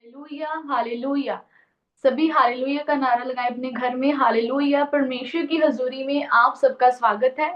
Hallelujah hallelujah. सभी hallelujah का नारा लगाए अपने घर में। हालेलुया। परमेश्वर की हजूरी में आप सबका स्वागत है।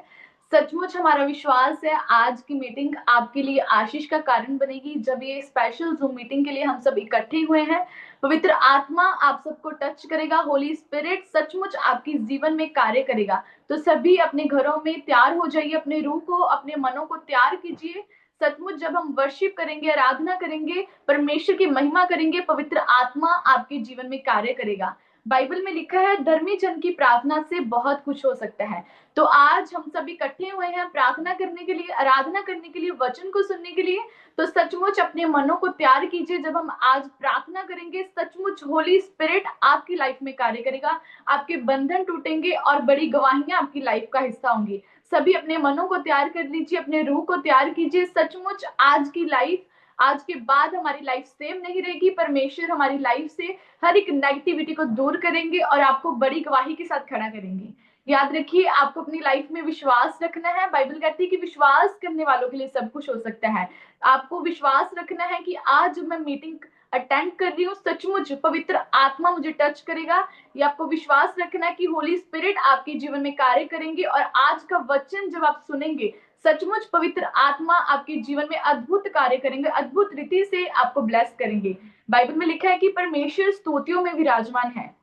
सचमुच हमारा विश्वास है आज की मीटिंग आपके लिए आशीष का कारण बनेगी। जब ये स्पेशल जूम मीटिंग के लिए हम सब इकट्ठे हुए हैं, पवित्र आत्मा आप सबको टच करेगा। होली स्पिरिट सचमुच आपकी जीवन में कार्य करेगा। तो सभी अपने घरों में तैयार हो जाइए, अपने रूह को, अपने मनों को तैयार कीजिए। सचमुच जब हम वर्शिप करेंगे, आराधना करेंगे, परमेश्वर की महिमा करेंगे, पवित्र आत्मा आपके जीवन में कार्य करेगा। बाइबल में लिखा है धर्मी जन की प्रार्थना से बहुत कुछ हो सकता है। तो आज हम सभी इकट्ठे हुए हैं प्रार्थना करने के लिए, आराधना करने के लिए, वचन को सुनने के लिए। तो सचमुच अपने मनों को तैयार कीजिए। जब हम आज प्रार्थना करेंगे, सचमुच होली स्पिरिट आपकी लाइफ में कार्य करेगा। आपके बंधन टूटेंगे और बड़ी गवाहियां आपकी लाइफ का हिस्सा होंगी। सभी अपने मनों को तैयार कर लीजिए, अपने रूह को तैयार कीजिए। सचमुच आज की लाइफ, आज के बाद हमारी लाइफ सेम नहीं रहेगी। परमेश्वर हमारी लाइफ से हर एक नेगेटिविटी को दूर करेंगे और आपको बड़ी गवाही के साथ खड़ा करेंगे। याद रखिए, आपको अपनी लाइफ में विश्वास रखना है। बाइबल कहती है कि विश्वास करने वालों के लिए सब कुछ हो सकता है। आपको विश्वास रखना है कि आज जब मैं मीटिंग अटेंड कर रही हूँ, सचमुच पवित्र आत्मा मुझे टच करेगा। ये आपको विश्वास रखना है कि होली स्पिरिट आपके जीवन में कार्य करेंगे। और आज का वचन जब आप सुनेंगे, सचमुच पवित्र आत्मा आपके जीवन में अद्भुत कार्य करेंगे, अद्भुत रीति से आपको ब्लेस करेंगे। बाइबल में लिखा है कि परमेश्वर स्तुतियों में विराजमान है।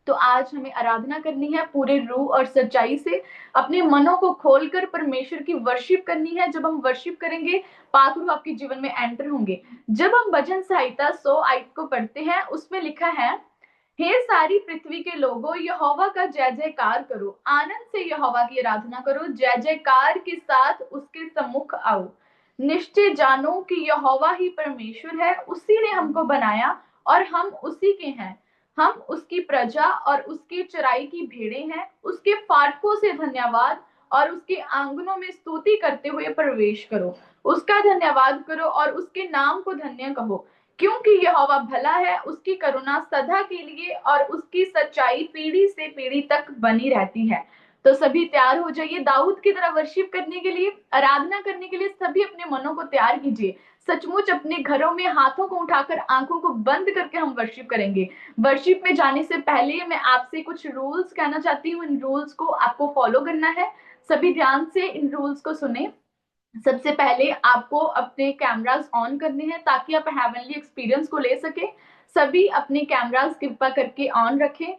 तो आज हमें आराधना करनी है पूरे रूह और सच्चाई से। अपने मनों को खोलकर परमेश्वर की वर्शिप करनी है। जब हम वर्शिप करेंगे, पाक रूह आपके जीवन में एंटर होंगे। जब हम भजन संहिता 100 आयत को पढ़ते हैं, उसमें लिखा है, हे सारी पृथ्वी के लोगों, यहोवा का जय जयकार करो, आनंद से यहोवा की आराधना करो, जय जयकार के साथ उसके सम्मुख आओ। निश्चय जानो कि यहोवा ही परमेश्वर है, उसी ने हमको बनाया और हम उसी के हैं। हम उसकी प्रजा और उसकी चराई की भेड़ें हैं। उसके फाटकों से धन्यवाद और उसके आंगनों में स्तुति करते हुए प्रवेश करो। उसका धन्यवाद करो और उसके नाम को धन्य कहो, क्योंकि यहोवा भला है, उसकी करुणा सदा के लिए और उसकी सच्चाई पीढ़ी से पीढ़ी तक बनी रहती है। तो सभी तैयार हो जाइए दाऊद की तरह वर्शिप करने के लिए, आराधना करने के लिए। सभी अपने मनों को तैयार कीजिए। सचमुच अपने घरों में हाथों को उठाकर, आंखों को बंद करके हम वर्शिप करेंगे। वर्शिप में जाने से पहले मैं आपसे कुछ रूल्स कहना चाहती हूँ। इन रूल्स को आपको फॉलो करना है। सभी ध्यान से इन रूल्स को सुने। सबसे पहले आपको अपने कैमरास ऑन करने हैं ताकि आप हेवनली एक्सपीरियंस को ले सके। सभी अपने कैमरास कृपा करके ऑन रखें।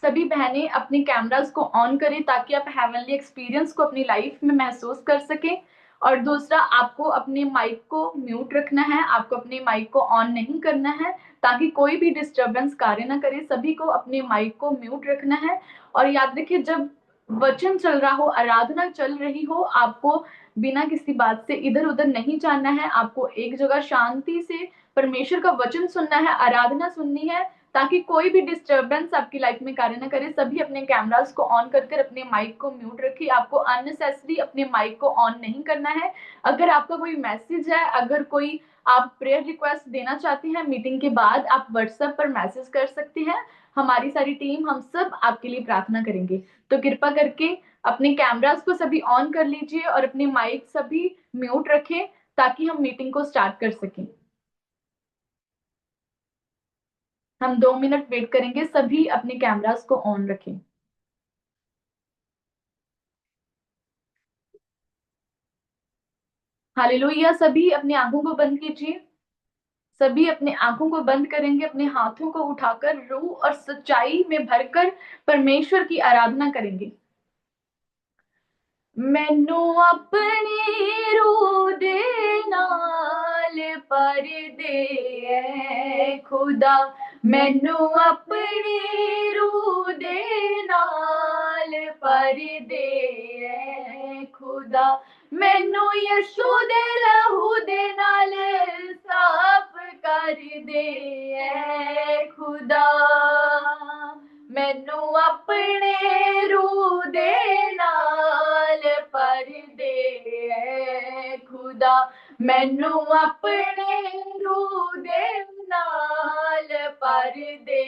सभी बहनें अपने कैमरास को ऑन करें ताकि आप हेवनली एक्सपीरियंस को अपनी लाइफ में महसूस कर सकें। और दूसरा, आपको अपने माइक को म्यूट रखना है, आपको अपने माइक को ऑन नहीं करना है ताकि कोई भी डिस्टरबेंस कार्य ना करे। सभी को अपने माइक को म्यूट रखना है। और याद रखिए, जब वचन चल रहा हो, आराधना चल रही हो, आपको बिना किसी बात से इधर उधर नहीं जाना है। आपको एक जगह शांति से परमेश्वर का वचन सुनना है, आराधना सुननी है, ताकि कोई भी डिस्टरबेंस आपकी लाइफ में कार्य ना करे। सभी अपने कैमरास को ऑन कर अपने माइक को म्यूट रखिए। आपको अननेसेसरी अपने माइक को ऑन नहीं करना है। अगर आपका कोई मैसेज है, अगर कोई आप प्रेयर रिक्वेस्ट देना चाहते हैं मीटिंग के बाद, आप व्हाट्सएप पर मैसेज कर सकते हैं। हमारी सारी टीम, हम सब आपके लिए प्रार्थना करेंगे। तो कृपा करके अपने कैमरास को सभी ऑन कर लीजिए और अपने माइक सभी म्यूट रखें ताकि हम मीटिंग को स्टार्ट कर सकें। हम 2 मिनट वेट करेंगे। सभी अपने कैमरास को ऑन रखें। हालेलुया। सभी अपनी आंखों को बंद कीजिए। सभी अपने आंखों को बंद करेंगे, अपने हाथों को उठाकर रूह और सच्चाई में भरकर परमेश्वर की आराधना करेंगे। मैनू अपनी रूह दे नाल पर दे ऐ खुदा, मैनू अपनी रूह दे नाल पर दे ऐ खुदा, मैनू यीशु दे लहू दे नाल साफ कर दे ऐ खुदा, मैनू अपने रूह दे नाल पर दे ऐ खुदा, मैनू अपने रूह दे नाल पर दे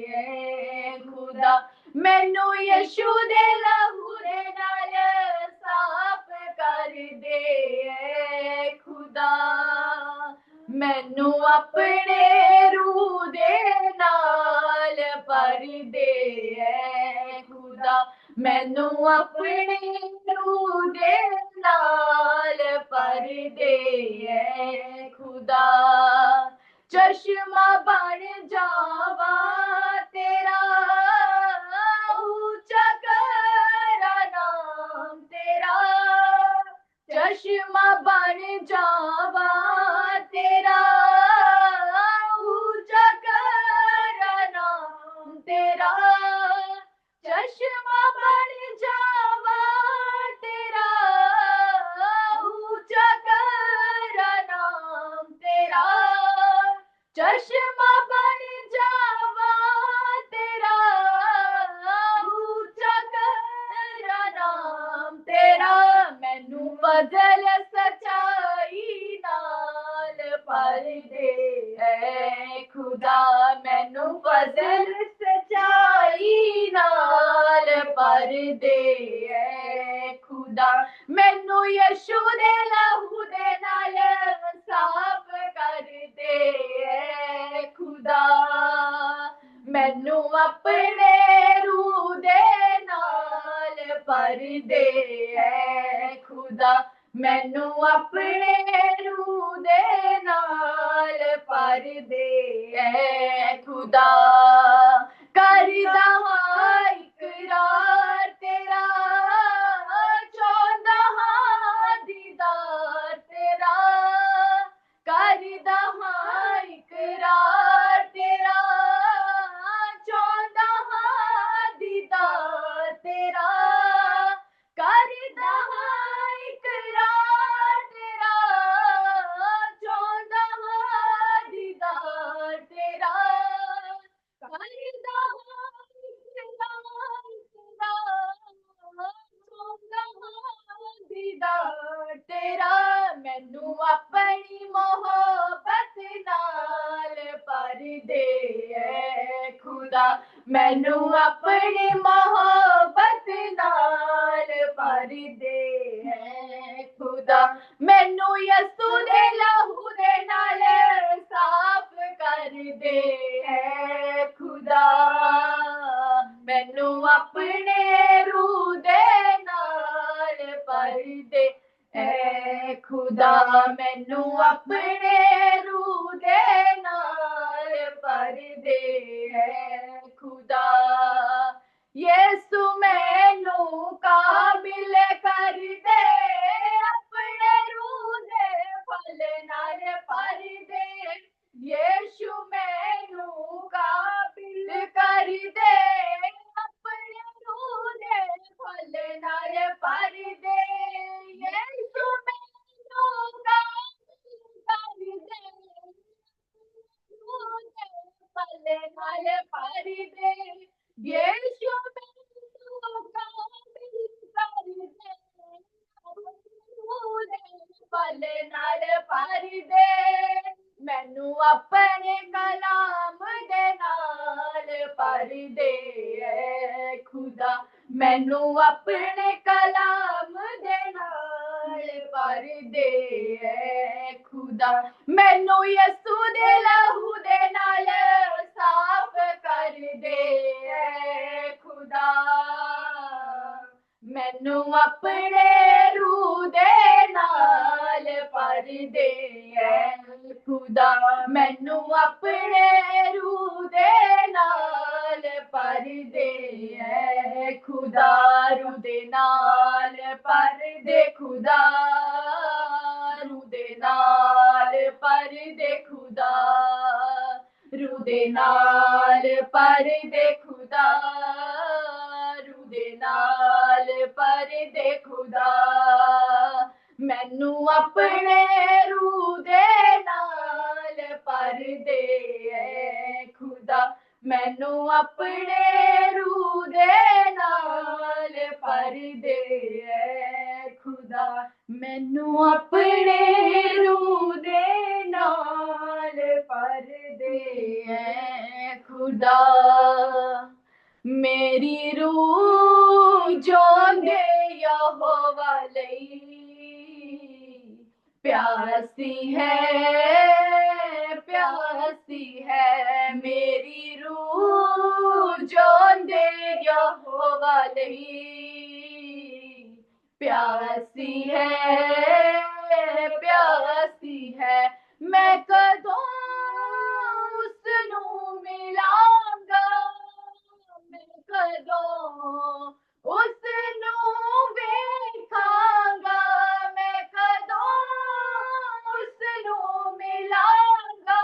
ऐ खुदा, मैनू यीशु दे लहू दे नाल साफ कर दे ऐ खुदा, मैनू मैनू अपने रूह दे नाल भर दे ऐ खुदा, मैनू अपने रूह दे नाल भर दे ऐ खुदा। चश्मा बन जावा तेरा, ऊंचा करा नाम तेरा, चश्मा बन जावा तेरा, ऊंचा करा नाम तेरा, चश्मा बन जावा तेरा, ऊंचा करा नाम तेरा, चश्मा बन जावा तेरा, ऊंचा करा नाम तेरा। मैनू फजल सचाई नाल भर दे ऐ खुदा, मैनू फजल सचाई नाल भर दे ऐ खुदा, मैनू यीशु दे लहू दे नाल साफ कर दे ऐ खुदा, मैनू अपने रूह दे नाल भर दे ऐ खुदा, मैनू अपने रूह दे नाल भर दे ऐ खुदा। करदा हां इकरार तेरा, चाहंदा हां दीदार तेरा, करदा हां इकरार तेरा, चाहंदा हां दीदार तेरा, करदा हां इकरार तेरा, चाहंदा हां दीदार तेरा, करदा हां इकरार तेरा, चाहंदा हां दीदार तेरा। मैनू अपनी मोहब्बत नाल भर दे ऐ खुदा, मैनू अपनी मोहब्बत नाल भर दे ऐ खुदा, मैनू यसू दे लहू दे नाल साफ कर दे ऐ खुदा, मैनू अपने रूह दे नाल भर दे ऐ खुदा, मैनू अपने रूह दे नाल भर दे ऐ खुदा। यीशु मैनू काबिल कर दे, अपने रूह दे फल नाल भर दे, यीशु मैनू काबिल कर दे, अपने रूह दे फल नाल भर दे, यीशु मैनू काबिल कर दे, रूह दे फल नाल भर दे, यीशु मैनू काबिल कर दे, रूह दे फल नाल भर दे, मैनू अपने कलाम दे नाल भर दे ऐ खुदा, मैनू अपने कलाम दे नाल भर दे ऐ खुदा, मैनू यसू दे लहू दे नाल साफ कर दे ऐ खुदा, मैनू अपने रूह दे नाल भर दे ऐ खुदा, मैनू अपने रूह दे नाल भर दे ऐ खुदा, रूह दे नाल भर दे खुदा, रूह दे नाल भर दे खुदा, रूह दे नाल भर दे खुदा, रूह दे नाल भर दे खुदा, मैनू अपने रूह दे नाल भर दे ऐ खुदा, मैनू अपने रूह दे नाल भर दे ऐ खुदा, मैनू अपने रूह दे नाल भर दे ऐ खुदा। मेरी रूह जोंदे यहोवा लई प्यासी है, प्यासी है मेरी रूह जोंदे यहोवा लही प्यासी है मैं कदों उसनू मिलांगा मैं कदों उसनू वेखांगा मैं कदों उसनू मिलांगा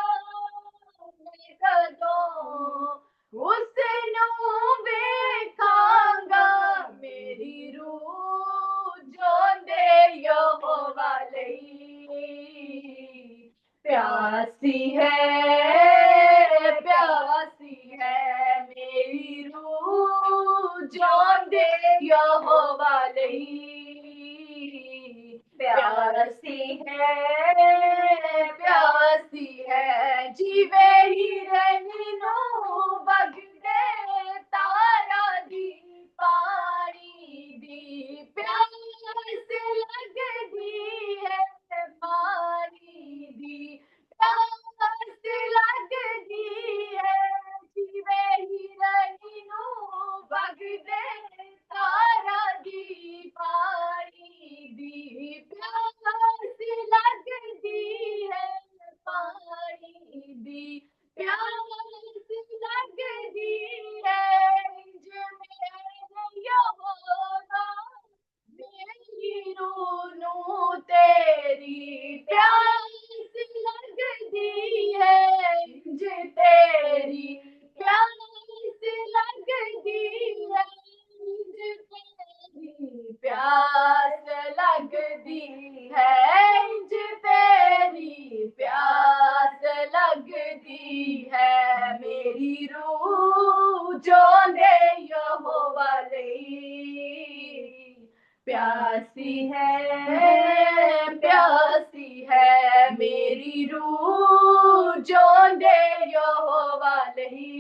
मैं कदों उसनू वेखांगा मेरी रूह जोंदे यहोवा लई प्यासी है मेरी रूह जोंदे यहोवा लई प्यासी है जीवे हिरन नो बगदे तारा दी पानी दी प्यास लगदी है पानी दी प्यास लगदी है जीवे हिरन नो बगदे तारा दी पानी दी प्यास लगदी है पानी दी प्यास लगदी है यहोवा मेरी रूह तेरी प्यास लगदी है जे तेरी प्यास लगदी है जे तेरी प्यास लगदी है जे तेरी प्यास लगदी है मेरी रूह जोंदे यहोवा लई प्यासी है मेरी रूह जोंदे यहोवा लई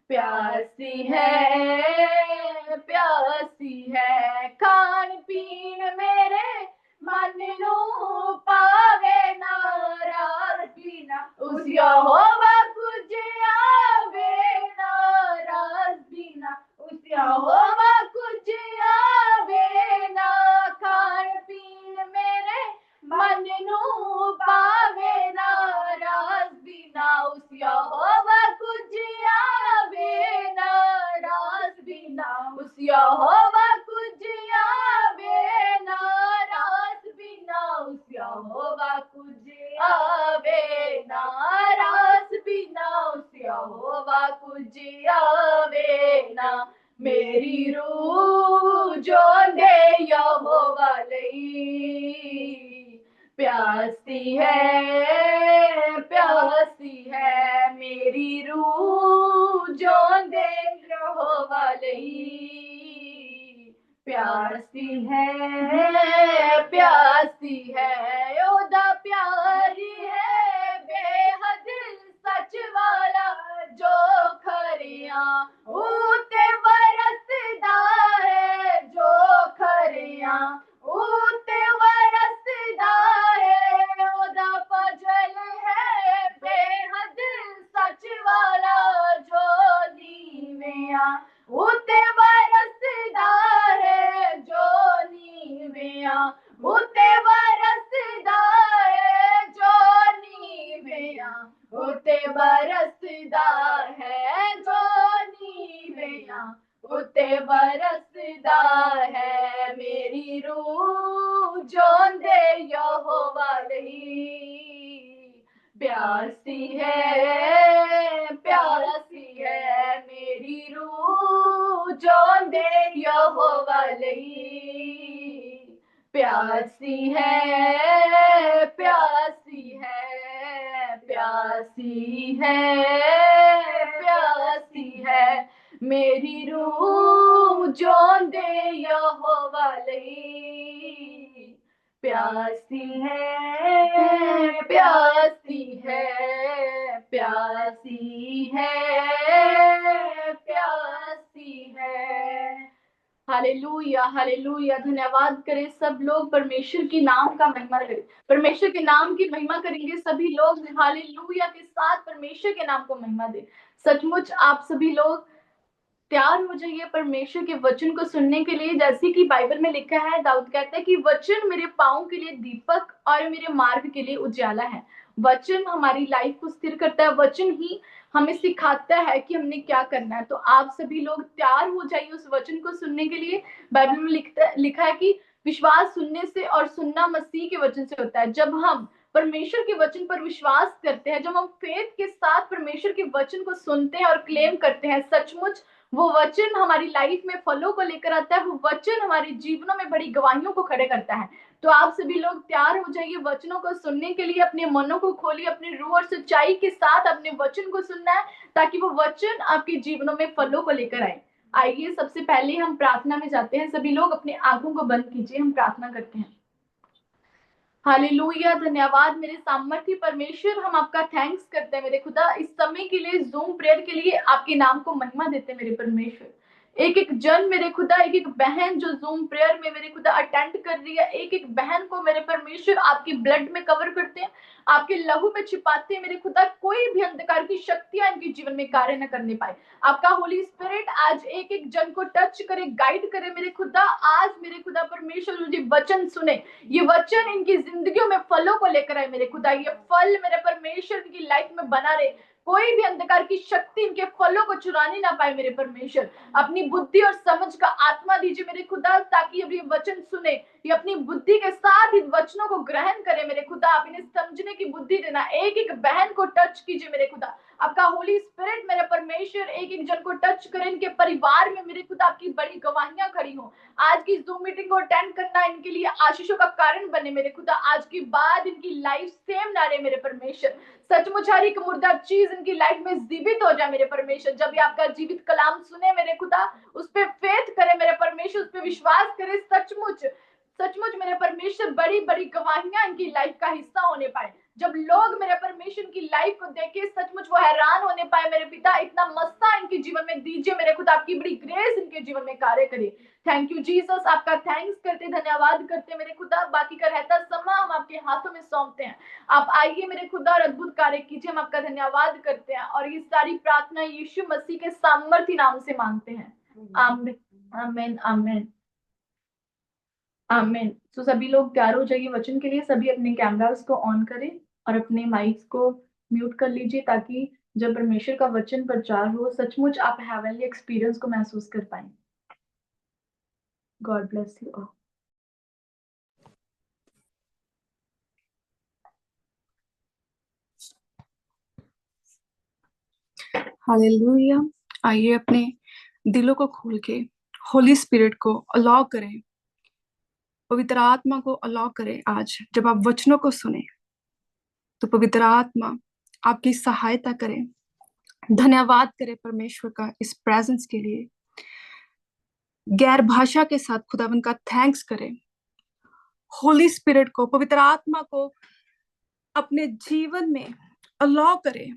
प्यासी है खान पीन मेरे मन नू पावे ना रात पीना उस यहोवा कुछ आवे ना रात पीना उस यहोवा कुछ आवे ना खान पीन मेरे मन नू पावे ना रात बिना उस यहोवा कुछ आवे ना रात बिना उस यहोवा कुछ आवे ना रात बिना उस यहोवा कुछ आवे ना रात बिना उस यहोवा कुछ आवे ना मेरी रूह जोंदे यहोवा लई प्यासी है मेरी रूह जोंदे यहोवा लई प्यासी है ओदा प्यारी है बेहद सच वाला जो खरिया उते बरसदा है जो खरिया उते बरसदा है ओदा फजल है बेहद सच वाला जो नीविया उते बरसदा है जो नीविया उते बरसदा है जो नीविया उते बरसदा है जो नीविया उते बरसदा है मेरी रूह जोंदे यहोवा लई प्यासी है मेरी रूह जोंदे यहोवा लई प्यासी है मेरी रूह जोंदे यहोवा लई प्यासी है हालेलुया, हालेलुया। धन्यवाद करें सब लोग, परमेश्वर की नाम का महिमा करें, परमेश्वर के नाम की महिमा करेंगे सभी लोग, हालेलुया के साथ परमेश्वर के नाम को महिमा दे। सचमुच आप सभी लोग तैयार हो जाइए परमेश्वर के वचन को सुनने के लिए। जैसे कि बाइबल में लिखा है, दाऊद कहता है कि वचन मेरे पाँव के लिए दीपक और मेरे मार्ग के लिए उजाला है। वचन हमारी लाइफ को स्थिर करता है, वचन ही हमें सिखाता है कि हमने क्या करना है। तो आप सभी लोग तैयार हो जाइए उस वचन को सुनने के लिए। बाइबल में लिखा है कि विश्वास सुनने से और सुनना मसीह के वचन से होता है। जब हम परमेश्वर के वचन पर विश्वास करते हैं, जब हम फेथ के साथ परमेश्वर के वचन को सुनते हैं और क्लेम करते हैं, सचमुच वो वचन हमारी लाइफ में फलों को लेकर आता है, वो वचन हमारे जीवनों में बड़ी गवाहियों को खड़े करता है। तो आप सभी लोग तैयार हो जाइए वचनों को सुनने के लिए, अपने मनों को खोलिए, अपनी रूह और सच्चाई के साथ अपने वचन को सुनना है, ताकि वो वचन आपके जीवनों में फलों को लेकर आए। आइए सबसे पहले हम प्रार्थना में जाते हैं। सभी लोग अपने आंखों को बंद कीजिए, हम प्रार्थना करते हैं। हालेलुया, धन्यवाद मेरे सामर्थ्य परमेश्वर, हम आपका थैंक्स करते हैं मेरे खुदा इस समय के लिए, जूम प्रेयर के लिए। आपके नाम को महिमा देते हैं मेरे परमेश्वर। एक एक जन मेरे खुदा, एक एक बहन जो जूम प्रेयर में मेरे खुदा अटेंड कर रही है, एक एक बहन को मेरे परमेश्वर आपके ब्लड में कवर करते हैं, आपके लहू में छिपाते हैं मेरे खुदा। कोई भी अंधकार की शक्तियां इनके जीवन में कार्य न करने पाए। आपका होली स्पिरिट आज एक एक जन को टच करे, गाइड करे मेरे खुदा। आज मेरे खुदा परमेश्वर मुझे वचन सुने, ये वचन इनकी जिंदगियों में फलों को लेकर आए मेरे खुदा। ये फल मेरे परमेश्वर इनकी लाइफ में बना रहे, कोई भी अंधकार की शक्ति इनके फलों को चुराने ना पाए मेरे परमेश्वर। अपनी बुद्धि और समझ का आत्मा दीजिए मेरे खुदा, ताकि अब ये वचन सुने, ये अपनी बुद्धि के साथ इन वचनों को ग्रहण करे मेरे खुदा। आप इन्हें समझने की बुद्धि देना, एक एक बहन को टच कीजिए मेरे खुदा। आपका होली स्पिरिट मेरे परमेश्वर एक एक जन को टच करे, इनके परिवार में मेरे खुदा आपकी बड़ी गवाहियां खड़ी हो। आज की जूम मीटिंग को अटेंड करना इनके लिए आशीषों का कारण बने मेरे खुदा। आज के बाद इनकी लाइफ सेम ना रहे मेरे परमेश्वर। सचमुच हर एक मुर्दा चीज इनकी लाइफ में जीवित हो जाए मेरे परमेश्वर। जब ये आपका जीवित कलाम सुने मेरे खुदा, उस पर फेथ करे मेरे परमेश्वर, उस पर विश्वास करे। सचमुच सचमुच मेरे परमेश्वर बड़ी बड़ी गवाहियां इनकी लाइफ का हिस्सा होने पाए। जब लोग मेरे परमेश्वर की लाइफ को देखे, सचमुच वो हैरान होने पाए मेरे पिता। इतना मस्सा इनके जीवन में दीजिए मेरे खुदा, आपकी बड़ी ग्रेस इनके जीवन में कार्य करे। थैंक यू जीसस, आपका थैंक्स करते, धन्यवाद करते मेरे खुदा। बाकी का रहता समय हम आपके हाथों में सौंपते हैं। आप आइए मेरे खुदा और अद्भुत कार्य कीजिए, हम आपका धन्यवाद करते हैं। और ये सारी प्रार्थना यीशु मसीह के सामर्थ्य नाम से मांगते हैं। आमीन, आमीन, आमीन, आमीन। तो सभी लोग तैयार हो जाइए वचन के लिए। सभी अपने कैमरास को ऑन करें और अपने माइक्स को म्यूट कर लीजिए, ताकि जब परमेश्वर का वचन प्रचार हो, सचमुच आप हेवनली एक्सपीरियंस को महसूस कर पाए। God bless you all. Hallelujah. आइए अपने दिलों को खोल के होली स्पिरिट को अलाउ करें, पवित्र आत्मा को अलाउ करें। आज जब आप वचनों को सुने तो पवित्र आत्मा आपकी सहायता करें। धन्यवाद करें परमेश्वर का इस प्रेजेंस के लिए। गैर भाषा के साथ खुदावन का थैंक्स करें। होली स्पिरिट को, पवित्र आत्मा को अपने जीवन में अलाउ करें,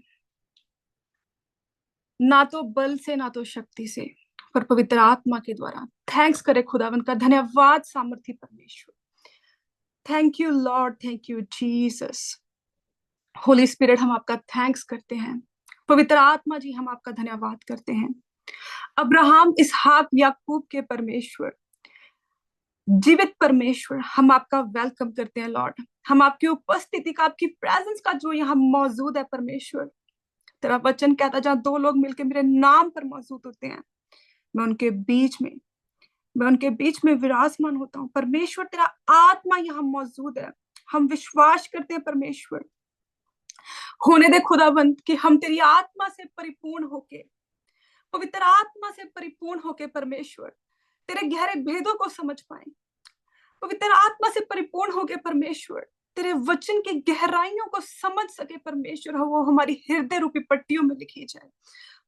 ना तो बल से ना तो शक्ति से, पर पवित्र आत्मा के द्वारा। थैंक्स करे खुदावन का, धन्यवाद सामर्थी परमेश्वर। Thank you Lord, thank you Jesus. Holi spirit हम आपका थैंक्स करते हैं। पवित्र आत्मा जी हम आपका धन्यवाद करते हैं। अब्राहम, इसहाक, याकूब के परमेश्वर, जीवित परमेश्वर, हम आपका वेलकम करते हैं लॉर्ड। हम आपकी उपस्थिति का, आपकी प्रेजेंस का जो यहाँ मौजूद है परमेश्वर। तेरा वचन कहता है जहाँ दो लोग मिलकर मेरे नाम पर मौजूद होते हैं, मैं उनके बीच में विराजमान होता हूँ। परमेश्वर तेरा आत्मा यहाँ मौजूद है। हम विश्वास करते हैं परमेश्वर, होने दे खुदाबंद कि हम तेरी आत्मा से परिपूर्ण होके, पवित्र आत्मा से परिपूर्ण होके परमेश्वर तेरे गहरे भेदों को समझ पाए। पवित्र आत्मा से परिपूर्ण होके परमेश्वर तेरे वचन की गहराइयों को समझ सके परमेश्वर, वो हमारी हृदय रूपी पट्टियों में लिखी जाए।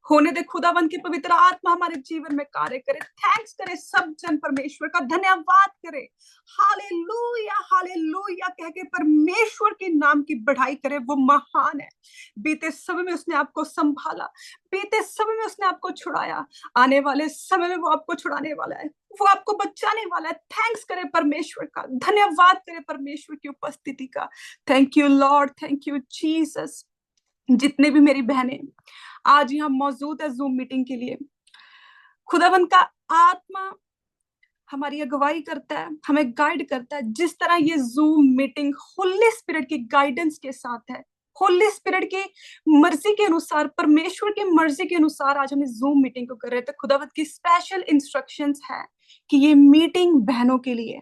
होने दे खुदावन की पवित्र आत्मा हमारे जीवन में कार्य करे। थैंक्स करे सब जन परमेश्वर का, धन्यवाद करे। हालेलुया हालेलुया कह के परमेश्वर के नाम की बढ़ाई करे। वो महान है। बीते समय में उसने आपको संभाला, बीते समय में उसने आपको छुड़ाया, आने वाले समय में वो आपको छुड़ाने वाला है, वो आपको बचाने वाला है। थैंक्स करे परमेश्वर का, धन्यवाद करे परमेश्वर की उपस्थिति का। Thank you Lord, thank you Jesus. जितने भी मेरी बहनें आज यहाँ मौजूद है जूम मीटिंग के लिए, खुदावन का आत्मा हमारी अगुवाई करता है, हमें गाइड करता है। जिस तरह ये जूम मीटिंग होली स्पिरिट की गाइडेंस के साथ है, होली स्पिरिट की मर्जी के अनुसार, परमेश्वर की मर्जी के अनुसार आज हम इस जूम मीटिंग को कर रहे थे। खुदावंद की स्पेशल इंस्ट्रक्शंस है कि ये मीटिंग बहनों के लिए,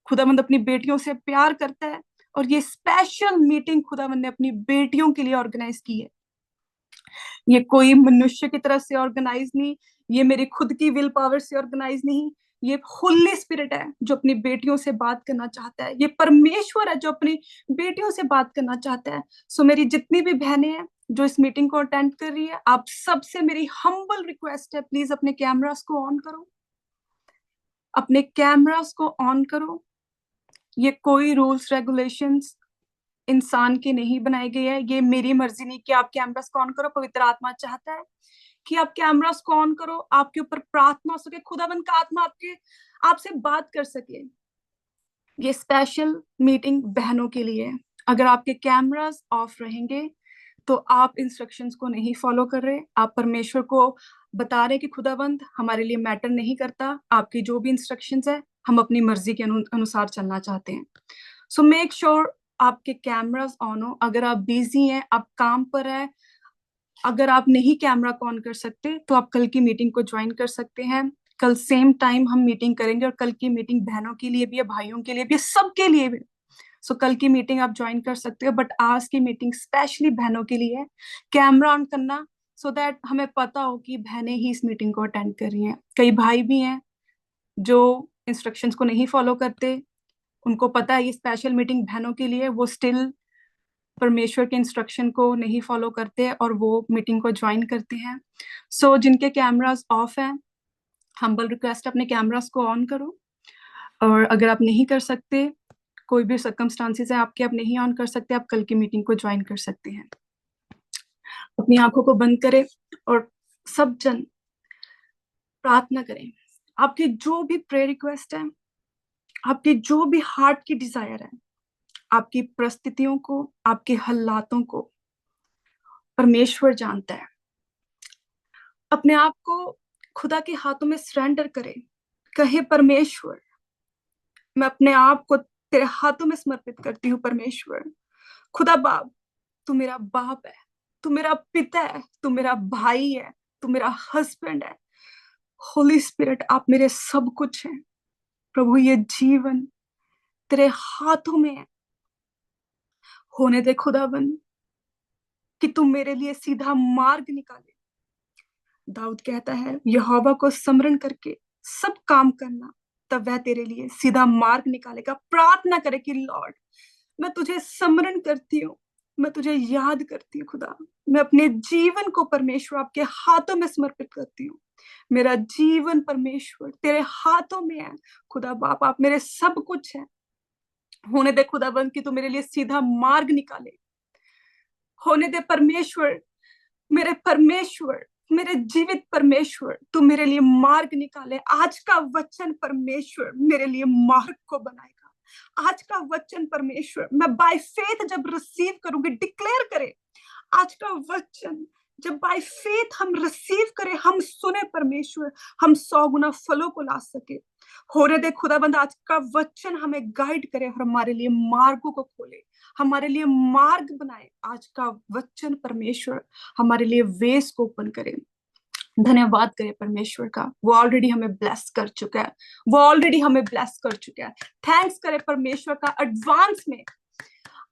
खुदावंद अपनी बेटियों से प्यार करता है और ये स्पेशल मीटिंग खुदावंद ने अपनी बेटियों के लिए ऑर्गेनाइज की है। ये कोई मनुष्य की तरफ से ऑर्गेनाइज नहीं, ये मेरी खुद की विल पावर से ऑर्गेनाइज नहीं, ये होली स्पिरिट है जो अपनी बेटियों से बात करना चाहता है। ये परमेश्वर है जो अपनी बेटियों से बात करना चाहता है। सो मेरी जितनी भी बहनें हैं जो इस मीटिंग को अटेंड कर रही है, आप सबसे मेरी हम्बल रिक्वेस्ट है, प्लीज अपने कैमरास को ऑन करो, अपने कैमरास को ऑन करो। ये कोई रूल्स रेगुलेशंस इंसान के नहीं बनाए गए हैं, ये मेरी मर्जी नहीं कि आप कैमरास को ऑन करो। पवित्र आत्मा चाहता है कि आप कैमरास को ऑन करो, आपके ऊपर प्रार्थना हो सके, खुदावंद का आत्मा आपसे बात कर सके। ये स्पेशल मीटिंग बहनों के लिए। अगर आपके कैमरास ऑफ रहेंगे तो आप इंस्ट्रक्शंस को नहीं फॉलो कर रहे, आप परमेश्वर को बता रहे कि खुदावंद हमारे लिए मैटर नहीं करता, आपकी जो भी इंस्ट्रक्शंस है हम अपनी मर्जी के अनुसार चलना चाहते हैं। सो मेक श्योर आपके कैमरास ऑन हो। अगर आप बिजी हैं, आप काम पर है, अगर आप नहीं कैमरा को ऑन कर सकते तो आप कल की मीटिंग को ज्वाइन कर सकते हैं। कल सेम टाइम हम मीटिंग करेंगे और कल की मीटिंग बहनों के लिए भी है, भाइयों के लिए भी है, सबके लिए भी। सो कल की मीटिंग आप ज्वाइन कर सकते हो, बट आज की मीटिंग स्पेशली बहनों के लिए है। कैमरा ऑन करना सो दैट हमें पता हो कि बहनें ही इस मीटिंग को अटेंड कर रही हैं। कई भाई भी हैं जो इंस्ट्रक्शंस को नहीं फॉलो करते, उनको पता है ये स्पेशल मीटिंग बहनों के लिए, वो स्टिल परमेश्वर के इंस्ट्रक्शन को नहीं फॉलो करते और वो मीटिंग को ज्वाइन करते हैं। सो जिनके कैमरास ऑफ हैं, हम्बल रिक्वेस्ट अपने कैमरास को ऑन करो। और अगर आप नहीं कर सकते, कोई भी सर्कमस्टांसेस है आपके, आप नहीं ऑन कर सकते, आप कल की मीटिंग को ज्वाइन कर सकते हैं। अपनी आंखों को बंद करें और सब जन प्रार्थना करें। आपकी जो भी प्रेयर रिक्वेस्ट है, आपकी जो भी हार्ट की डिजायर है, आपकी परिस्थितियों को, आपके हालातों को परमेश्वर जानता है। अपने आप को खुदा के हाथों में सरेंडर करें। कहे परमेश्वर मैं अपने आप को तेरे हाथों में समर्पित करती हूँ। परमेश्वर खुदा बाप, तू मेरा बाप है, तू मेरा पिता है, तू मेरा भाई है, तू मेरा हस्बैंड है। होली स्पिरिट आप मेरे सब कुछ हैं। प्रभु ये जीवन तेरे हाथों में है। होने दे खुदावन कि तुम मेरे लिए सीधा मार्ग निकाले। दाऊद कहता है यहोवा को स्मरण करके सब काम करना, तब वह तेरे लिए सीधा मार्ग निकालेगा। प्रार्थना करे कि लॉर्ड मैं तुझे स्मरण करती हूँ, मैं तुझे याद करती हूँ। खुदा मैं अपने जीवन को परमेश्वर आपके हाथों में समर्पित करती हूँ। मेरा जीवन परमेश्वर तेरे हाथों में है। खुदा बाप आप मेरे सब कुछ है। होने दे खुदाबंद कि तू मेरे लिए सीधा मार्ग निकाले। होने दे परमेश्वर, मेरे परमेश्वर, मेरे जीवित परमेश्वर, तू मेरे लिए मार्ग निकाले। आज का वचन परमेश्वर मेरे लिए मार्ग को बनाएगा। आज का वचन परमेश्वर मैं बाय फेथ जब रिसीव करूंगी, डिक्लेयर करे आज का वचन जब बाय फेथ हम रिसीव करें, हम सुने परमेश्वर, हम 100 गुना फलों को ला सके। होने दे खुदाबंद आज का वचन हमें गाइड करे और हमारे लिए मार्गों को खोले, हमारे लिए मार्ग बनाए। आज का वचन परमेश्वर हमारे लिए वेस को ओपन करे। धन्यवाद करे परमेश्वर का, वो ऑलरेडी हमें ब्लेस कर चुका है, वो ऑलरेडी हमें ब्लेस कर चुका है। थैंक्स करे परमेश्वर का एडवांस में।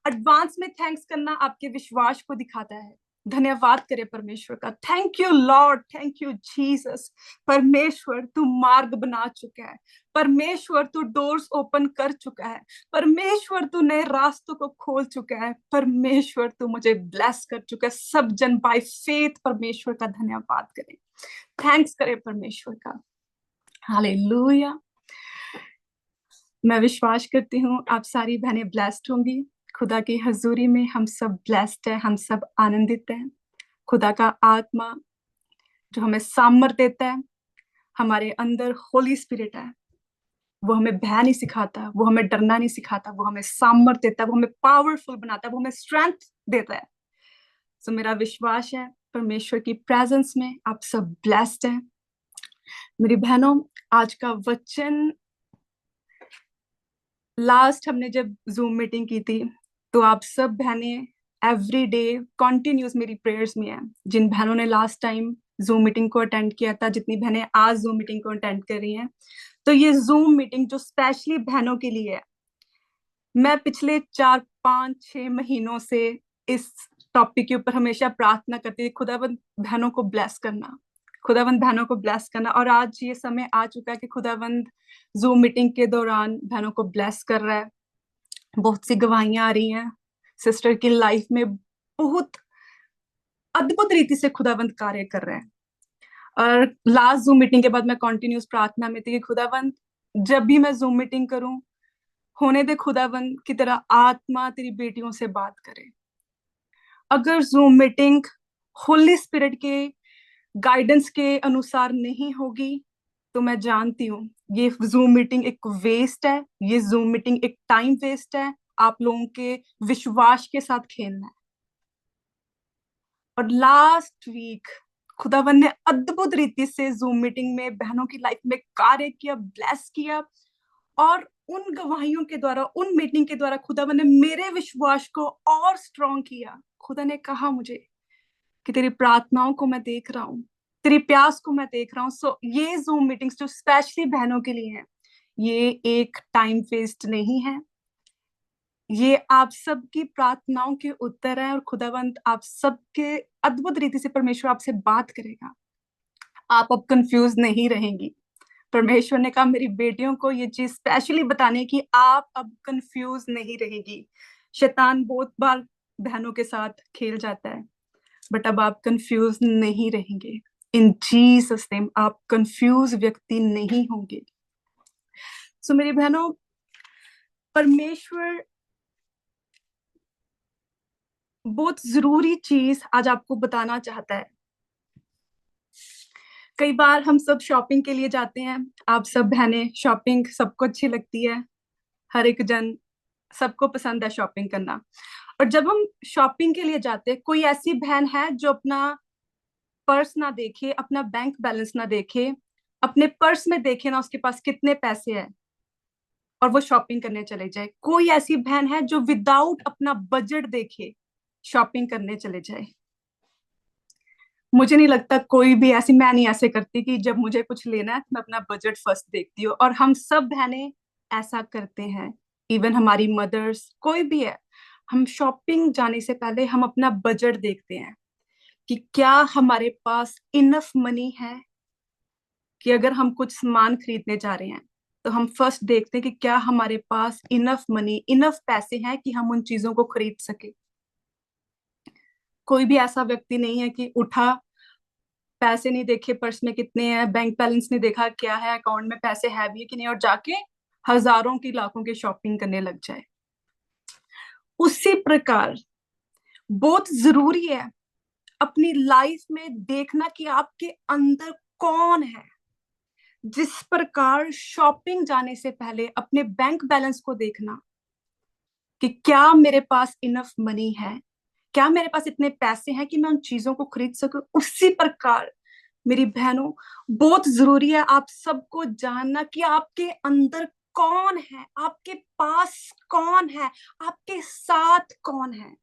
एडवांस में थैंक्स करना आपके विश्वास को दिखाता है। धन्यवाद करे परमेश्वर का। Thank you Lord, thank you Jesus. परमेश्वर तू मार्ग बना चुका है, परमेश्वर तू डोर्स ओपन कर चुका है, परमेश्वर तू नए रास्तों को खोल चुका है, परमेश्वर तू मुझे ब्लेस कर चुका है। सब जन बाय फेथ परमेश्वर का धन्यवाद करें, थैंक्स करें परमेश्वर का। हालेलुया। मैं विश्वास करती हूँ आप सारी बहनें ब्लेस्ड होंगी। खुदा की हजूरी में हम सब ब्लेस्ड है, हम सब आनंदित हैं। खुदा का आत्मा जो हमें सामर्थ देता है, हमारे अंदर होली स्पिरिट है, वो हमें भय नहीं सिखाता, वो हमें डरना नहीं सिखाता, वो हमें सामर्थ देता है, वो हमें पावरफुल बनाता है, वो हमें स्ट्रेंथ देता है। तो मेरा विश्वास है परमेश्वर की प्रेजेंस में आप सब ब्लेस्ड हैं। मेरी बहनों, आज का वचन लास्ट हमने जब जूम मीटिंग की थी, तो आप सब बहनें एवरी डे कॉन्टिन्यूस मेरी प्रेयर्स में है। जिन बहनों ने लास्ट टाइम जूम मीटिंग को अटेंड किया था, जितनी बहनें आज जूम मीटिंग को अटेंड कर रही हैं, तो ये जूम मीटिंग जो स्पेशली बहनों के लिए है, मैं पिछले 4 5 6 महीनों से इस टॉपिक के ऊपर हमेशा प्रार्थना करती थी, खुदावंद बहनों को ब्लेस करना, खुदावंद बहनों को ब्लेस करना। और आज ये समय आ चुका है कि खुदावंद जूम मीटिंग के दौरान बहनों को ब्लेस कर रहा है। बहुत सी गवाहियां आ रही हैं सिस्टर की लाइफ में, बहुत अद्भुत रीति से खुदावंद कार्य कर रहे हैं। और लास्ट जूम मीटिंग के बाद मैं कंटिन्यूस प्रार्थना में थी कि खुदावंद जब भी मैं जूम मीटिंग करूं, होने दे खुदावंद की तरह आत्मा तेरी बेटियों से बात करे। अगर जूम मीटिंग होली स्पिरिट के गाइडेंस के अनुसार नहीं होगी, तो मैं जानती हूँ ये जूम मीटिंग एक वेस्ट है, ये जूम मीटिंग एक टाइम वेस्ट है, आप लोगों के विश्वास के साथ खेलना है। और लास्ट वीक खुदावन ने अद्भुत रीति से जूम मीटिंग में बहनों की लाइफ में कार्य किया, ब्लेस किया। और उन गवाहियों के द्वारा, उन मीटिंग के द्वारा खुदावन ने मेरे विश्वास को और स्ट्रॉन्ग किया। खुदा ने कहा मुझे कि तेरी प्रार्थनाओं को मैं देख रहा हूँ, तेरी प्यास को मैं देख रहा हूँ। सो ये जूम मीटिंग्स जो स्पेशली बहनों के लिए हैं, ये एक टाइम वेस्ट नहीं है, ये आप सबकी प्रार्थनाओं के उत्तर है। और खुदावंत आप सबके अद्भुत रीति से परमेश्वर आपसे बात करेगा, आप अब कंफ्यूज नहीं रहेंगी। परमेश्वर ने कहा मेरी बेटियों को ये चीज स्पेशली बताने की, आप अब कंफ्यूज नहीं रहेगी। शैतान बहुत बार बहनों के साथ खेल जाता है, बट अब आप कंफ्यूज नहीं रहेंगे। इन जीसस नेम आप कंफ्यूज व्यक्ति नहीं होंगे। सो मेरी बहनों, परमेश्वर बहुत जरूरी चीज आज आपको बताना चाहता है। कई बार हम सब शॉपिंग के लिए जाते हैं, आप सब बहनें शॉपिंग सबको अच्छी लगती है, हर एक जन सबको पसंद है शॉपिंग करना। और जब हम शॉपिंग के लिए जाते हैं, कोई ऐसी बहन है जो अपना पर्स ना देखे, अपना बैंक बैलेंस ना देखे, अपने पर्स में देखे ना उसके पास कितने पैसे हैं, और वो शॉपिंग करने चले जाए? कोई ऐसी बहन है जो विदाउट अपना बजट देखे शॉपिंग करने चले जाए? मुझे नहीं लगता कोई भी ऐसी, मैं नहीं ऐसे करती कि जब मुझे कुछ लेना है मैं अपना बजट फर्स्ट देखती हूँ। और हम सब बहनें ऐसा करते हैं, इवन हमारी मदर्स, कोई भी है, हम शॉपिंग जाने से पहले हम अपना बजट देखते हैं कि क्या हमारे पास इनफ मनी है, कि अगर हम कुछ सामान खरीदने जा रहे हैं तो हम फर्स्ट देखते हैं कि क्या हमारे पास इनफ मनी, इनफ पैसे हैं कि हम उन चीजों को खरीद सके। कोई भी ऐसा व्यक्ति नहीं है कि उठा, पैसे नहीं देखे पर्स में कितने हैं, बैंक बैलेंस नहीं देखा क्या है अकाउंट में, पैसे है भी कि नहीं, और जाके हजारों की लाखों की शॉपिंग करने लग जाए। उसी प्रकार बहुत जरूरी है अपनी लाइफ में देखना कि आपके अंदर कौन है। जिस प्रकार शॉपिंग जाने से पहले अपने बैंक बैलेंस को देखना कि क्या मेरे पास इनफ मनी है, क्या मेरे पास इतने पैसे हैं कि मैं उन चीजों को खरीद सकूं, उसी प्रकार मेरी बहनों बहुत जरूरी है आप सबको जानना कि आपके अंदर कौन है, आपके पास कौन है, आपके साथ कौन है।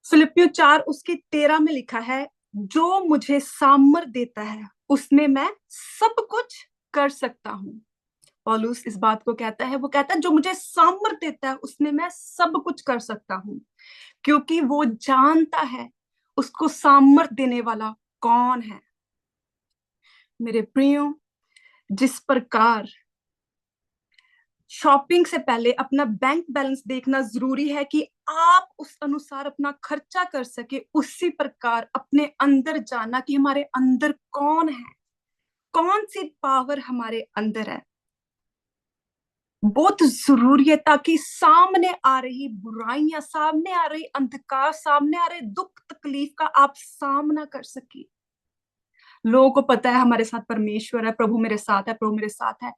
फिलिपियो 4 उसकी 13 में लिखा है, जो मुझे सामर्थ देता है उसमें मैं सब कुछ कर सकता हूँ। पौलुस इस बात को कहता है, वो कहता है जो मुझे सामर्थ देता है उसमें मैं सब कुछ कर सकता हूँ, क्योंकि वो जानता है उसको सामर्थ देने वाला कौन है। मेरे प्रियो, जिस प्रकार शॉपिंग से पहले अपना बैंक बैलेंस देखना जरूरी है कि आप उस अनुसार अपना खर्चा कर सके, उसी प्रकार अपने अंदर जाना कि हमारे अंदर कौन है, कौन सी पावर हमारे अंदर है, बहुत जरूरी है, ताकि सामने आ रही बुराइयां, सामने आ रही अंधकार, सामने आ रहे दुख तकलीफ का आप सामना कर सके। लोगों को पता है हमारे साथ परमेश्वर है, प्रभु मेरे साथ है, प्रभु मेरे साथ है।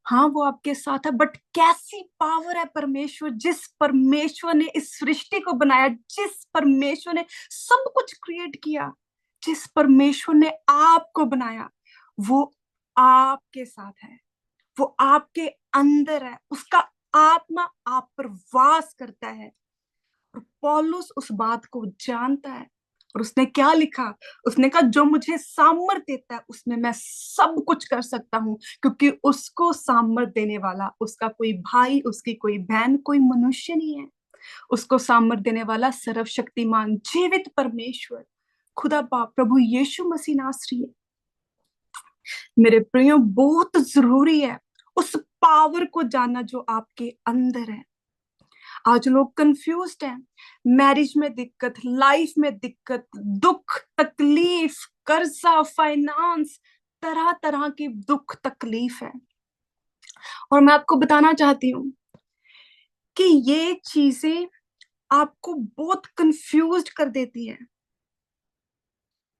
हाँ, वो आपके साथ है, बट कैसी पावर है परमेश्वर, जिस परमेश्वर ने इस सृष्टि को बनाया, जिस परमेश्वर ने सब कुछ क्रिएट किया, जिस परमेश्वर ने आपको बनाया, वो आपके साथ है, वो आपके अंदर है, उसका आत्मा आप पर वास करता है। और पौलुस उस बात को जानता है, और उसने क्या लिखा, उसने कहा जो मुझे सामर्थ देता है उसमें मैं सब कुछ कर सकता हूँ, क्योंकि उसको सामर्थ देने वाला उसका कोई भाई, उसकी कोई बहन, कोई मनुष्य नहीं है। उसको सामर्थ देने वाला सर्वशक्तिमान जीवित परमेश्वर खुदा बाप प्रभु यीशु मसीह नासरी है। मेरे प्रियो, बहुत जरूरी है उस पावर को जानना जो आपके अंदर है। आज लोग कंफ्यूज्ड हैं, मैरिज में दिक्कत, लाइफ में दिक्कत, दुख तकलीफ, कर्जा, फाइनेंस, तरह तरह की दुख तकलीफ है। और मैं आपको बताना चाहती हूँ कि ये चीजें आपको बहुत कंफ्यूज्ड कर देती है।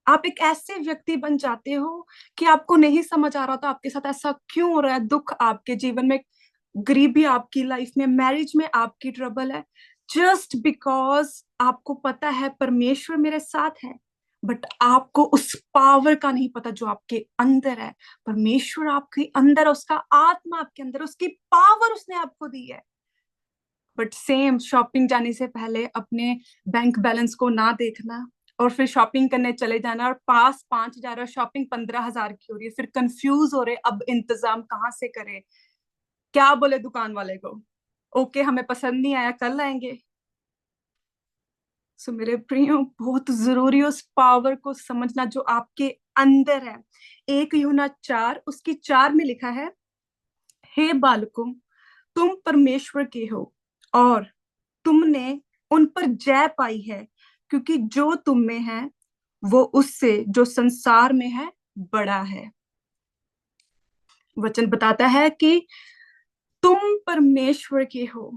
आप एक ऐसे व्यक्ति बन जाते हो कि आपको नहीं समझ आ रहा था आपके साथ ऐसा क्यों हो रहा है, दुख आपके जीवन में, गरीबी आपकी लाइफ में, मैरिज में आपकी ट्रबल है, जस्ट बिकॉज आपको पता है परमेश्वर मेरे साथ है, बट आपको उस पावर का नहीं पता जो आपके अंदर है। परमेश्वर आपके अंदर है, उसका आत्मा आपके अंदर, उसकी पावर उसने आपको दी है। बट सेम शॉपिंग जाने से पहले अपने बैंक बैलेंस को ना देखना, और फिर शॉपिंग करने चले जाना, और पास 5,000 और शॉपिंग 15,000 की हो रही है, फिर कंफ्यूज हो रहे अब इंतजाम कहाँ से करें, क्या बोले दुकान वाले को, ओके हमें पसंद नहीं आया कल आएंगे। सो मेरे प्रियो, बहुत जरूरी है उस पावर को समझना जो आपके अंदर है। 1 यूहन्ना 4 उसकी 4 में लिखा है, हे बालकों, तुम परमेश्वर के हो और तुमने उन पर जय पाई है, क्योंकि जो तुम में है वो उससे जो संसार में है बड़ा है। वचन बताता है कि तुम परमेश्वर के हो।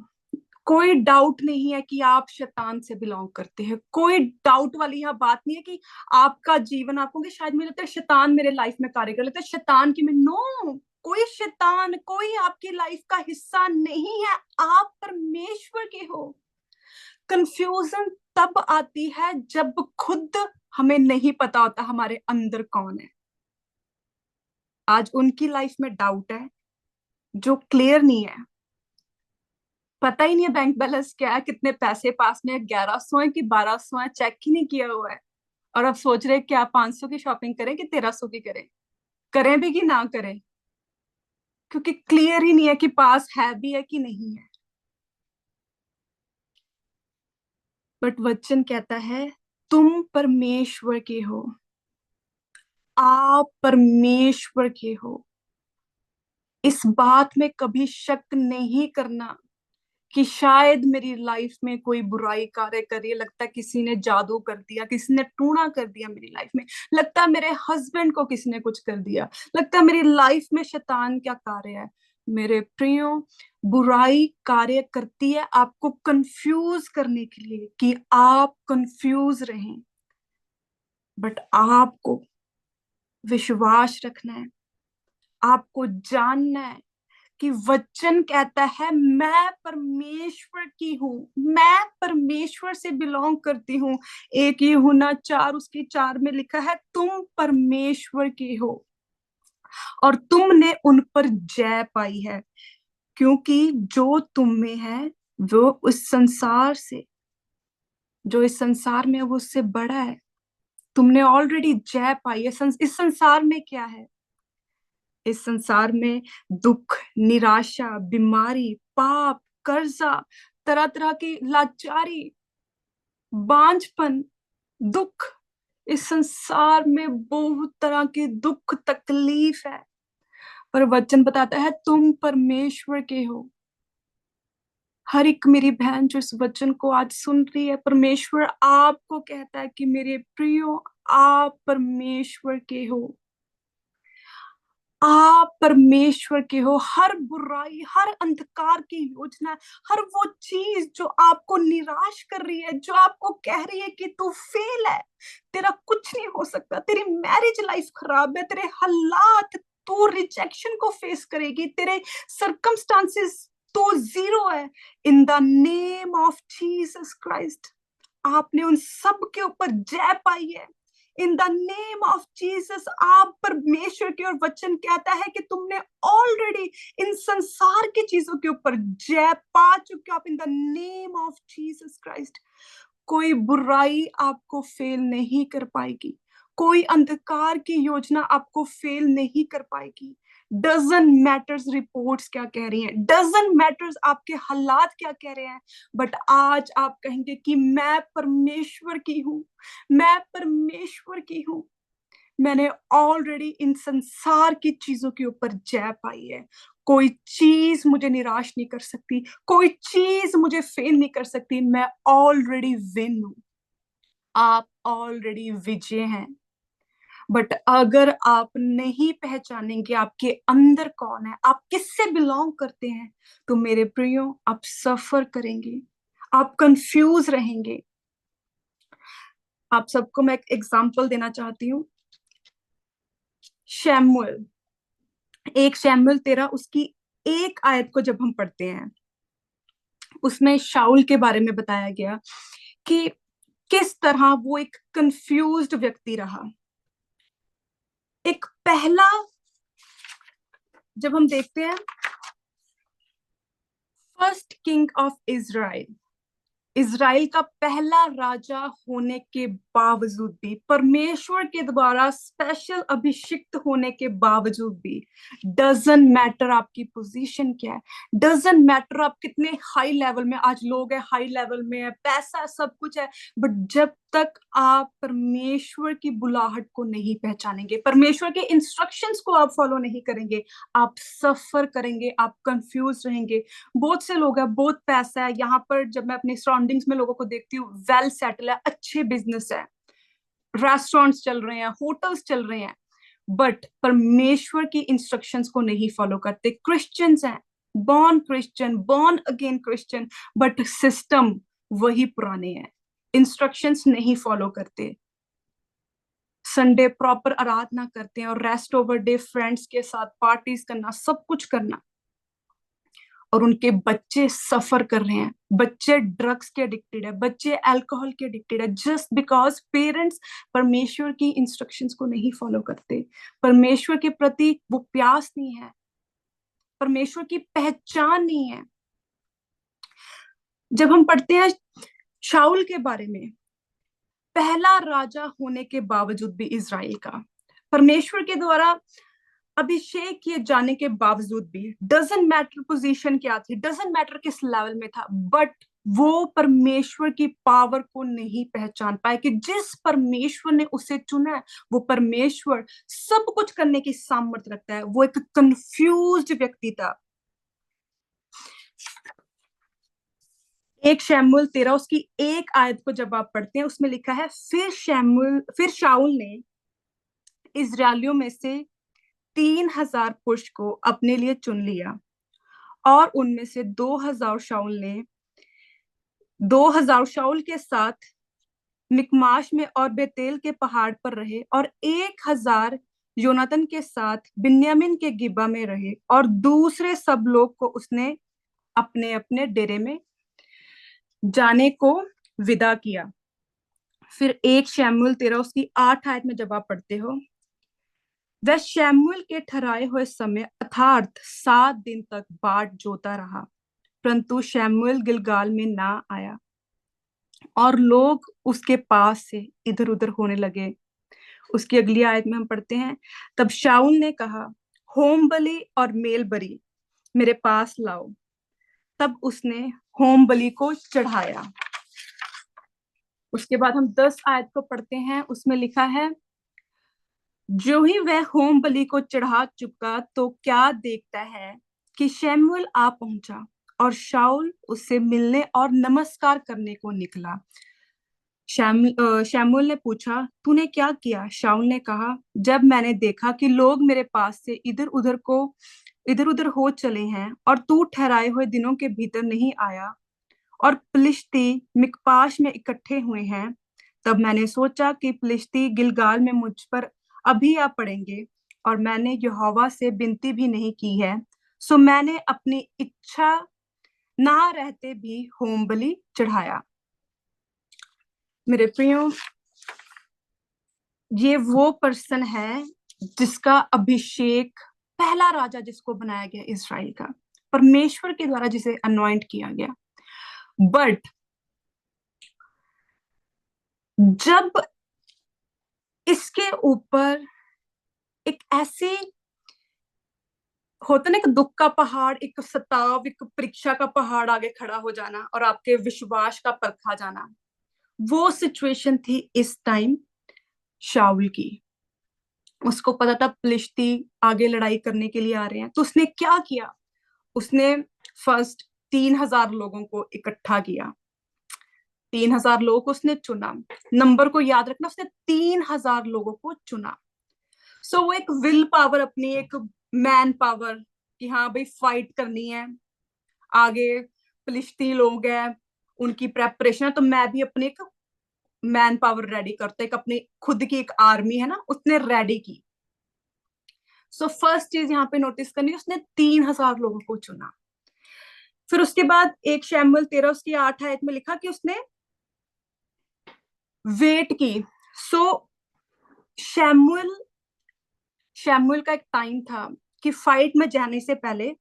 कोई डाउट नहीं है कि आप शैतान से बिलोंग करते हैं, कोई डाउट वाली यहाँ बात नहीं है कि आपका जीवन, आपको कि शायद मुझे लगता है शैतान मेरे लाइफ में कार्य कर लेता है, शैतान की मैं, नो, कोई शैतान, कोई आपकी लाइफ का हिस्सा नहीं है, आप परमेश्वर के हो। कंफ्यूजन तब आती है जब खुद हमें नहीं पता होता हमारे अंदर कौन है। आज उनकी लाइफ में डाउट है जो क्लियर नहीं है, पता ही नहीं है बैंक बैलेंस क्या है, कितने पैसे पास में है, 1100 है कि 1200 है, चेक ही नहीं किया हुआ है, और अब सोच रहे क्या 500 की शॉपिंग करें कि 1300 की करें, करें भी कि ना करें, क्योंकि क्लियर ही नहीं है कि पास है भी है कि नहीं है। बट वचन कहता है तुम परमेश्वर के हो, आप परमेश्वर के हो। इस बात में कभी शक नहीं करना कि शायद मेरी लाइफ में कोई बुराई कार्य करी, लगता है किसी ने जादू कर दिया, किसी ने टूणा कर दिया मेरी लाइफ में, लगता है मेरे हस्बैंड को किसी ने कुछ कर दिया, लगता है मेरी लाइफ में शैतान क्या कार्य है। मेरे प्रियो, बुराई कार्य करती है आपको कंफ्यूज करने के लिए कि आप कंफ्यूज रहें, बट आपको विश्वास रखना है, आपको जानना है कि वचन कहता है मैं परमेश्वर की हूं, मैं परमेश्वर से बिलोंग करती हूँ। 1 यूहन्ना 4 उसकी 4 में लिखा है तुम परमेश्वर की हो और तुमने उन पर जय पाई है, क्योंकि जो तुम में है वो उस संसार से, जो इस संसार में है वो उससे बड़ा है। तुमने ऑलरेडी जय पाई है। इस संसार में क्या है? इस संसार में दुख, निराशा, बीमारी, पाप, कर्जा, तरह तरह की लाचारी, बांझपन, दुख, इस संसार में बहुत तरह की दुख तकलीफ है। पर वचन बताता है तुम परमेश्वर के हो। हर एक मेरी बहन जो इस वचन को आज सुन रही है, परमेश्वर आपको कहता है कि मेरे प्रियो, आप परमेश्वर के हो। आप परमेश्वर के हो। हर बुराई, हर अंधकार की योजना, हर वो चीज जो आपको निराश कर रही है, जो आपको कह रही है कि तू फेल है, तेरा कुछ नहीं हो सकता, तेरी मैरिज लाइफ खराब है, तेरे हालात, तू रिजेक्शन को फेस करेगी, तेरे सर्कमस्टांसेस तो जीरो है, in the name of Jesus Christ आपने उन सब के ऊपर जय पाई है। In the name of Jesus आप परमेश्वर की ओर वचन कहता है कि तुमने ऑलरेडी इन संसार की चीजों के ऊपर जय पा चुके हो आप, इन the name of Jesus Christ. कोई बुराई आपको फेल नहीं कर पाएगी, कोई अंधकार की योजना आपको फेल नहीं कर पाएगी। डजंट मैटर्स रिपोर्ट्स क्या कह रही हैं, डजंट मैटर्स आपके हालात क्या कह रहे हैं, बट आज आप कहेंगे कि मैं परमेश्वर की हूं, मैं परमेश्वर की हूं। मैंने ऑलरेडी इन संसार की चीजों के ऊपर जय पाई है। कोई चीज मुझे निराश नहीं कर सकती, कोई चीज मुझे फेल नहीं कर सकती। मैं ऑलरेडी विन हूं, आप ऑलरेडी विजय हैं। बट अगर आप नहीं पहचानेंगे आपके अंदर कौन है, आप किससे बिलोंग करते हैं, तो मेरे प्रियो आप सफर करेंगे, आप कंफ्यूज रहेंगे। आप सबको मैं एक एग्जांपल देना चाहती हूँ। शैमुएल, एक शैमुएल 13 उसकी एक आयत को जब हम पढ़ते हैं, उसमें शाऊल के बारे में बताया गया कि किस तरह वो एक कंफ्यूज्ड व्यक्ति रहा। एक पहला जब हम देखते हैं, first king of Israel, Israel का पहला राजा होने के बावजूद भी, परमेश्वर के द्वारा स्पेशल अभिषिक्त होने के बावजूद भी, डजंट मैटर आपकी पोजीशन क्या है, डजंट मैटर आप कितने हाई लेवल में, आज लोग है हाई लेवल में है, पैसा है, सब कुछ है, बट जब तक आप परमेश्वर की बुलाहट को नहीं पहचानेंगे, परमेश्वर के इंस्ट्रक्शंस को आप फॉलो नहीं करेंगे, आप सफर करेंगे, आप कंफ्यूज रहेंगे। बहुत से लोग हैं, बहुत पैसा है, यहाँ पर जब मैं अपनी सराउंडिंग्स में लोगों को देखती हूँ, वेल सेटल है, अच्छे बिजनेस है, रेस्टोरेंट्स चल रहे हैं, होटल्स चल रहे हैं, बट परमेश्वर की इंस्ट्रक्शंस को नहीं फॉलो करते। क्रिश्चियंस हैं, born Christian, born again Christian, but system वही पुराने हैं, इंस्ट्रक्शंस नहीं फॉलो करते, संडे प्रॉपर आराधना करते हैं और रेस्ट ओवर डे फ्रेंड्स के साथ पार्टीज करना, सब कुछ करना, और उनके बच्चे सफर कर रहे हैं, बच्चे ड्रग्स के एडिक्टेड है, बच्चे अल्कोहल के एडिक्टेड है, जस्ट बिकॉज पेरेंट्स परमेश्वर की इंस्ट्रक्शंस को नहीं फॉलो करते, परमेश्वर के प्रति वो प्यास नहीं है, परमेश्वर की पहचान नहीं है। जब हम पढ़ते हैं शाऊल के बारे में, पहला राजा होने के बावजूद भी इजराइल का, परमेश्वर के द्वारा अभिषेक किए जाने के बावजूद भी, डजंट मैटर पोजीशन क्या थी, डजंट मैटर किस लेवल में था, बट वो परमेश्वर की पावर को नहीं पहचान पाए कि जिस परमेश्वर ने उसे चुना है, वो परमेश्वर सब कुछ करने की सामर्थ्य रखता है। वो एक कंफ्यूज्ड व्यक्ति था। एक शैमुएल 13 उसकी एक आयत को जब आप पढ़ते हैं, उसमें लिखा है, फिर शाऊल ने इजरायलियों में से 3,000 पुरुष को अपने लिए चुन लिया, और उनमें से 2,000 शाऊल के साथ मिकमाश में और बेतेल के पहाड़ पर रहे, और 1,000 योनातन के साथ बिन्यामीन के गिबा में रहे, और दूसरे सब लोग को उसने अपने अपने डेरे में जाने को विदा किया। फिर एक शैमुएल 13 उसकी 8 आयत में जब आप पढ़ते हो, वह शैमुएल के ठहराए हुए समय अर्थात 7 दिन तक बाट जोता रहा, परंतु शैमुएल गिलगाल में ना आया, और लोग उसके पास से इधर उधर होने लगे। उसकी अगली आयत में हम पढ़ते हैं, तब शाऊल ने कहा, होम बलि और मेल बलि मेरे पास लाओ। तब उसने होम बलि को चढ़ाया। उसके बाद हम 10 आयत को पढ़ते हैं। उसमें लिखा है, जो ही वह होम बलि को चढ़ा चुका तो क्या देखता है कि शमूएल आ पहुंचा और शाऊल उससे मिलने और नमस्कार करने को निकला। शमूएल ने पूछा, तूने क्या किया? शाऊल ने कहा, जब मैंने देखा कि लोग मेरे पास से इधर उधर हो चले हैं और तू ठहराए हुए दिनों के भीतर नहीं आया और फिलिश्ती मिकपाश में इकट्ठे हुए हैं, तब मैंने सोचा कि फिलिश्ती गिलगाल में मुझ पर अभी आ पड़ेंगे और मैंने यहोवा से विनती भी नहीं की है, सो मैंने अपनी इच्छा ना रहते भी होम बलि चढ़ाया। मेरे प्रियो, ये वो पर्सन है जिसका अभिषेक, पहला राजा जिसको बनाया गया इज़राइल का, परमेश्वर के द्वारा जिसे अनॉइंट किया गया। बट जब इसके ऊपर एक ऐसे होता ना, एक दुख का पहाड़, एक सताव, एक परीक्षा का पहाड़ आगे खड़ा हो जाना और आपके विश्वास का परखा जाना, वो सिचुएशन थी इस टाइम शाऊल की। उसको पता था फिलिश्ती आगे लड़ाई करने के लिए आ रहे हैं, तो उसने क्या किया? उसने फर्स्ट 3,000 लोगों को इकट्ठा किया। 3,000 लोगों को उसने चुना। नंबर को याद रखना, उसने 3,000 लोगों को चुना। सो वो एक विल पावर, अपनी एक मैन पावर, कि हाँ भाई फाइट करनी है, आगे फिलिश्ती लोग हैं, उनकी प्रेपरेशन है, तो मैं भी अपनी एक मैन पावर रेडी करता, एक अपनी खुद की एक आर्मी है ना, उसने रेडी की। सो फर्स्ट चीज यहाँ पे नोटिस करनी, उसने 3,000 लोगों को चुना। फिर उसके बाद एक शमूएल 13 उसकी 8 आयत में लिखा कि उसने वेट की। सो शमूएल शमूएल का एक टाइम था कि फाइट में जाने से पहले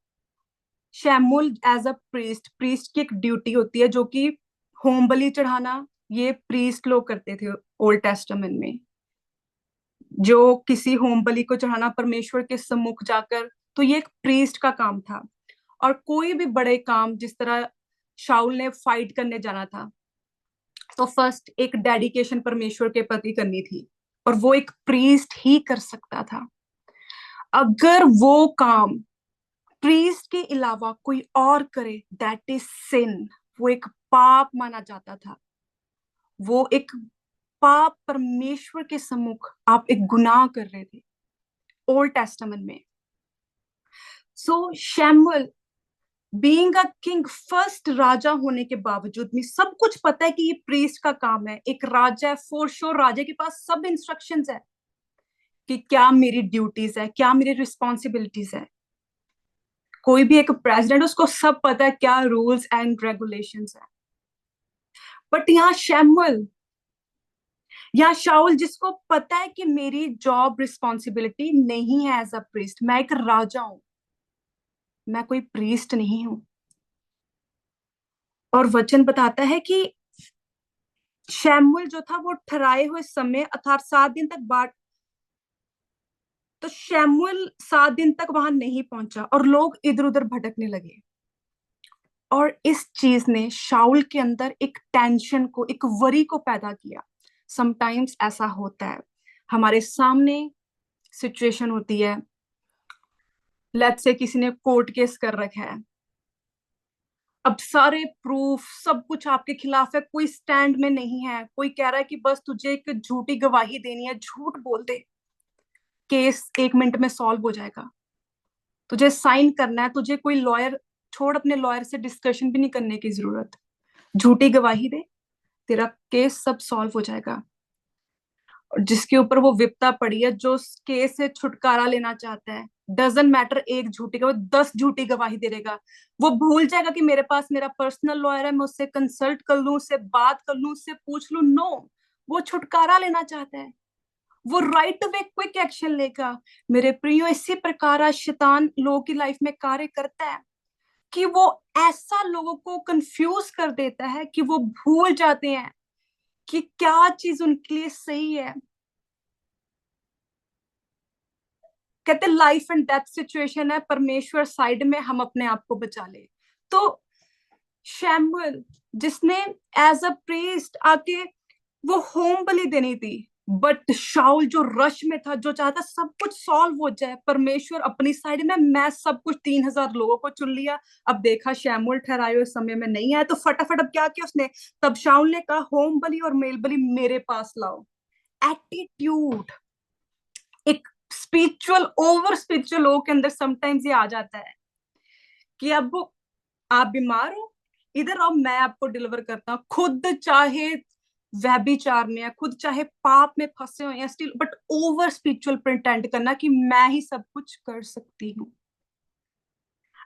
शमूएल एज अ प्रीस्ट की एक ड्यूटी होती है, जो कि होम बलि चढ़ाना, ये प्रीस्ट लोग करते थे ओल्ड टेस्टामेंट में। जो किसी होम बलि को चढ़ाना परमेश्वर के सम्मुख जाकर, तो ये एक प्रीस्ट का काम था। और कोई भी बड़े काम, जिस तरह शाऊल ने फाइट करने जाना था, तो फर्स्ट एक डेडिकेशन परमेश्वर के प्रति करनी थी, और वो एक प्रीस्ट ही कर सकता था। अगर वो काम प्रीस्ट के अलावा कोई और करे, दैट इज सिन, वो एक पाप माना जाता था। वो एक पाप, परमेश्वर के सम्मुख आप एक गुनाह कर रहे थे ओल्ड टेस्टामेंट में। सो शमूएल बीइंग अ किंग, फर्स्ट राजा होने के बावजूद भी सब कुछ पता है कि ये प्रीस्ट का काम है, एक राजा है, फॉर श्योर राजा के पास सब इंस्ट्रक्शंस है कि क्या मेरी ड्यूटीज है, क्या मेरी रिस्पॉन्सिबिलिटीज है। कोई भी एक प्रेसिडेंट, उसको सब पता है क्या रूल्स एंड रेगुलेशंस है। बट यहाँ शमूएल या शाऊल, जिसको पता है कि मेरी जॉब रिस्पॉन्सिबिलिटी नहीं है एज अ प्रीस्ट, मैं एक राजा हूं, मैं कोई प्रीस्ट नहीं हूं। और वचन बताता है कि शमूएल जो था वो ठहराए हुए समय अर्थात 7 दिन तक बाद, तो शमूएल 7 दिन तक वहां नहीं पहुंचा और लोग इधर उधर भटकने लगे। और इस चीज ने शाऊल के अंदर एक टेंशन को, एक वरी को पैदा किया। समटाइम्स ऐसा होता है, हमारे सामने सिचुएशन होती है, लेट्स से किसी ने कोर्ट केस कर रखा है, अब सारे प्रूफ सब कुछ आपके खिलाफ है, कोई स्टैंड में नहीं है, कोई कह रहा है कि बस तुझे एक झूठी गवाही देनी है, झूठ बोल दे, केस 1 मिनट में सॉल्व हो जाएगा। तुझे साइन करना है, तुझे कोई लॉयर छोड़, अपने लॉयर से डिस्कशन भी नहीं करने की जरूरत, झूठी गवाही दे, तेरा केस सब सॉल्व हो जाएगा। और जिसके ऊपर वो विपदा पड़ी है, जो केस से छुटकारा लेना चाहता है, डजंट मैटर एक झूठी गवाही, 10 झूठी गवाही दे देगा। वो भूल जाएगा कि मेरे पास मेरा पर्सनल लॉयर है, मैं उससे कंसल्ट कर लूं, उससे बात कर लूं, उससे पूछ लूं। नो, वो छुटकारा लेना चाहता है, वो राइट वे क्विक एक्शन लेगा। मेरे प्रियो, इसी प्रकार शैतान लोगों की लाइफ में कार्य करता है कि वो ऐसा लोगों को कंफ्यूज कर देता है कि वो भूल जाते हैं कि क्या चीज उनके लिए सही है। कहते लाइफ एंड डेथ सिचुएशन है, परमेश्वर साइड में, हम अपने आप को बचा ले। तो शैमुएल जिसने एज अ प्रीस्ट आके वो होम बलि देनी थी, बट शाऊल जो रश में था, जो चाहता सब कुछ सॉल्व हो जाए, परमेश्वर अपनी साइड में, मैं सब कुछ 3,000 लोगों को चुन लिया। अब देखा शैमुएल ठहराए हुए समय में नहीं आया, तो फटाफट अब क्या किया उसने, तब शाऊल ने कहा होम बलि और मेल बलि मेरे पास लाओ। एटीट्यूड, एक स्पिरिचुअल, ओवर स्पिरिचुअल लोगों के अंदर समटाइम्स ये आ जाता है कि अब आप बीमार हो, इधर आओ मैं आपको डिलीवर करता हूँ, खुद चाहे व्यभिचार में है, खुद चाहे पाप में फंसे हो या still, but over spiritual pretend करना कि मैं ही सब कुछ कर सकती हूँ।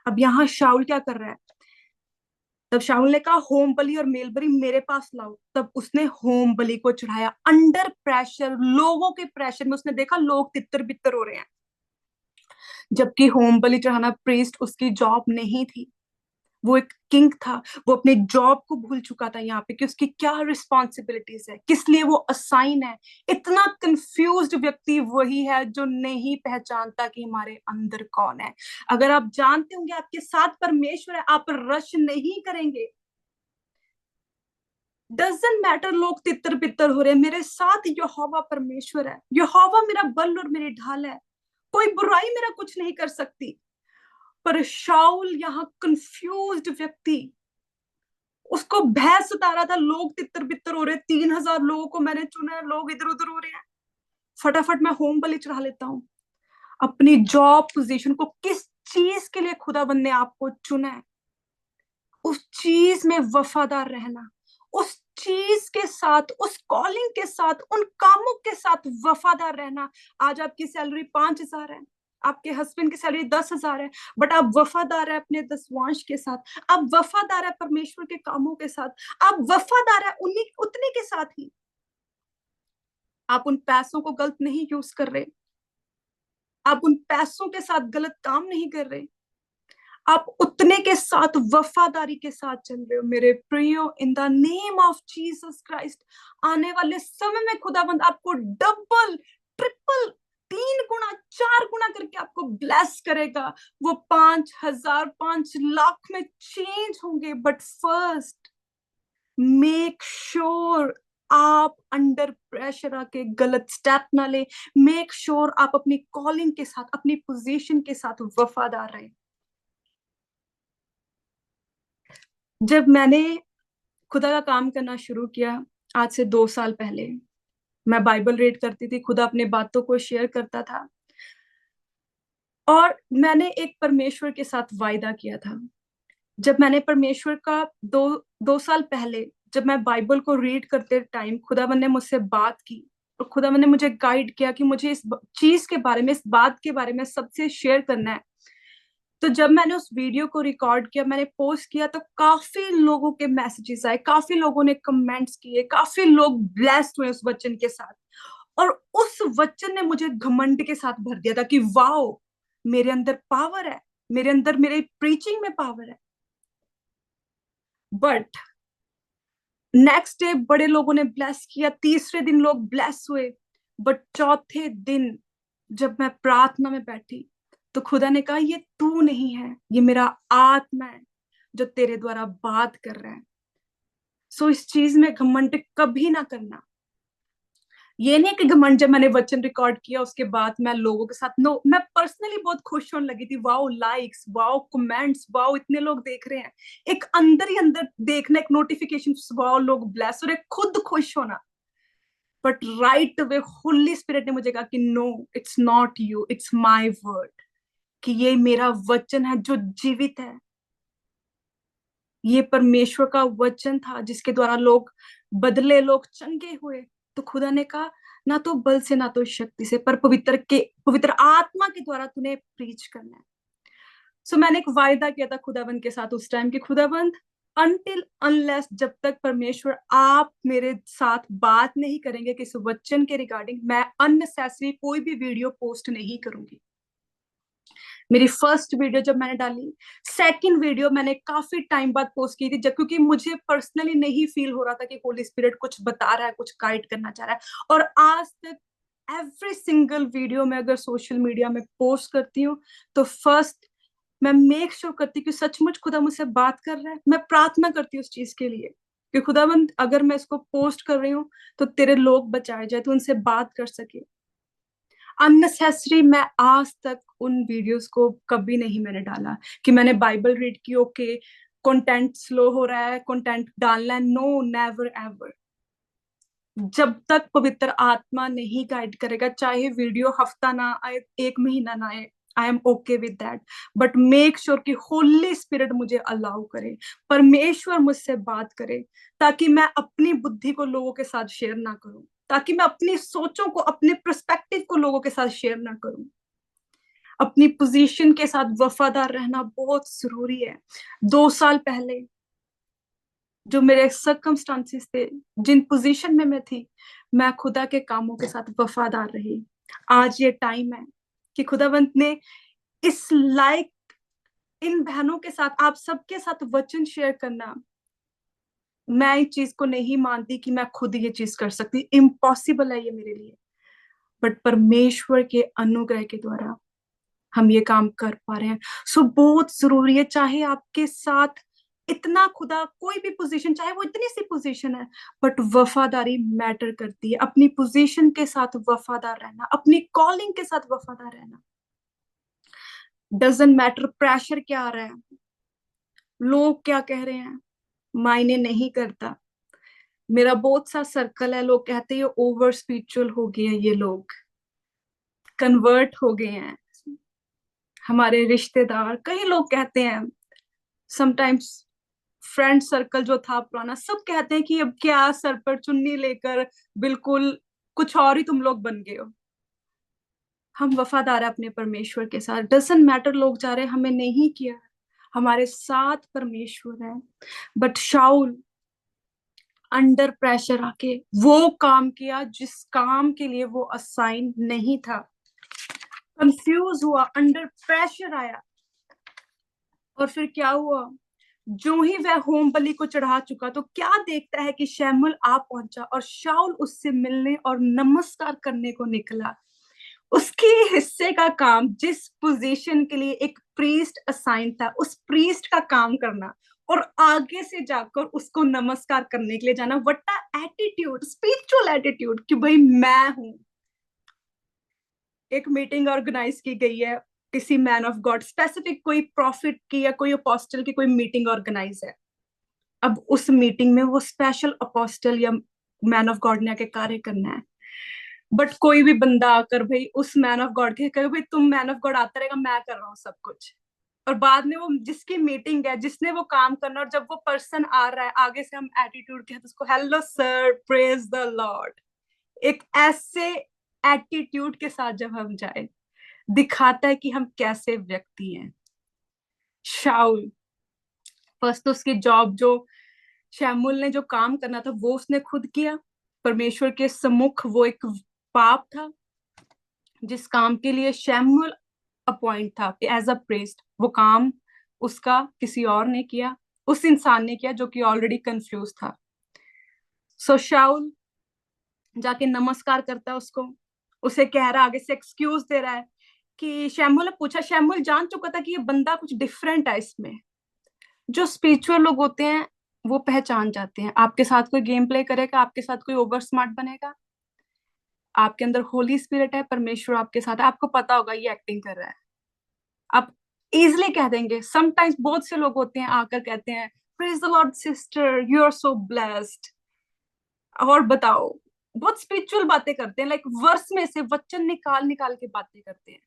अब यहाँ शाऊल क्या कर रहा है, तब शाऊल ने कहा होम बलि और मेल बलि मेरे पास लाओ, तब उसने होम बलि को चढ़ाया अंडर प्रेशर, लोगों के प्रेशर में। उसने देखा लोग तितर बितर हो रहे हैं, जबकि होम बलि चढ़ाना प्रीस्ट उसकी जॉब नहीं थी, वो एक किंग था, वो अपने जॉब को भूल चुका था यहाँ पे कि उसकी क्या रिस्पॉन्सिबिलिटीज है, किस लिए वो असाइन है। इतना कंफ्यूज्ड व्यक्ति वही है जो नहीं पहचानता कि हमारे अंदर कौन है। अगर आप जानते होंगे आपके साथ परमेश्वर है, आप रश नहीं करेंगे। डजंट मैटर लोग तितर बितर हो रहे हैं, मेरे साथ यहोवा परमेश्वर है, यहोवा मेरा बल और मेरी ढाल है, कोई बुराई मेरा कुछ नहीं कर सकती। पर शाऊल यहाँ कंफ्यूज्ड व्यक्ति, उसको भय सता रहा था, लोग तितर बितर हो रहे, 3,000 लोगों को मैंने चुना है, लोग इधर उधर हो रहे हैं, फटाफट मैं होम बलि चढ़ा लेता हूँ। अपनी जॉब पोजीशन को, किस चीज के लिए खुदाबंद ने आपको चुना है, उस चीज में वफादार रहना, उस चीज के साथ, उस कॉलिंग के साथ, उन कामों के साथ वफादार रहना। आज आपकी सैलरी 5,000 है, आपके हस्बैंड की सैलरी 10,000 है, बट आप वफादार है अपने दसवांश के साथ, आप वफादार है परमेश्वर के कामों के साथ, आप वफादार है उन्हीं उतने के साथ ही। आप उन पैसों को गलत नहीं यूज कर रहे, आप उन पैसों के साथ गलत काम नहीं कर रहे, आप उतने के साथ वफादारी के साथ चल रहे हो। मेरे प्रियो, इन the name of Jesus Christ, आने वाले समय में खुदाबंद आपको डबल, ट्रिपल, 3 गुना, 4 गुना करके आपको ब्लेस करेगा। वो 5,000, 5 लाख में चेंज होंगे, बट फर्स्ट मेक श्योर आप अंडर प्रेशर आके गलत स्टेप ना ले। मेक श्योर आप अपनी कॉलिंग के साथ, अपनी पोजीशन के साथ वफादार रहे। जब मैंने खुदा का काम करना शुरू किया आज से 2 साल पहले, मैं बाइबल रीड करती थी, खुदा अपने बातों को शेयर करता था, और मैंने एक परमेश्वर के साथ वायदा किया था। जब मैंने परमेश्वर का 2 साल पहले, जब मैं बाइबल को रीड करते टाइम खुदावन ने मुझसे बात की, और खुदावन ने मुझे गाइड किया कि मुझे इस चीज के बारे में, इस बात के बारे में सबसे शेयर करना है। तो जब मैंने उस वीडियो को रिकॉर्ड किया, मैंने पोस्ट किया, तो काफी लोगों के मैसेजेस आए, काफी लोगों ने कमेंट्स किए, काफी लोग ब्लेस्ड हुए उस वचन के साथ। और उस वचन ने मुझे घमंड के साथ भर दिया था कि वाओ, मेरे अंदर पावर है, मेरे अंदर, मेरे प्रीचिंग में पावर है। बट नेक्स्ट डे बड़े लोगों ने ब्लेस किया, तीसरे दिन लोग ब्लेस हुए, बट चौथे दिन जब मैं प्रार्थना में बैठी, तो खुदा ने कहा ये तू नहीं है, ये मेरा आत्मा है जो तेरे द्वारा बात कर रहा है। सो इस चीज में घमंड कभी ना करना। ये नहीं कि घमंड, जब मैंने वचन रिकॉर्ड किया उसके बाद मैं लोगों के साथ, नो, मैं पर्सनली बहुत खुश होने लगी थी, wow likes, wow comments, wow इतने लोग देख रहे हैं, एक अंदर ही अंदर देखना, एक नोटिफिकेशन, वाओ लोग ब्लेस हो रहे, खुद खुश होना। But right way holy spirit ने मुझे कहा कि no, it's not you, it's my word, कि ये मेरा वचन है जो जीवित है, ये परमेश्वर का वचन था जिसके द्वारा लोग बदले, लोग चंगे हुए। तो खुदा ने कहा ना तो बल से ना तो शक्ति से, पर पवित्र आत्मा के द्वारा तूने प्रीच करना है। सो मैंने एक वायदा किया था खुदाबंद के साथ उस टाइम कि खुदाबंद, अनटिल अनलेस, जब तक परमेश्वर आप मेरे साथ बात नहीं करेंगे किस वचन के रिगार्डिंग, मैं अननेसेसरी कोई भी वीडियो पोस्ट नहीं करूंगी। मेरी फर्स्ट वीडियो जब मैंने डाली, सेकंड वीडियो मैंने काफी टाइम बाद पोस्ट की थी, जब क्योंकि मुझे पर्सनली नहीं फील हो रहा था कि होली स्पिरिट कुछ बता रहा है, कुछ गाइड करना चाह रहा है। और आज तक एवरी सिंगल वीडियो में अगर सोशल मीडिया में पोस्ट करती हूँ तो फर्स्ट मैं मेक श्योर करती हूँ कि सचमुच खुदा मुझसे बात कर रहा है। मैं प्रार्थना करती हूँ उस चीज के लिए कि खुदावंद अगर मैं इसको पोस्ट कर रही हूँ तो तेरे लोग बचाए जाए, तो उनसे बात कर सके। अननेसेसरी मैं आज तक उन वीडियोस को कभी नहीं मैंने डाला कि मैंने बाइबल रीड की, ओके कंटेंट स्लो हो रहा है, कंटेंट डालना है, नो, नेवर एवर। जब तक पवित्र आत्मा नहीं गाइड करेगा, चाहे वीडियो हफ्ता ना आए, 1 महीना ना आए, I am okay with that, but make sure कि होली स्पिरिट मुझे अलाउ करे, परमेश्वर मुझसे बात करे, ताकि मैं अपनी बुद्धि को लोगों के साथ शेयर ना करूं, ताकि मैं अपनी सोचों को, अपने पर्सपेक्टिव को लोगों के साथ शेयर ना करूं। अपनी पोजीशन के साथ वफादार रहना बहुत जरूरी है। 2 साल पहले जो मेरे सर्कमस्टांसेस थे, जिन पोजीशन में मैं थी, मैं खुदा के कामों के साथ वफादार रही। आज ये टाइम है कि खुदावंत ने इस लायक इन बहनों के साथ, आप सबके साथ वचन शेयर करना। मैं इस चीज को नहीं मानती कि मैं खुद ये चीज कर सकती, इम्पॉसिबल है ये मेरे लिए, बट परमेश्वर के अनुग्रह के द्वारा हम ये काम कर पा रहे हैं। सो बहुत जरूरी है, चाहे आपके साथ इतना खुदा कोई भी पोजीशन, चाहे वो इतनी सी पोजीशन है, बट वफादारी मैटर करती है। अपनी पोजीशन के साथ वफादार रहना, अपनी कॉलिंग के साथ वफादार रहना। डजंट मैटर प्रेशर क्या आ रहा है, लोग क्या कह रहे हैं, मायने नहीं करता। मेरा बहुत सा सर्कल है, लोग कहते हैं ओवर स्पिरिचुअल हो गए हैं, ये लोग कन्वर्ट हो गए हैं। हमारे रिश्तेदार, कई लोग कहते हैं, समटाइम्स फ्रेंड सर्कल जो था पुराना, सब कहते हैं कि अब क्या सर पर चुन्नी लेकर बिल्कुल कुछ और ही तुम लोग बन गए हो। हम वफादार है अपने परमेश्वर के साथ, डजंट मैटर लोग जा रहे, हमें नहीं किया, हमारे साथ परमेश्वर है। बट शाऊल अंडर प्रेशर आके वो काम किया जिस काम के लिए वो असाइन नहीं था, कंफ्यूज हुआ, अंडर प्रेशर आया, और फिर क्या हुआ, जो ही वह होम बलि को चढ़ा चुका तो क्या देखता है कि शैमुएल आ पहुंचा और शाऊल उससे मिलने और नमस्कार करने को निकला। उसके हिस्से का काम, जिस पोजीशन के लिए एक प्रीस्ट असाइन था, उस प्रीस्ट का काम करना और आगे से जाकर उसको नमस्कार करने के लिए जाना। What a attitude, spiritual attitude कि भाई मैं हूं। एक मीटिंग ऑर्गेनाइज की गई है किसी मैन ऑफ गॉड, स्पेसिफिक कोई प्रॉफिट की या कोई अपोस्टल की कोई मीटिंग ऑर्गेनाइज है। अब उस मीटिंग में वो स्पेशल अपोस्टल या मैन ऑफ गॉड ने आके कार्य करना है, बट कोई भी बंदा आकर भाई उस मैन ऑफ गॉड के कहे भाई तुम मैन ऑफ गॉड आता रहेगा, मैं कर रहा हूँ सब कुछ। और बाद में वो जिसकी मीटिंग है, जिसने वो काम करना, और जब वो पर्सन आ रहा है आगे से, हम एटीट्यूड कहते हैं उसको, hello sir, praise the Lord. एक ऐसे एटीट्यूड के साथ जब हम जाए, दिखाता है कि हम कैसे व्यक्ति हैं। शाऊल फर्स्ट तो उसकी जॉब, जो शैमुएल ने जो काम करना था वो उसने खुद किया। परमेश्वर के सम्मुख वो एक पाप था जिस काम के लिए शैमुएल अपॉइंट था एज अ प्रीस्ट, वो काम उसका किसी और ने किया, उस इंसान ने किया जो कि ऑलरेडी कंफ्यूज था। सो शाऊल जाके नमस्कार करता है उसको, उसे कह रहा, आगे से एक्सक्यूज दे रहा है कि शैमुएल ने पूछा, शैमुएल जान चुका था कि ये बंदा कुछ डिफरेंट है इसमें। जो स्पिरिचुअल लोग होते हैं वो पहचान जाते हैं, आपके साथ कोई गेम प्ले करेगा, आपके साथ कोई ओवर स्मार्ट बनेगा, आपके अंदर होली स्पिरिट है, परमेश्वर आपके साथ है, आपको पता होगा ये एक्टिंग कर रहा है, आप इजिली कह देंगे। समटाइम्स बहुत से लोग होते हैं आकर कहते हैं, praise the lord sister, you are so blessed, और बताओ, बहुत स्पिरिचुअल बातें करते हैं, लाइक वर्स में से वचन निकाल निकाल के बातें करते हैं,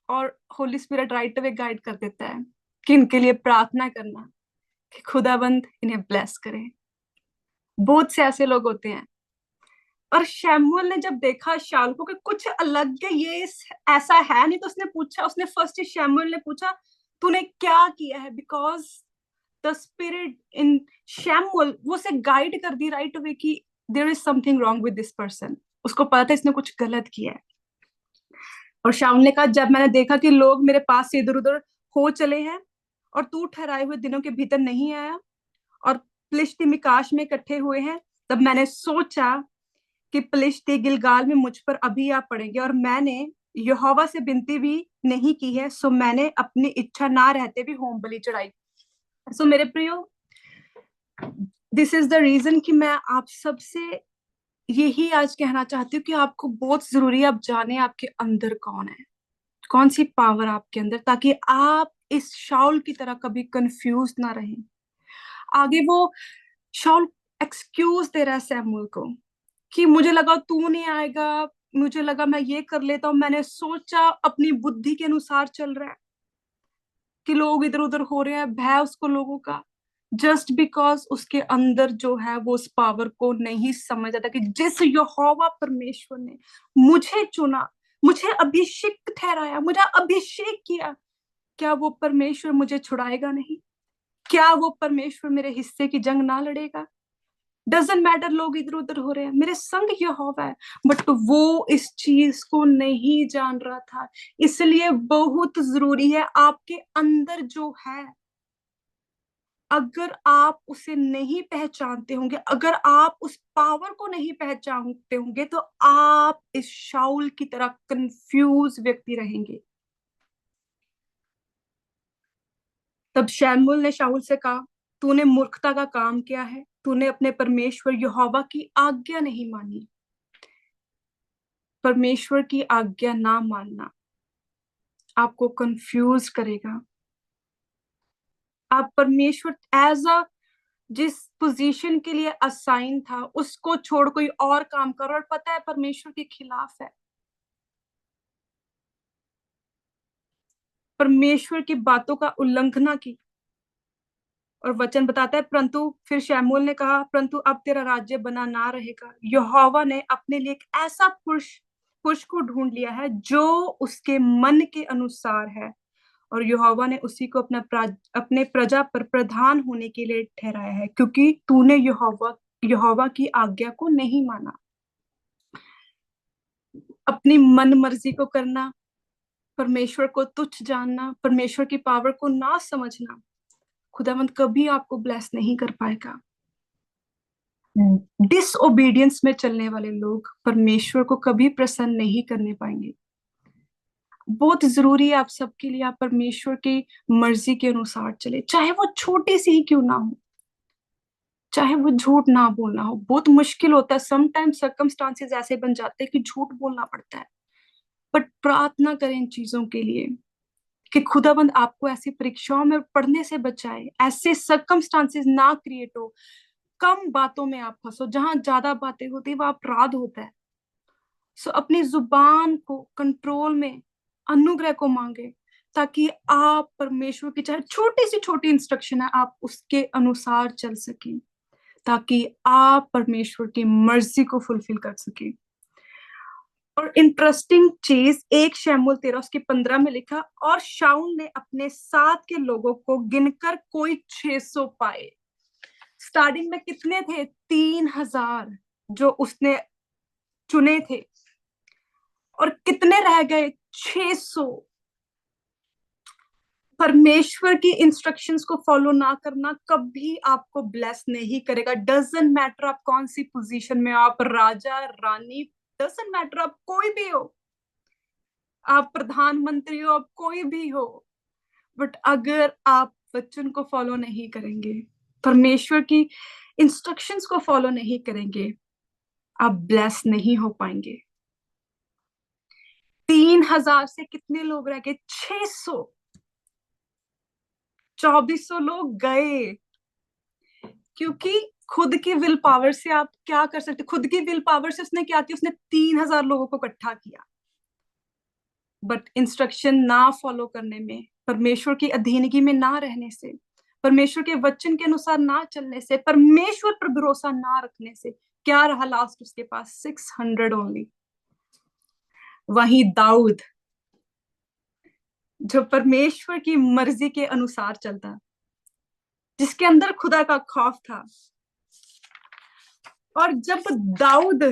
और Holi spirit right away guide कर देता है कि इनके लिए प्रार्थना करना कि खुदाबंद इन्हें ब्लेस करे। बहुत से ऐसे लोग होते हैं। और शैमुएल ने जब देखा शाऊल को कि कुछ अलग है, ये ऐसा है नहीं, तो उसने पूछा, उसने फर्स्ट शैमुएल ने पूछा तूने क्या किया है, because the spirit in Samuel वो से गाइड कर दी राइट अवे कि there is something wrong with this person, उसको पता था इसने कुछ गलत किया है। और शाऊल ने कहा, जब मैंने देखा कि लोग मेरे पास से इधर उधर हो चले हैं और तू ठहराए हुए दिनों के भीतर नहीं आया और फिलिस्ती मिकाश में इकट्ठे हुए हैं, तब मैंने सोचा कि पलिश्ती गिलगाल में मुझ पर अभी आ पड़ेंगे, और मैंने यहोवा से विनती भी नहीं की है, सो मैंने अपनी इच्छा ना रहते भी होम बलि चढ़ाई। सो मेरे प्रियो, दिस इज द रीजन कि मैं आप सबसे यही आज कहना चाहती हूँ कि आपको बहुत जरूरी है आप जाने आपके अंदर कौन है, कौन सी पावर आपके अंदर, ताकि आप इस शाऊल की तरह कभी कंफ्यूज ना रहें। आगे वो शाऊल एक्सक्यूज दे रहा है सैमुअल को कि मुझे लगा तू नहीं आएगा, मुझे लगा मैं ये कर लेता हूँ, मैंने सोचा अपनी बुद्धि के अनुसार चल रहा है कि लोग इधर उधर हो रहे हैं, भय उसको लोगों का, जस्ट बिकॉज उसके अंदर जो है वो उस पावर को नहीं समझ आता कि जिस यहोवा परमेश्वर ने मुझे चुना, मुझे अभिषेक ठहराया, मुझे अभिषेक किया, क्या वो परमेश्वर मुझे छुड़ाएगा नहीं? क्या वो परमेश्वर मेरे हिस्से की जंग ना लड़ेगा? डजेंट मैटर लोग इधर उधर हो रहे हैं, मेरे संग यहोवा है। बट वो इस चीज को नहीं जान रहा था। इसलिए बहुत जरूरी है आपके अंदर जो है, अगर आप उसे नहीं पहचानते होंगे, अगर आप उस पावर को नहीं पहचानते होंगे, तो आप इस शाऊल की तरह कंफ्यूज व्यक्ति रहेंगे। तब शमूएल ने शाऊल से कहा, तूने मूर्खता का काम किया है, तूने अपने परमेश्वर यहोवा की आज्ञा नहीं मानी। परमेश्वर की आज्ञा ना मानना आपको कंफ्यूज करेगा। आप परमेश्वर एज अ जिस पोजीशन के लिए असाइन था उसको छोड़ कोई और काम करो, और पता है परमेश्वर के खिलाफ है, परमेश्वर की बातों का उल्लंघना की। और वचन बताता है, परंतु फिर शमूएल ने कहा, परंतु अब तेरा राज्य बना ना रहेगा। यहोवा ने अपने लिए एक ऐसा पुरुष पुरुष को ढूंढ लिया है जो उसके मन के अनुसार है, और यहोवा ने उसी को अपने प्रजा पर प्रधान होने के लिए ठहराया है, क्योंकि तूने यहोवा की आज्ञा को नहीं माना। अपनी मन मर्जी को करना, परमेश्वर को तुच्छ जानना, परमेश्वर की पावर को ना समझना, खुदावंद कभी आपको ब्लेस नहीं कर पाएगा। डिसओबीडियंस में चलने वाले लोग परमेश्वर को कभी प्रसन्न नहीं करने पाएंगे। बहुत जरूरी है आप सबके लिए आप परमेश्वर की मर्जी के अनुसार चले, चाहे वो छोटी सी ही क्यों ना हो, चाहे वो झूठ ना बोलना हो। बहुत मुश्किल होता है, समटाइम्स सर्कमस्टांसेस ऐसे बन जाते हैं कि झूठ बोलना पड़ता है, बट प्रार्थना करें इन चीजों के लिए कि खुदाबंद आपको ऐसी परीक्षाओं में पढ़ने से बचाए, ऐसे सर्कमस्टांसेस ना क्रिएट हो, कम बातों में आप फंसो। जहां ज्यादा बातें होती है वहां अपराध होता है। सो अपनी जुबान को कंट्रोल में अनुग्रह को मांगे, ताकि आप परमेश्वर की चाहे छोटी सी छोटी इंस्ट्रक्शन है आप उसके अनुसार चल सकें, ताकि आप परमेश्वर की मर्जी को फुलफिल कर सकें। और इंटरेस्टिंग चीज 1 शमूएल 13:15 में लिखा, और शाऊल ने अपने साथ के लोगों को गिनकर कोई 600 पाए। स्टार्टिंग में कितने थे? 3,000 जो उसने चुने थे, और कितने रह गए? 600। परमेश्वर की इंस्ट्रक्शंस को फॉलो ना करना कभी आपको ब्लेस नहीं करेगा। डजेंट मैटर आप कौन सी पोजीशन में हो, आप राजा रानी, डजेंट मैटर आप कोई भी हो, आप प्रधानमंत्री हो, आप कोई भी हो, बट अगर आप वचन को फॉलो नहीं करेंगे, परमेश्वर की इंस्ट्रक्शंस को फॉलो नहीं करेंगे, आप ब्लेस नहीं हो पाएंगे। 3,000 से कितने लोग रह गए? 600। 2,400 लोग गए, क्योंकि खुद की विल पावर से आप क्या कर सकते? खुद की विल पावर से उसने क्या किया? उसने 3,000 लोगों को इकट्ठा किया, बट इंस्ट्रक्शन ना फॉलो करने में, परमेश्वर की अधीनगी में ना रहने से, परमेश्वर के वचन के अनुसार ना चलने से, परमेश्वर पर भरोसा ना रखने से क्या रहा? लास्ट उसके पास 600 ओनली। वहीं दाऊद, जो परमेश्वर की मर्जी के अनुसार चलता, जिसके अंदर खुदा का खौफ था, और जब दाऊद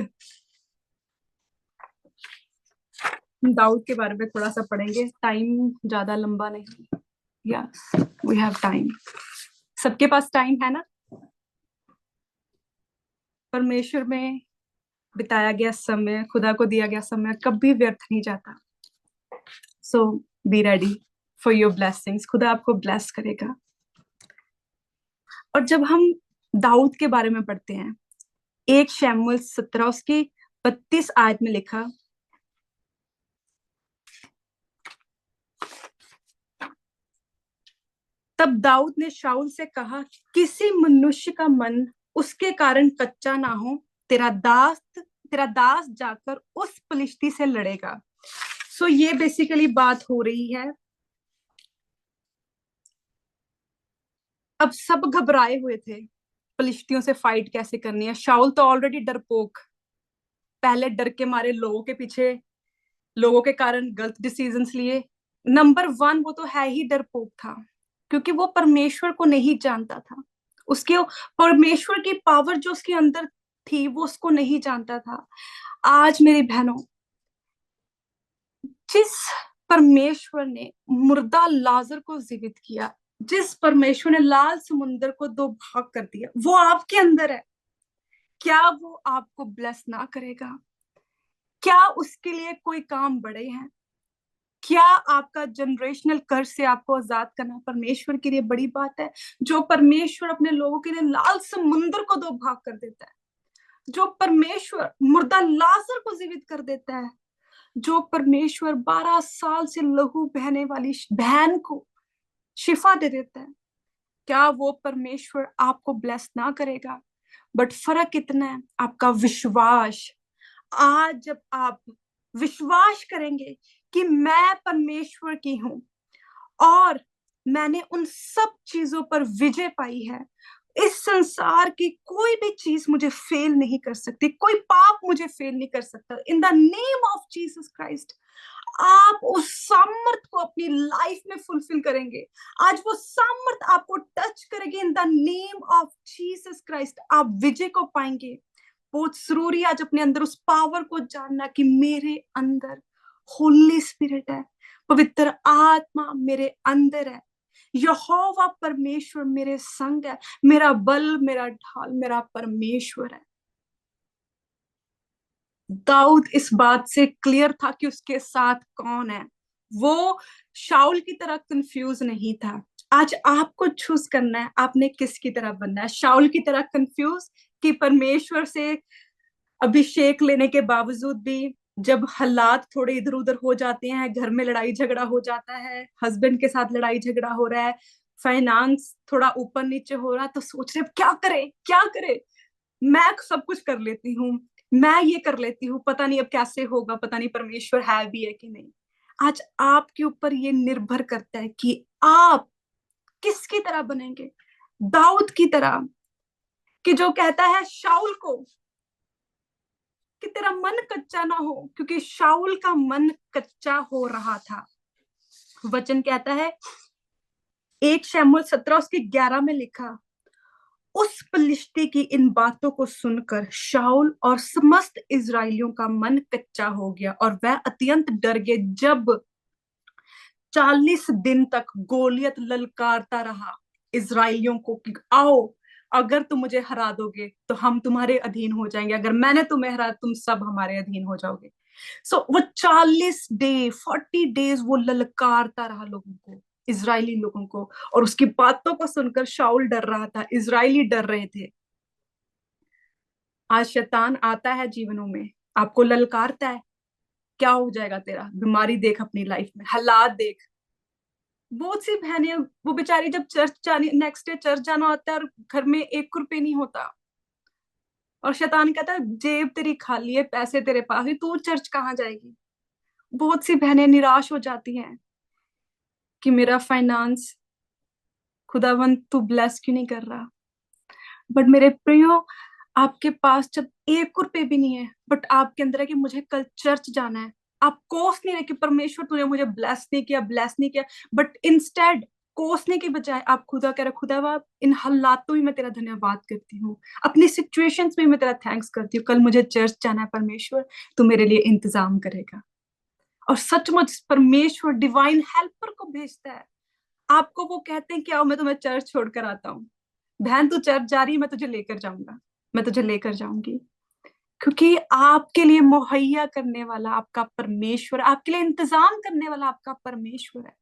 के बारे में थोड़ा सा पढ़ेंगे, टाइम ज्यादा लंबा नहीं। Yes, we have time. सबके पास टाइम है ना? परमेश्वर में बिताया गया समय, खुदा को दिया गया समय कभी व्यर्थ नहीं जाता। So be ready for your blessings. खुदा आपको ब्लेस करेगा। और जब हम दाऊद के बारे में पढ़ते हैं, 1 शमूएल 17 उसकी 32 आयत में लिखा, तब दाऊद ने शाऊल से कहा, किसी मनुष्य का मन उसके कारण कच्चा ना हो, तेरा दास जाकर उस पलिश्ती से लड़ेगा। सो ये बेसिकली बात हो रही है, अब सब घबराए हुए थे पलिश्तियों से फाइट कैसे करनी है। शाऊल तो ऑलरेडी डरपोक, पहले डर के मारे लोगों के पीछे, लोगों के कारण गलत डिसीजंस लिए। नंबर 1 वो तो है ही डरपोक था, क्योंकि वो परमेश्वर को नहीं जानता था। उसके परमेश्वर की पावर जो उसके अंदर थी वो उसको नहीं जानता था। आज मेरी बहनों, जिस परमेश्वर ने मुर्दा लाजर को जीवित किया, जिस परमेश्वर ने लाल समुद्र को 2 भाग कर दिया, वो आपके अंदर है। क्या वो आपको ब्लेस ना करेगा? क्या उसके लिए कोई काम बड़े हैं? क्या आपका जनरेशनल कर्ज से आपको आजाद करना परमेश्वर के लिए बड़ी बात है? जो परमेश्वर अपने लोगों के लिए लाल समुद्र को 2 भाग कर देता है, जो परमेश्वर मुर्दा लाजर को जीवित कर देता है, जो परमेश्वर 12 साल से लहू बहने वाली बहन को शिफा दे देता है, क्या वो परमेश्वर आपको ब्लेस ना करेगा? बट फर्क इतना है, आपका विश्वास। आज जब आप विश्वास करेंगे कि मैं परमेश्वर की हूं और मैंने उन सब चीजों पर विजय पाई है, इस संसार की कोई भी चीज मुझे फेल नहीं कर सकती, कोई पाप मुझे फेल नहीं कर सकता। इन the name of Jesus Christ आप उस सामर्थ को अपनी लाइफ में फुलफिल करेंगे। आज वो सामर्थ आपको टच करेगी। इन the name of Jesus Christ आप विजय को पाएंगे। बहुत जरूरी है आज अपने अंदर उस पावर को जानना कि मेरे अंदर होली स्पिरिट है, पवित्र आत्मा मेरे अंदर है, यहोवा परमेश्वर मेरे संग है, मेरा बल, मेरा ढाल, मेरा परमेश्वर है। दाऊद इस बात से क्लियर था कि उसके साथ कौन है। वो शाऊल की तरह कंफ्यूज नहीं था। आज आपको चूज करना है, आपने किसकी तरह बनना है? शाऊल की तरह कंफ्यूज कि परमेश्वर से अभिषेक लेने के बावजूद भी जब हालात थोड़े इधर उधर हो जाते हैं, घर में लड़ाई झगड़ा हो जाता है, हस्बैंड के साथ लड़ाई झगड़ा हो रहा है, फाइनेंस थोड़ा ऊपर नीचे हो रहा है, तो सोच रहे क्या करे क्या करे, मैं सब कुछ कर लेती हूँ, मैं ये कर लेती हूँ, पता नहीं अब कैसे होगा, पता नहीं परमेश्वर है भी है कि नहीं। आज आपके ऊपर ये निर्भर करता है कि आप किसकी तरह बनेंगे। दाऊद की तरह, कि जो कहता है शाऊल को कि तेरा मन कच्चा ना हो, क्योंकि शाऊल का मन कच्चा हो रहा था। वचन कहता है 1 शमूएल 17 उसकी 11 में लिखा, उस पलिश्ती की इन बातों को सुनकर शाऊल और समस्त इजरायलियों का मन कच्चा हो गया और वह अत्यंत डर गए। जब 40 दिन तक गोलियत ललकारता रहा इजरायलियों को कि आओ, अगर तुम मुझे हरा दोगे तो हम तुम्हारे अधीन हो जाएंगे, अगर मैंने तुम्हें हरा तुम सब हमारे अधीन हो जाओगे। सो वो 40 डेज वो ललकारता रहा लोगों को, इजरायली लोगों को, और उसकी बातों को सुनकर शाऊल डर रहा था, इजरायली डर रहे थे। आज शैतान आता है जीवनों में, आपको ललकारता है, क्या हो जाएगा तेरा, बीमारी देख अपनी लाइफ में, हालात देख। बहुत सी बहनें वो बेचारी जब चर्च जाने, नेक्स्ट डे चर्च जाना होता है और घर में 1 रुपए नहीं होता, और शैतान कहता है जेब तेरी खाली है, पैसे तेरे पास है, तू चर्च कहाँ जाएगी। बहुत सी बहनें निराश हो जाती हैं कि मेरा फाइनेंस, खुदावंत तू ब्लेस क्यों नहीं कर रहा। बट मेरे प्रियो, आपके पास जब 1 रुपए भी नहीं है, बट आपके अंदर है कि मुझे कल चर्च जाना है, आप कोस नहीं रहे कि परमेश्वर तूने मुझे ब्लेस नहीं किया, ब्लेस नहीं किया, बट इंस्टेड कोसने के बजाय आप खुदा कह रहे, खुदा इन हालातों में मैं तेरा धन्यवाद करती हूँ, अपनी सिचुएशंस में मैं तेरा थैंक्स करती हूँ, कल मुझे चर्च जाना है, परमेश्वर तू मेरे लिए इंतजाम करेगा। और सचमुच परमेश्वर डिवाइन हेल्पर को भेजता है। आपको वो कहते हैं कि आओ मैं तुम्हें चर्च छोड़कर आता हूँ, बहन तू चर्च जा रही है, मैं तुझे लेकर जाऊंगा, मैं तुझे लेकर जाऊंगी। क्योंकि आपके लिए मुहैया करने वाला आपका परमेश्वर, आपके लिए इंतजाम करने वाला आपका परमेश्वर है।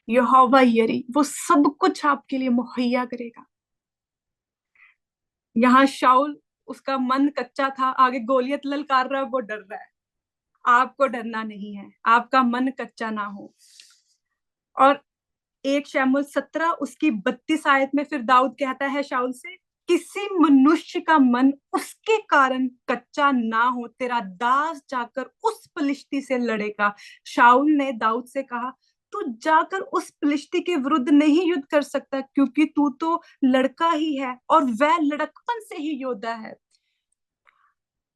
यहोवा यरी, वो सब कुछ आपके लिए मुहैया करेगा। यहाँ शाऊल, उसका मन कच्चा था, आगे गोलियत ललकार रहा है, वो डर रहा है। आपको डरना नहीं है, आपका मन कच्चा ना हो। और 1 शमूएल 17 उसकी 32 आयत में फिर दाऊद कहता है शाऊल से, किसी मनुष्य का मन उसके कारण कच्चा ना हो, तेरा दास जाकर उस पलिश्ती से लड़ेगा। शाऊल ने दाऊद से कहा, तू जाकर उस पलिश्ती के विरुद्ध नहीं युद्ध कर सकता, क्योंकि तू तो लड़का ही है और वह लड़कपन से ही योद्धा है।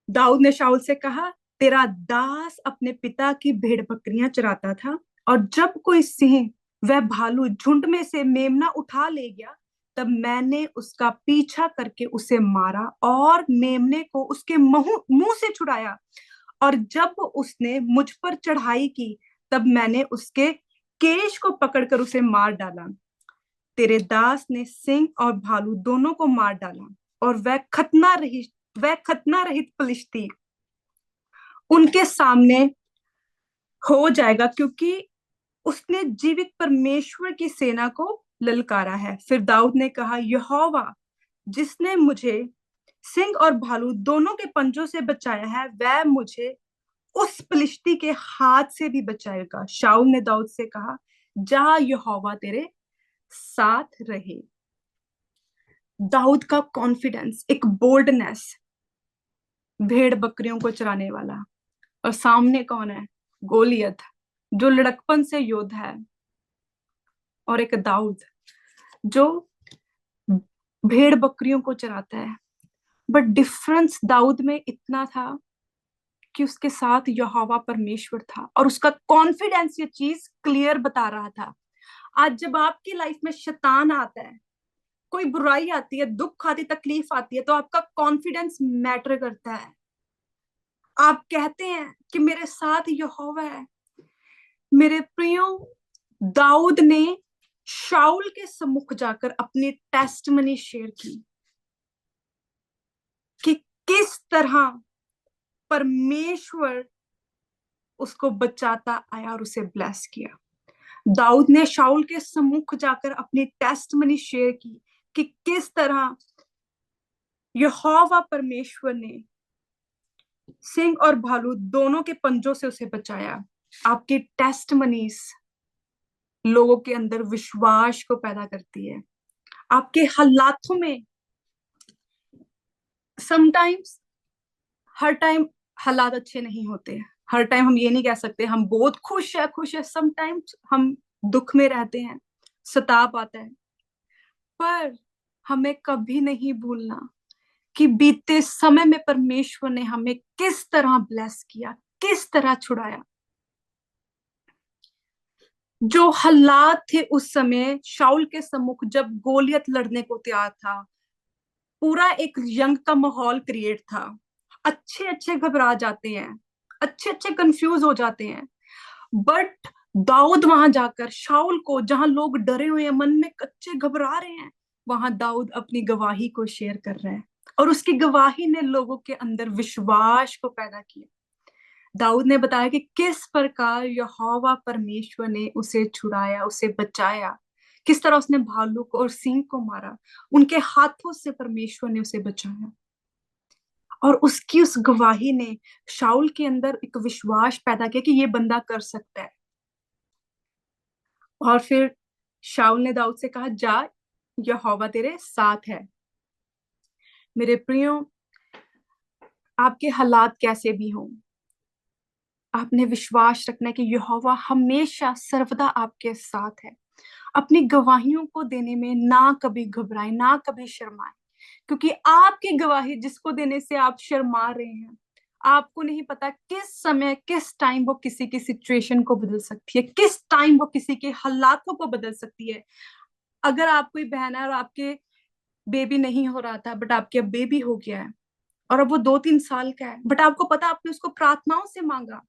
दाऊद ने शाऊल से कहा, तेरा दास अपने पिता की भेड़ बकरियां चराता था, और जब कोई सिंह वह भालू झुंड में से मेमना उठा ले गया, तब मैंने उसका पीछा करके उसे मारा और मेमने को उसके मुंह से छुड़ाया। और जब उसने मुझ पर चढ़ाई की, तब मैंने उसके केश को पकड़कर उसे मार डाला। तेरे दास ने सिंह और भालू दोनों को मार डाला, और वह खतना रहित पलिश्ती उनके सामने हो जाएगा, क्योंकि उसने जीवित परमेश्वर की सेना को ललकारा है। फिर दाऊद ने कहा, यहोवा जिसने मुझे सिंह और भालू दोनों के पंजों से बचाया है, वह मुझे उस पलिश्ती के हाथ से भी बचाएगा। शाऊल ने दाऊद से कहा, जा, यहोवा तेरे साथ रहे। दाऊद का कॉन्फिडेंस, एक बोल्डनेस, भेड़ बकरियों को चराने वाला, और सामने कौन है? गोलियत, जो लड़कपन से योद्धा है, और एक दाऊद जो भेड़ बकरियों को चराता है। बट डिफरेंस दाऊद में इतना था कि उसके साथ यहोवा परमेश्वर था, और उसका कॉन्फिडेंस ये चीज क्लियर बता रहा था। आज जब आपकी लाइफ में शैतान आता है, कोई बुराई आती है, दुख आती, तकलीफ आती है, तो आपका कॉन्फिडेंस मैटर करता है। आप कहते हैं कि मेरे साथ यहोवा है। मेरे प्रियो, दाऊद ने शाऊल के सम्मुख जाकर अपनी टेस्टमनी शेयर की कि किस तरह परमेश्वर उसको बचाता आया और उसे ब्लेस किया। दाऊद ने शाऊल के सम्मुख जाकर अपनी टेस्टमनी शेयर की कि किस तरह यहोवा परमेश्वर ने सिंह और भालू दोनों के पंजों से उसे बचाया। आपकी टेस्टमनीज लोगों के अंदर विश्वास को पैदा करती है। आपके हालातों में समटाइम्स, हर टाइम हालात अच्छे नहीं होते। हर टाइम हम ये नहीं कह सकते हम बहुत खुश है। समटाइम्स हम दुख में रहते हैं, सताप आता है। पर हमें कभी नहीं भूलना कि बीते समय में परमेश्वर ने हमें किस तरह ब्लेस किया, किस तरह छुड़ाया। जो हालात थे उस समय शाऊल के सम्मुख, जब गोलियत लड़ने को तैयार था, पूरा एक जंग का माहौल क्रिएट था। अच्छे अच्छे घबरा जाते हैं, अच्छे अच्छे कंफ्यूज हो जाते हैं। बट दाऊद वहां जाकर शाऊल को, जहां लोग डरे हुए हैं, मन में कच्चे घबरा रहे हैं, वहां दाऊद अपनी गवाही को शेयर कर रहे हैं, और उसकी गवाही ने लोगों के अंदर विश्वास को पैदा किया। दाऊद ने बताया कि किस प्रकार यहोवा परमेश्वर ने उसे छुड़ाया, उसे बचाया, किस तरह उसने भालू को और सिंह को मारा, उनके हाथों से परमेश्वर ने उसे बचाया। और उसकी उस गवाही ने शाऊल के अंदर एक विश्वास पैदा किया कि ये बंदा कर सकता है। और फिर शाऊल ने दाऊद से कहा, जा, यहोवा तेरे साथ है। मेरे प्रियो, आपके हालात कैसे भी हों, आपने विश्वास रखना है कि यहोवा हमेशा सर्वदा आपके साथ है। अपनी गवाहियों को देने में ना कभी घबराएं, ना कभी शर्माएं, क्योंकि आपकी गवाही जिसको देने से आप शर्मा रहे हैं, आपको नहीं पता किस समय, किस टाइम वो किसी की सिचुएशन को बदल सकती है, किस टाइम वो किसी के हालातों को बदल सकती है। अगर आप कोई बहन है और आपके बेबी नहीं हो रहा था, बट आपके अब बेबी हो गया है, और अब वो 2-3 साल का है, बट आपको पता आपने उसको प्रार्थनाओं से मांगा,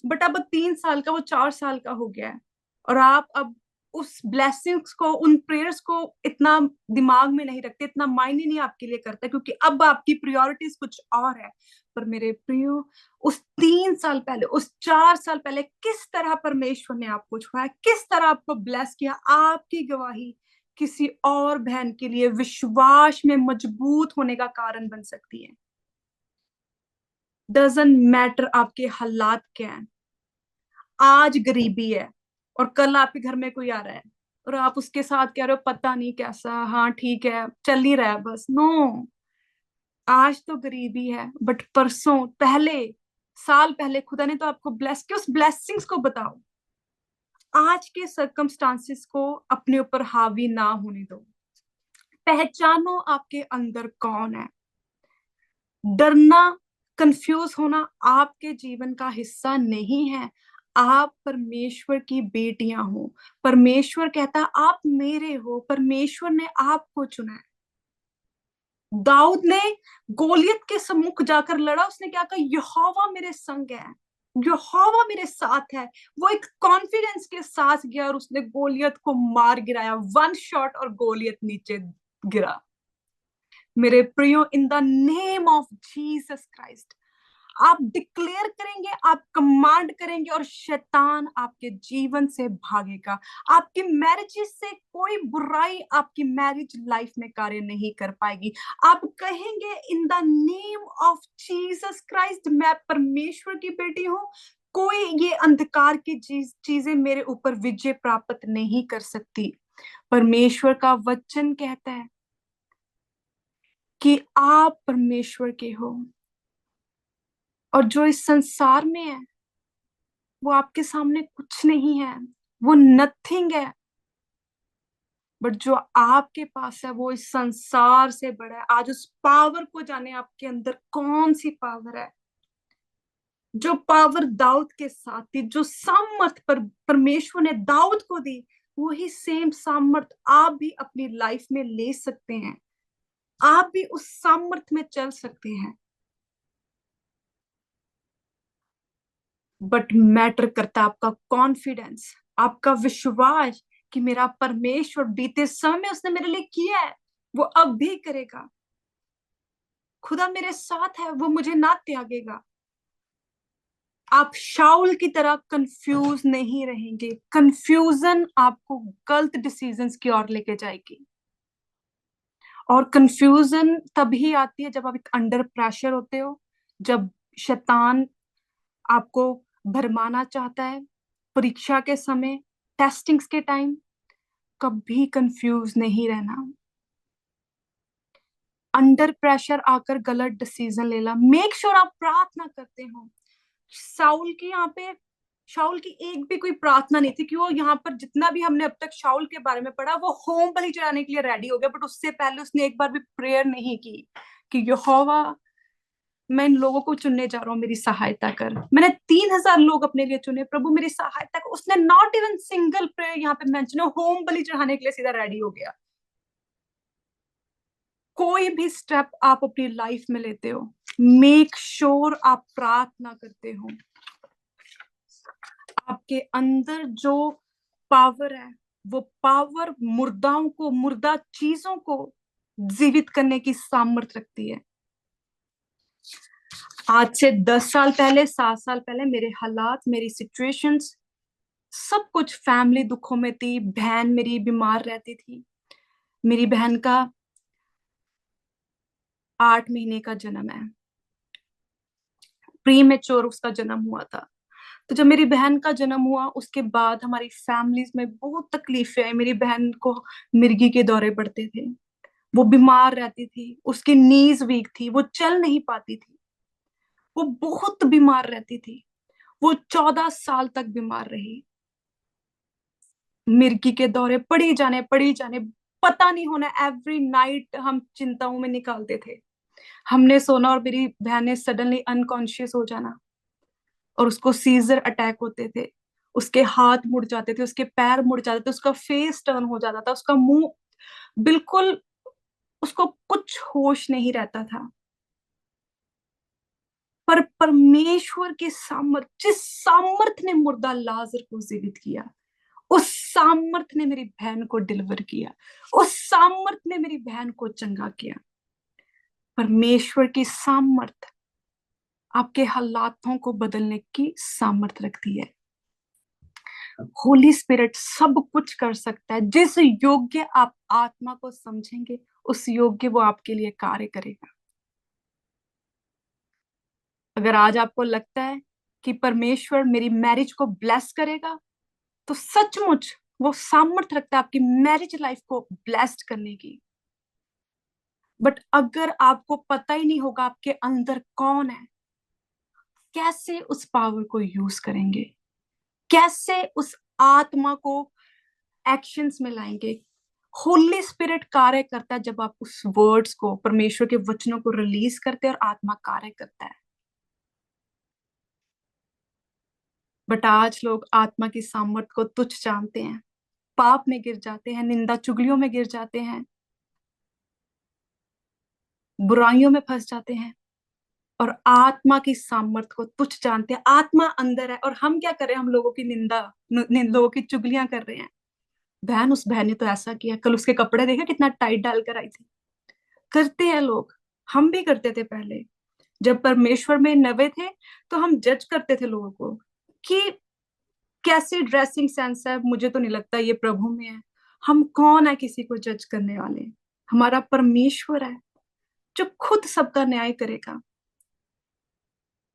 बट अब 3 साल का, वो 4 साल का हो गया है, और आप अब उस ब्लेसिंग्स को, उन प्रेयर्स को इतना दिमाग में नहीं रखते, इतना मायने नहीं आपके लिए करता, क्योंकि अब आपकी प्रायोरिटीज कुछ और है। पर मेरे प्रियो, उस 3 साल पहले, उस 4 साल पहले किस तरह परमेश्वर ने आपको छुड़ाया, किस तरह आपको ब्लेस किया, आपकी गवाही किसी और बहन के लिए विश्वास में मजबूत होने का कारण बन सकती है। डजंट मैटर आपके हालात क्या है। आज गरीबी है और कल आपके घर में कोई आ रहा है और आप उसके साथ कह रहे हो पता नहीं कैसा, हाँ ठीक है चल ही रहा है बस। नो, आज तो गरीबी है, बट परसों, पहले साल पहले खुदा ने तो आपको ब्लेस किया। उस ब्लेसिंग्स को बताओ। आज के सर्कमस्टांसिस को अपने ऊपर हावी ना होने दो। पहचानो आपके अंदर कौन है। डरना, कंफ्यूज होना आपके जीवन का हिस्सा नहीं है। आप परमेश्वर की बेटियां हो। परमेश्वर कहता है आप मेरे हो। परमेश्वर ने आपको चुना है। दाऊद ने गोलियत के सम्मुख जाकर लड़ा। उसने क्या कहा? यहोवा मेरे संग है, यहोवा मेरे साथ है। वो एक कॉन्फिडेंस के साथ गया और उसने गोलियत को मार गिराया। 1 शॉट और गोलियत नीचे गिरा। मेरे प्रियो, इन the name of Jesus Christ आप डिक्लेयर करेंगे, आप कमांड करेंगे और शैतान आपके जीवन से भागेगा। आपकी मैरिजेस से कोई बुराई आपकी मैरिज लाइफ में कार्य नहीं कर पाएगी। आप कहेंगे इन the name of Jesus Christ मैं परमेश्वर की बेटी हूं। कोई ये अंधकार की चीजें मेरे ऊपर विजय प्राप्त नहीं कर सकती। परमेश्वर का वचन कहता है कि आप परमेश्वर के हो और जो इस संसार में है वो आपके सामने कुछ नहीं है, वो नथिंग है। बट जो आपके पास है वो इस संसार से बड़ा है। आज उस पावर को जाने, आपके अंदर कौन सी पावर है। जो पावर दाऊद के साथ थी, जो सामर्थ परमेश्वर ने दाऊद को दी, वही सेम सामर्थ आप भी अपनी लाइफ में ले सकते हैं। आप भी उस सामर्थ में चल सकते हैं। बट मैटर करता है आपका कॉन्फिडेंस, आपका विश्वास कि मेरा परमेश्वर बीते समय में उसने मेरे लिए किया है, वो अब भी करेगा। खुदा मेरे साथ है, वो मुझे ना त्यागेगा। आप शाऊल की तरह कंफ्यूज नहीं रहेंगे। कंफ्यूजन आपको गलत डिसीजंस की ओर लेके जाएगी। और कंफ्यूजन तभी आती है जब आप एक अंडर प्रेशर होते हो, जब शैतान आपको भरमाना चाहता है। परीक्षा के समय, टेस्टिंग्स के टाइम, कभी कंफ्यूज नहीं रहना। अंडर प्रेशर आकर गलत डिसीजन लेना, मेक श्योर आप प्रार्थना करते हो। शाऊल की एक भी कोई प्रार्थना नहीं थी कि वो यहाँ पर, जितना भी हमने अब तक शाऊल के बारे में पढ़ा, वो होम बलि चढ़ाने के लिए रेडी हो गया। बट उससे पहले उसने एक बार भी प्रेयर नहीं की कि यहोवा मैं इन लोगों को चुनने जा रहा हूँ, मेरी सहायता कर। मैंने 3,000 लोग अपने लिए चुने, प्रभु मेरी सहायता कर। उसने नॉट इवन सिंगल प्रेयर यहाँ पे मेंशन है। होम बलि चढ़ाने के लिए सीधा रेडी हो गया। कोई भी स्टेप आप अपनी लाइफ में लेते हो, मेक श्योर आप प्रार्थना करते हो। आपके अंदर जो पावर है, वो पावर मुर्दाओं को, मुर्दा चीजों को जीवित करने की सामर्थ रखती है। आज से 10 साल पहले, 7 साल पहले मेरे हालात, मेरी सिचुएशंस, सब कुछ फैमिली दुखों में थी। बहन मेरी बीमार रहती थी। मेरी बहन का 8 महीने का जन्म है, प्री मेच्योर उसका जन्म हुआ था। तो जब मेरी बहन का जन्म हुआ उसके बाद हमारी फैमिलीज में बहुत तकलीफें आई। मेरी बहन को मिर्गी के दौरे पड़ते थे, वो बीमार रहती थी, उसकी नीज वीक थी, वो चल नहीं पाती थी, वो बहुत बीमार रहती थी। वो 14 साल तक बीमार रही। मिर्गी के दौरे पड़ी जाने, पता नहीं होना। एवरी नाइट हम चिंताओं में निकालते थे। हमने सोना और मेरी बहन ने सडनली अनकॉन्शियस हो जाना और उसको सीजर अटैक होते थे। उसके हाथ मुड़ जाते थे, उसके पैर मुड़ जाते थे, उसका फेस टर्न हो जाता था, उसका मुंह बिल्कुल, उसको कुछ होश नहीं रहता था। पर परमेश्वर की सामर्थ, जिस सामर्थ ने मुर्दा लाजर को जीवित किया, उस सामर्थ ने मेरी बहन को डिलीवर किया, उस सामर्थ ने मेरी बहन को चंगा किया। परमेश्वर की सामर्थ आपके हालातों को बदलने की सामर्थ रखती है। होली स्पिरिट सब कुछ कर सकता है। जिस योग्य आप आत्मा को समझेंगे, उस योग्य वो आपके लिए कार्य करेगा। अगर आज आपको लगता है कि परमेश्वर मेरी मैरिज को ब्लेस करेगा, तो सचमुच वो सामर्थ रखता है आपकी मैरिज लाइफ को ब्लेस्ड करने की। बट अगर आपको पता ही नहीं होगा आपके अंदर कौन है, कैसे उस पावर को यूज करेंगे, कैसे उस आत्मा को एक्शंस में लाएंगे? होली स्पिरिट कार्य करता है जब आप उस वर्ड्स को, परमेश्वर के वचनों को रिलीज करते हैं और आत्मा कार्य करता है। बट आज लोग आत्मा की सामर्थ को तुच्छ जानते हैं, पाप में गिर जाते हैं, निंदा चुगलियों में गिर जाते हैं, बुराइयों में फंस जाते हैं और आत्मा की सामर्थ को तुच्छ जानते हैं। आत्मा अंदर है और हम क्या कर रहे हैं? हम लोगों की निंदा, लोगों की चुगलियां कर रहे हैं। बहन, उस बहन ने तो ऐसा किया, कल उसके कपड़े देखे कितना टाइट डालकर आई थी। करते हैं लोग, हम भी करते थे पहले। जब परमेश्वर में नवे थे तो हम जज करते थे लोगों को कि कैसे ड्रेसिंग सेंस है। मुझे तो नहीं लगता ये प्रभु में है। हम कौन है किसी को जज करने वाले? हमारा परमेश्वर है जो खुद सबका न्याय करेगा।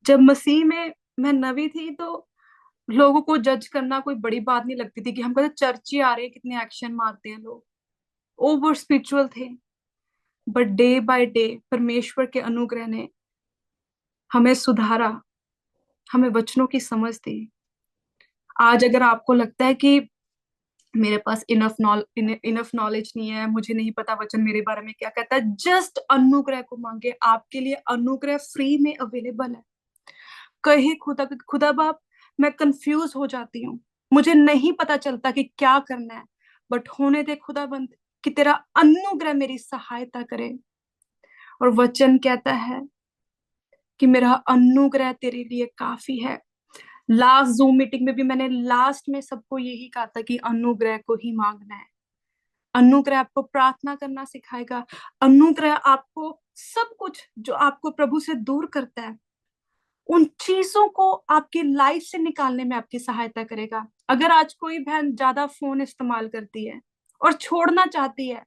जब मसीह में मैं नवी थी तो लोगों को जज करना कोई बड़ी बात नहीं लगती थी कि हम कहते चर्च ही आ रहे हैं, कितने एक्शन मारते हैं लोग, ओवर स्पिरिचुअल थे। बट डे बाय डे परमेश्वर के अनुग्रह ने हमें सुधारा, हमें वचनों की समझ दी। आज अगर आपको लगता है कि मेरे पास इनफ नॉलेज नहीं है, मुझे नहीं पता वचन मेरे बारे में क्या कहता है, जस्ट अनुग्रह को मांगे। आपके लिए अनुग्रह फ्री में अवेलेबल है। कहे खुदा, खुदा बाप मैं कंफ्यूज हो जाती हूँ, मुझे नहीं पता चलता कि क्या करना है, बट होने दे खुदाबंद कि तेरा अनुग्रह मेरी सहायता करे। और वचन कहता है कि मेरा अनुग्रह तेरे लिए काफी है। लास्ट जूम मीटिंग में भी मैंने लास्ट में सबको यही कहा था कि अनुग्रह को ही मांगना है। अनुग्रह आपको प्रार्थना करना सिखाएगा। अनुग्रह आपको सब कुछ जो आपको प्रभु से दूर करता है, उन चीजों को आपकी लाइफ से निकालने में आपकी सहायता करेगा। अगर आज कोई बहन ज्यादा फोन इस्तेमाल करती है और छोड़ना चाहती है,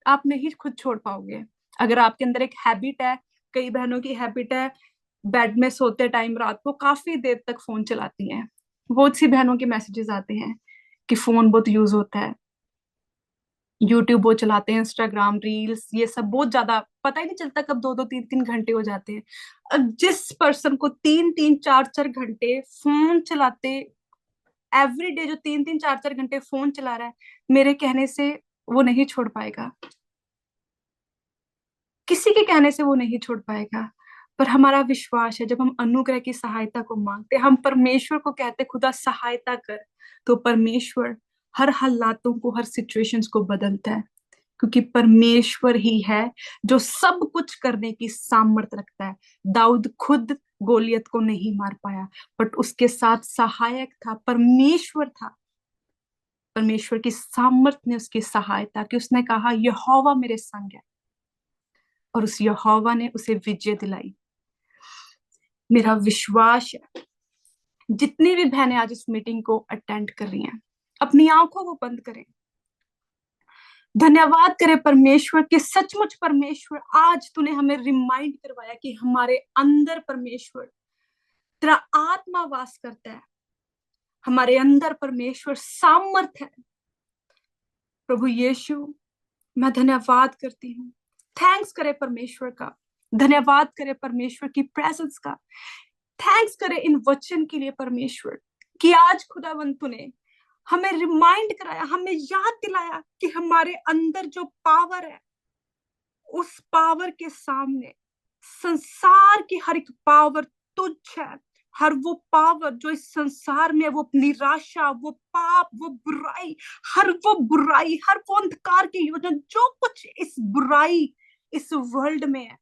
आप नहीं खुद छोड़ पाओगे। अगर आपके अंदर एक हैबिट है, कई बहनों की हैबिट है बेड में सोते टाइम रात को काफी देर तक फोन चलाती हैं, बहुत सी बहनों के मैसेजेस आते हैं कि फोन बहुत यूज होता है, यूट्यूब वो चलाते हैं, इंस्टाग्राम रील्स, ये सब बहुत ज्यादा, पता ही नहीं चलता कब 2-2 3-3 घंटे हो जाते हैं। अब जिस पर्सन को 3-3 4-4 घंटे फोन चलाते एवरीडे, जो 3-3 4-4 घंटे फोन चला रहा है, मेरे कहने से वो नहीं छोड़ पाएगा, किसी के कहने से वो नहीं छोड़ पाएगा। पर हमारा विश्वास है, जब हम अनुग्रह की सहायता को मांगते, हम परमेश्वर को कहते खुदा सहायता कर, तो परमेश्वर हर हालातों को, हर सिचुएशंस को बदलता है। क्योंकि परमेश्वर ही है जो सब कुछ करने की सामर्थ रखता है। दाऊद खुद गोलियत को नहीं मार पाया, बट उसके साथ सहायक था, परमेश्वर था। परमेश्वर की सामर्थ ने उसकी सहायता की। उसने कहा यहोवा मेरे संग है, और उस यहोवा ने उसे विजय दिलाई। मेरा विश्वास है जितनी भी बहनें आज इस मीटिंग को अटेंड कर रही हैं, अपनी आंखों को बंद करें, धन्यवाद करें परमेश्वर के। सचमुच परमेश्वर, आज तूने हमें रिमाइंड करवाया कि हमारे अंदर परमेश्वर तेरा आत्मा वास करता है, हमारे अंदर परमेश्वर सामर्थ है। प्रभु यीशु, मैं धन्यवाद करती हूँ। थैंक्स करे परमेश्वर का, धन्यवाद करे परमेश्वर की प्रेजेंस का। थैंक्स करे इन वचन के लिए परमेश्वर, कि आज खुदावंत तूने हमें रिमाइंड कराया, हमें याद दिलाया कि हमारे अंदर जो पावर है, उस पावर के सामने संसार की हर एक पावर तुच्छ है। हर वो पावर जो इस संसार में, वो निराशा, वो पाप, वो बुराई, हर वो बुराई, हर वो अंधकार की योजना, जो कुछ इस बुराई इस वर्ल्ड में है,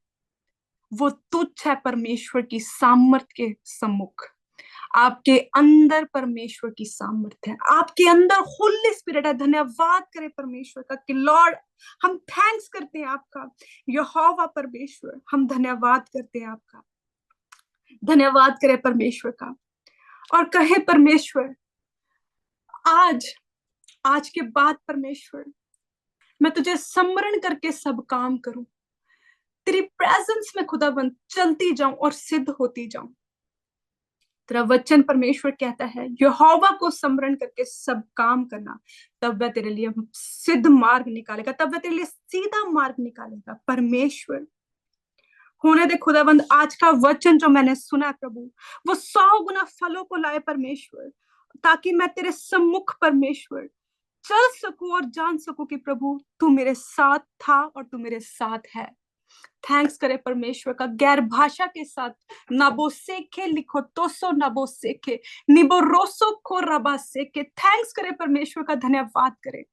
वो तुच्छ है परमेश्वर की सामर्थ के सम्मुख। आपके अंदर परमेश्वर की सामर्थ्य है, आपके अंदर होली स्पिरिट है। धन्यवाद करें परमेश्वर का कि लॉर्ड हम थैंक्स करते हैं आपका यहोवा परमेश्वर, हम धन्यवाद करते हैं आपका। धन्यवाद करें परमेश्वर का और कहे परमेश्वर आज आज के बाद परमेश्वर मैं तुझे स्मरण करके सब काम करूं, तेरी प्रेजेंस में खुदाबंद चलती जाऊं और सिद्ध होती जाऊं। तेरा वचन परमेश्वर कहता है यहोवा को स्मरण करके सब काम करना, तब वह तेरे लिए सिद्ध मार्ग निकालेगा, तब वह तेरे लिए सीधा मार्ग निकालेगा। परमेश्वर होने दे खुदाबंद आज का वचन जो मैंने सुना प्रभु वो 100 गुना फलों को लाए परमेश्वर, ताकि मैं तेरे सम्मुख परमेश्वर चल सकूं और जान सकूं कि प्रभु तू मेरे साथ था और तू मेरे साथ है। थैंक्स करे परमेश्वर का गैर भाषा के साथ नबो सेखे लिखो तोसो नबो सेखे निबो रोसो खो रबा सेखे। थैंक्स करे परमेश्वर का, धन्यवाद करे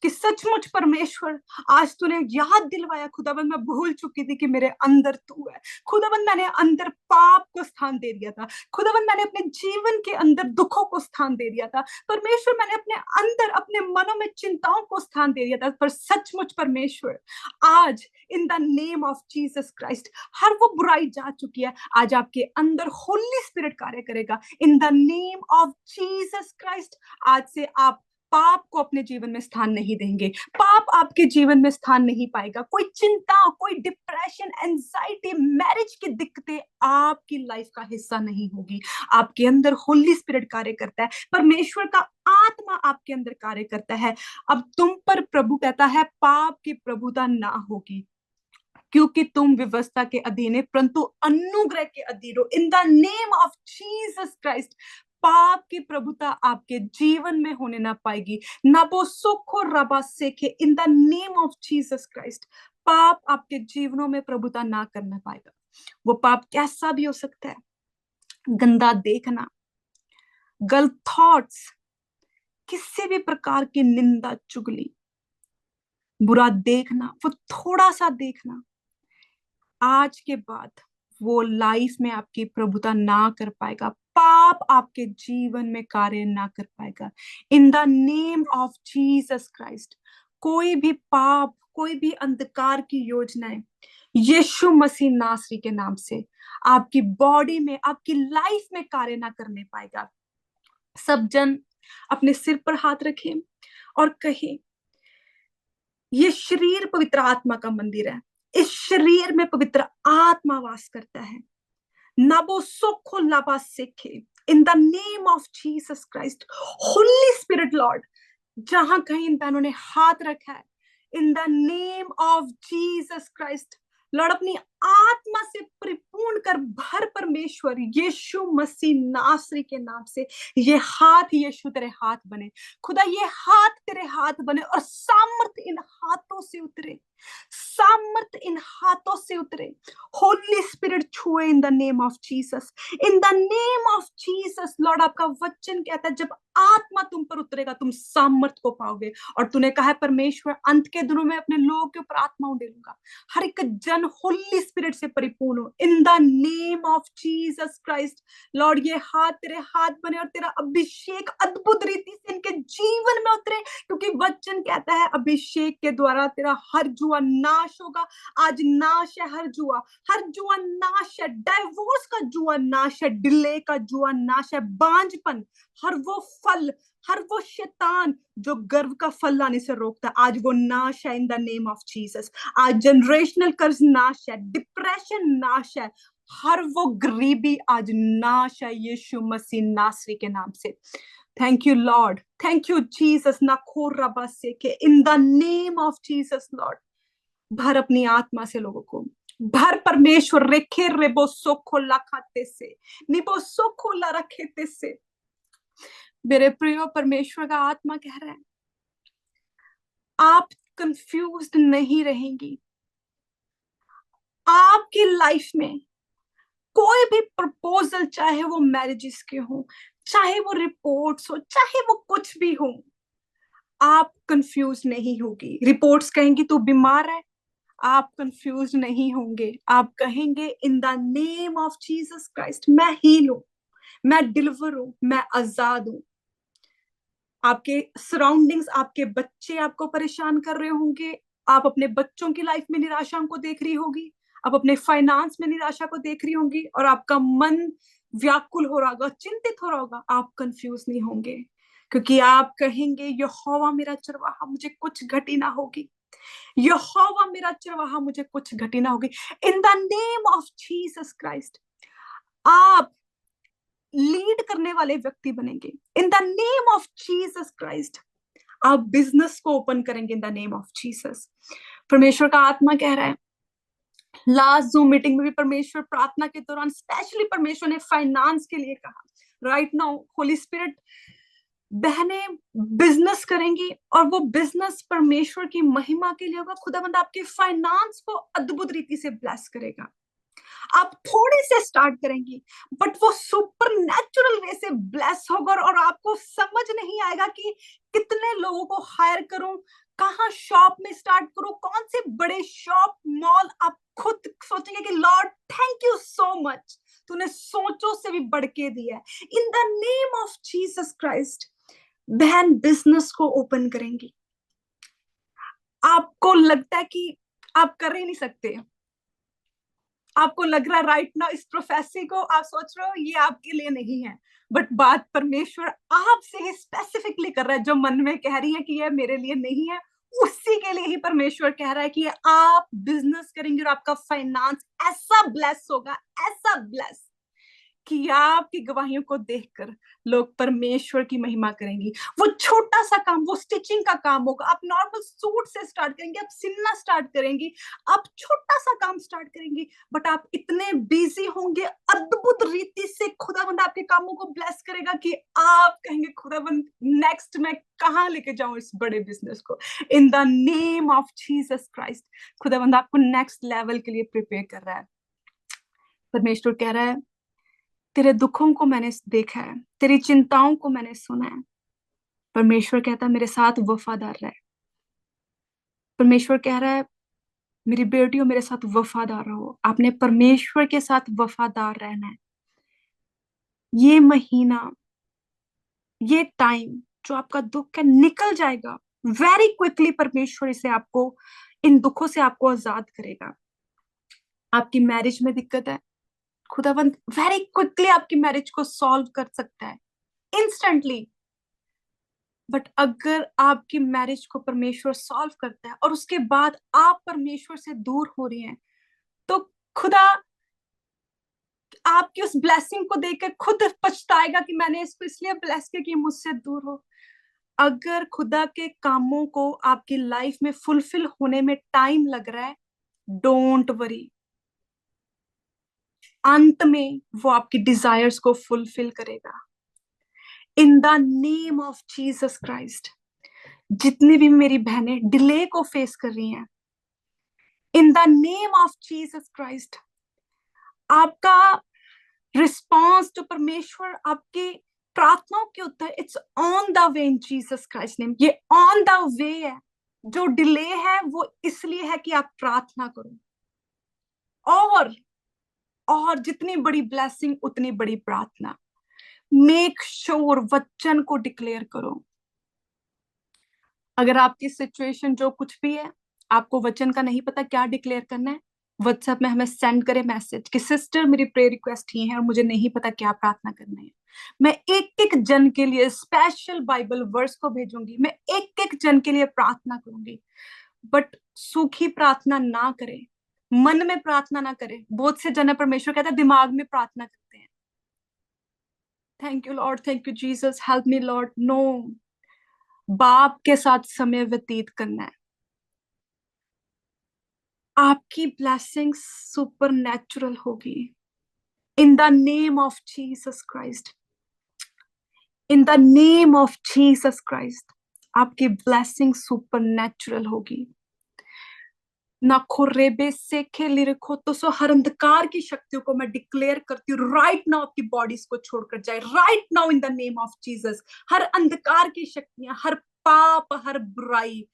कि सचमुच परमेश्वर आज तूने याद दिलवाया खुदाबंद, मैं भूल चुकी थी कि मेरे अंदर तू है। खुदाबंद मैंने अंदर पाप को स्थान दे दिया था, खुदाबंद मैंने अपने जीवन के अंदर दुखों को स्थान दे दिया था परमेश्वर, मैंने अपने अंदर अपने मनों में चिंताओं को स्थान दे दिया था। पर सचमुच परमेश्वर आज in the name of Jesus Christ हर वो बुराई जा चुकी है, आज आपके अंदर होली स्पिरिट कार्य करेगा इन the name of Jesus Christ. आज से आप पाप को अपने जीवन में स्थान नहीं देंगे, पाप आपके जीवन में स्थान नहीं पाएगा। कोई चिंता, कोई डिप्रेशन, एंजाइटी, मैरिज की दिक्कतें आपकी लाइफ का हिस्सा नहीं होगी। आपके अंदर होली स्पिरिट कार्य करता है, परमेश्वर का आत्मा आपके अंदर कार्य करता है। अब तुम पर प्रभु कहता है पाप की प्रभुता ना होगी, क्योंकि तुम व्यवस्था के अधीन है परंतु अनुग्रह के अधीन हो। इन the name of Jesus Christ पाप की प्रभुता आपके जीवन में होने ना पाएगी। नबो सुखो रबा सेखे in the name of Jesus Christ पाप आपके जीवनों में प्रभुता ना करना पाएगा। वो पाप कैसा भी हो सकता है, गंदा देखना, गलत थॉट्स, किसी भी प्रकार की निंदा चुगली, बुरा देखना, वो थोड़ा सा देखना, आज के बाद वो लाइफ में आपकी प्रभुता ना कर पाएगा, पाप आपके जीवन में कार्य ना कर पाएगा। इन the name of Jesus Christ कोई भी पाप, कोई भी अंधकार की योजनाएं यीशु मसीह नासरी के नाम से आपकी बॉडी में, आपकी लाइफ में कार्य ना करने पाएगा। सब जन अपने सिर पर हाथ रखें और कहें ये शरीर पवित्र आत्मा का मंदिर है, इस शरीर में पवित्र आत्मा वास करता है। नबो सोखो लाबा सेखे in the name of Jesus Christ Holy Spirit Lord, जहां कहीं इन बहनों ने हाथ रखा है in the name of Jesus Christ Lord अपनी आत्मा से परिपूर्ण कर भर परमेश्वर यीशु मसीह नासरी के नाम से। ये हाथ यीशु तेरे हाथ बने खुदा, ये हाथ तेरे हाथ बने और सामर्थ इन हाथों से उतरे, सामर्थ इन हाथों से उतरे। होली स्पिरिट छुए in the name of Jesus, in the name of Jesus Lord. आपका वचन कहता है जब आत्मा तुम पर उतरेगा तुम सामर्थ को पाओगे, और तूने कहा है परमेश्वर अंत के दिनों में अपने लोगों के ऊपर आत्मा उड़ेलूंगा। हर एक जन होली स्पिरिट से परिपूर्ण हो इन the name of Jesus Christ Lord. ये हाथ तेरे हाथ बने और तेरा अभिषेक अद्भुत रीति से इनके जीवन में उतरे, क्योंकि वचन कहता है अभिषेक के द्वारा तेरा हर जुआ नाश होगा। आज नाश है हर जुआ, हर जुआ नाश है, डाइवोर्स का जुआ नाश है, डिले का जुआ नाश है, बांझपन, हर वो फल, हर वो शैतान जो गर्व का फल लाने से रोकता है, आज वो नाश है in the name of Jesus. आज जनरेशनल कर्ज नाश है, डिप्रेशन नाश है, हर वो गरीबी आज नाश है यीशु मसीह नासरी के नाम से। Thank you Lord, thank you Jesus. नाखोर रबा से के in the name of Jesus Lord भर अपनी आत्मा से लोगों को भर परमेश्वर। रेखे रेबो सोखो लाखाते से निबो सोखो ला रखेते से। मेरे प्रियो परमेश्वर का आत्मा कह रहा है आप कंफ्यूज्ड नहीं रहेंगी। आपकी लाइफ में कोई भी प्रपोजल, चाहे वो मैरिजेस के हो, चाहे वो रिपोर्ट्स हो, चाहे वो कुछ भी हो, आप कंफ्यूज नहीं होगी। रिपोर्ट्स कहेंगी तू बीमार है, आप कंफ्यूज नहीं होंगे। आप कहेंगे इन the name of Jesus Christ मैं हील हूं, मैं डिलीवर हूं, मैं आजाद हूं। आपके सराउंडिंग्स, आपके बच्चे आपको परेशान कर रहे होंगे, आप अपने बच्चों की लाइफ में निराशा को देख रही होगी, आप अपने फाइनेंस में निराशा को देख रही होंगी, और आपका मन व्याकुल हो रहा होगा, चिंतित हो रहा होगा। आप कंफ्यूज नहीं होंगे, क्योंकि आप कहेंगे यहोवा मेरा चरवाहा, मुझे कुछ घटी ना होगी। यहोवा मेरा चरवाहा, मुझे कुछ घटी ना होगी। इन the name of Jesus Christ आप लीड करने वाले व्यक्ति बनेंगे। इन the name of Jesus Christ आप बिजनेस को ओपन करेंगे। इन द नेम ऑफ जीसस। परमेश्वर का आत्मा कह रहा है, लास्ट जूम मीटिंग में भी परमेश्वर प्रार्थना के दौरान स्पेशली परमेश्वर ने फाइनेंस के लिए कहा। राइट नाउ होली स्पिरिट, बहनें बिजनेस करेंगी और वो बिजनेस परमेश्वर की महिमा के लिए होगा। खुदावंद आपके फाइनेंस को अद्भुत रीति से ब्लेस करेगा। आप थोड़े से स्टार्ट करेंगी, बट वो सुपर नेचुरल वे से ब्लेस होगा, और आपको समझ नहीं आएगा कि कितने लोगों को हायर करूं, कहाँ शॉप में स्टार्ट करूं, कौन से बड़े शॉप मॉल। आप खुद सोचेंगे कि Lord thank you so much, तूने सोचों से भी बढ़ के दिया है। In the name of Jesus Christ बहन बिजनेस को ओपन करेंगी। आपको लगता है कि आप कर ही नहीं सकते, आपको लग रहा है राइट नाउ इस प्रोफेसी को आप सोच रहे हो ये आपके लिए नहीं है, बट बात परमेश्वर आपसे ही स्पेसिफिकली कर रहा है। जो मन में कह रही है कि ये मेरे लिए नहीं है, उसी के लिए ही परमेश्वर कह रहा है कि आप बिजनेस करेंगे और आपका फाइनेंस ऐसा ब्लेस होगा, ऐसा ब्लेस कि आपकी गवाहियों को देखकर लोग परमेश्वर की महिमा करेंगी। वो छोटा सा काम, वो स्टिचिंग का काम होगा। आप नॉर्मल सूट से स्टार्ट करेंगे, आप सिलना स्टार्ट करेंगी, आप छोटा सा काम स्टार्ट करेंगी, बट आप इतने बिजी होंगे, अद्भुत रीति से खुदावंद आपके कामों को ब्लेस करेगा कि आप कहेंगे खुदावंद नेक्स्ट मैं कहाँ लेके जाऊं इस बड़े बिजनेस को। इन the name of Jesus Christ खुदावंद आपको नेक्स्ट लेवल के लिए प्रिपेयर कर रहा है। परमेश्वर कह रहा है, तेरे दुखों को मैंने देखा है, तेरी चिंताओं को मैंने सुना है। परमेश्वर कहता है मेरे साथ वफादार रहे। परमेश्वर कह रहा है मेरी बेटियों मेरे साथ वफादार रहो। आपने परमेश्वर के साथ वफादार रहना है। ये महीना, ये टाइम जो आपका दुख है निकल जाएगा वेरी क्विकली। परमेश्वर इसे आपको, इन दुखों से आपको आजाद करेगा। आपकी मैरिज में दिक्कत है, खुदावंद वेरी क्विकली आपकी मैरिज को सॉल्व कर सकता है, इंस्टेंटली। बट अगर आपकी मैरिज को परमेश्वर सॉल्व करता है और उसके बाद आप परमेश्वर से दूर हो रही हैं, तो खुदा आपकी उस ब्लेसिंग को देखकर खुद पछताएगा कि मैंने इसको इसलिए ब्लेस किया कि मुझसे दूर हो। अगर खुदा के कामों को आपकी लाइफ में फुलफिल होने में टाइम लग रहा है, डोंट वरी, अंत में वो आपकी डिजायर्स को फुलफिल करेगा। इन the name of Jesus Christ जितनी भी मेरी बहनें डिले को फेस कर रही हैं, in the name of Jesus Christ आपका रिस्पॉन्स जो परमेश्वर आपके प्रार्थनाओं के उत्तर, it's on the way in Jesus Christ name. ये ऑन द वे है। जो डिले है वो इसलिए है कि आप प्रार्थना करो, और जितनी बड़ी ब्लेसिंग उतनी बड़ी प्रार्थना। मेक श्योर वचन को डिक्लेयर करो। अगर आपकी सिचुएशन जो कुछ भी है, आपको वचन का नहीं पता क्या डिक्लेयर करना है, व्हाट्सएप में हमें सेंड करें मैसेज कि सिस्टर मेरी प्रेयर रिक्वेस्ट ही है और मुझे नहीं पता क्या प्रार्थना करना है। मैं एक एक जन के लिए स्पेशल बाइबल वर्स को भेजूंगी, मैं एक एक जन के लिए प्रार्थना करूंगी। बट सूखी प्रार्थना ना करें, मन में प्रार्थना ना करें। बहुत से जन परमेश्वर कहता है दिमाग में प्रार्थना करते हैं। Thank you Lord, thank you Jesus, help me lord. No, बाप के साथ समय व्यतीत करना है। आपकी ब्लेसिंग सुपर नेचुरल होगी। इन the name of Jesus Christ, in the name of Jesus Christ आपकी ब्लेसिंग सुपर नेचुरल होगी। ना खोरेबे से खेली रखो तो सो हर अंधकार की शक्तियों को मैं डिक्लेयर करती हूँ राइट नाउ आपकी बॉडीज को छोड़कर जाए right now in the name of Jesus. हर अंधकार की शक्तियां, हर पाप, हर बुराई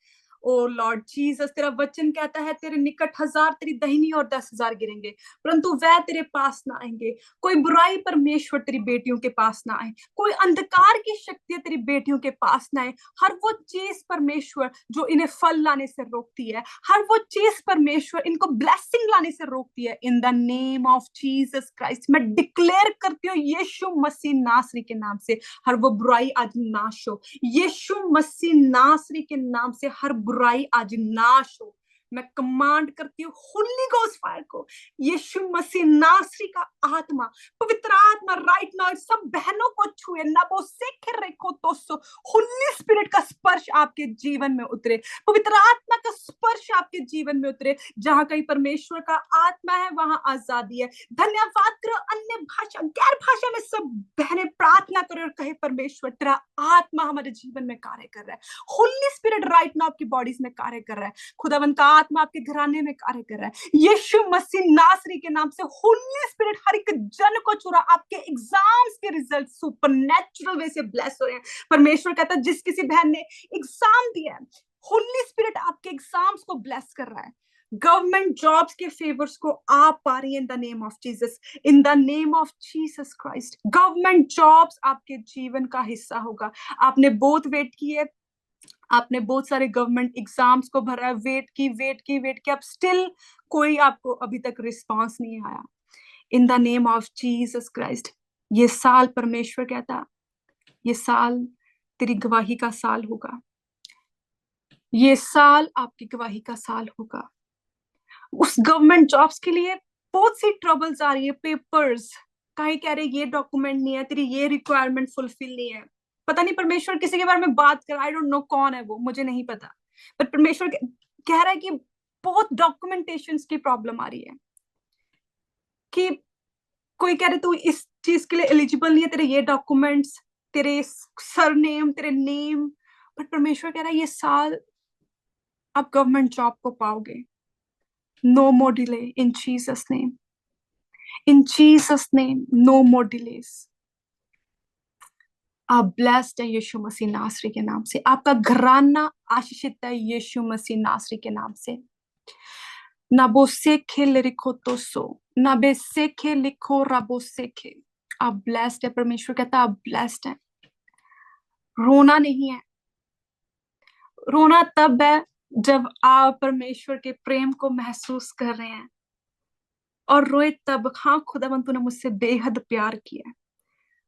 ओ लॉर्ड जीसस, तेरा वचन कहता है तेरे निकट 1000 तेरी दाहिनी और 10,000 गिरेंगे, परंतु वह तेरे पास ना आएंगे। कोई बुराई परमेश्वर तेरी बेटियों के पास ना आए, कोई अंधकार की शक्तियां तेरी बेटियों के पास ना आए। हर वो चीज परमेश्वर जो इन्हें फल लाने से रोकती है, हर वो चीज परमेश्वर इनको ब्लेसिंग लाने से रोकती है, in the name of Jesus Christ मैं डिक्लेयर करती हूँ यीशु मसीह नासरी के नाम से हर वो बुराई आज नाश हो। यीशु मसीह नासरी के नाम से हर बुराई आज नाश हो। मैं कमांड करती हूँ होली गोस्ट फायर को, यीशु मसीह नासरी का आत्मा, पवित्र आत्मा राइट नाउ सब बहनों को छुए ना, वो सेखे रेखो तो होली स्पिरिट का स्पर्श आपके जीवन में उतरे, पवित्र आत्मा का स्पर्श आपके जीवन में उतरे। जहां कहीं परमेश्वर का आत्मा है वहां आजादी है। धन्यवाद करो, अन्य भाषा गैर भाषा में सब बहनें प्रार्थना करो और कहे परमेश्वर तेरा आत्मा हमारे जीवन में कार्य कर रहा है। होली स्पिरिट राइट नाउ आपकी बॉडीज में कार्य कर रहा है, खुदावंत का आत्मा आपके घराने में कार्य कर रहा है। यीशु मसीह नासरी के नाम से होली स्पिरिट हर एक जन को चुरा, आपके एग्जाम्स के रिजल्ट सुपरनैचुरल वे से ब्लेस हो रहे हैं। परमेश्वर कहता है जिस किसी बहन ने एग्जाम दिया है, होली स्पिरिट आपके एग्जाम्स को ब्लेस कर रहा है। गवर्नमेंट जॉब्स के फेवर्स को आप पा रही है in the name of Jesus, in the name of Jesus Christ. Government jobs आपके जीवन का हिस्सा होगा। आपने बहुत वेट की है, आपने बहुत सारे गवर्नमेंट एग्जाम्स को भरा है, वेट की, अब स्टिल कोई आपको अभी तक रिस्पांस नहीं आया। इन the name of Jesus Christ ये साल परमेश्वर कहता ये साल तेरी गवाही का साल होगा, ये साल आपकी गवाही का साल होगा। उस गवर्नमेंट जॉब्स के लिए बहुत सी ट्रबल्स आ रही है, पेपर्स कहीं कह रहे ये डॉक्यूमेंट नहीं है, तेरी ये रिक्वायरमेंट फुलफिल नहीं है। पता नहीं परमेश्वर किसी के बारे में बात कर, आई डोंट नो कौन है वो, मुझे नहीं पता, पर परमेश्वर कह रहा है कि बहुत डॉक्यूमेंटेशन की प्रॉब्लम आ रही है, कि कोई कह रहे तू इस चीज के लिए एलिजिबल नहीं है, तेरे ये डॉक्यूमेंट्स, तेरे सरनेम, तेरे नेम, बट परमेश्वर कह रहा है ये साल आप गवर्नमेंट जॉब को पाओगे। No more delay in Jesus' name. In Jesus' name, no more delays. आप ब्लेस्ड है यीशु मसीह नासरी के नाम से, आपका घराना आशीषित है यीशु मसीह नासरी के नाम से। नाबो सेखे लिखो तो सो, नाबे सेखे लिखो राबो सेखे। आप ब्लेस्ड है, परमेश्वर कहता है आप ब्लेस्ड है। रोना नहीं है, रोना तब है जब आप परमेश्वर के प्रेम को महसूस कर रहे हैं, और रोए तब, हाँ खुदावंत तूने मुझसे बेहद प्यार किया,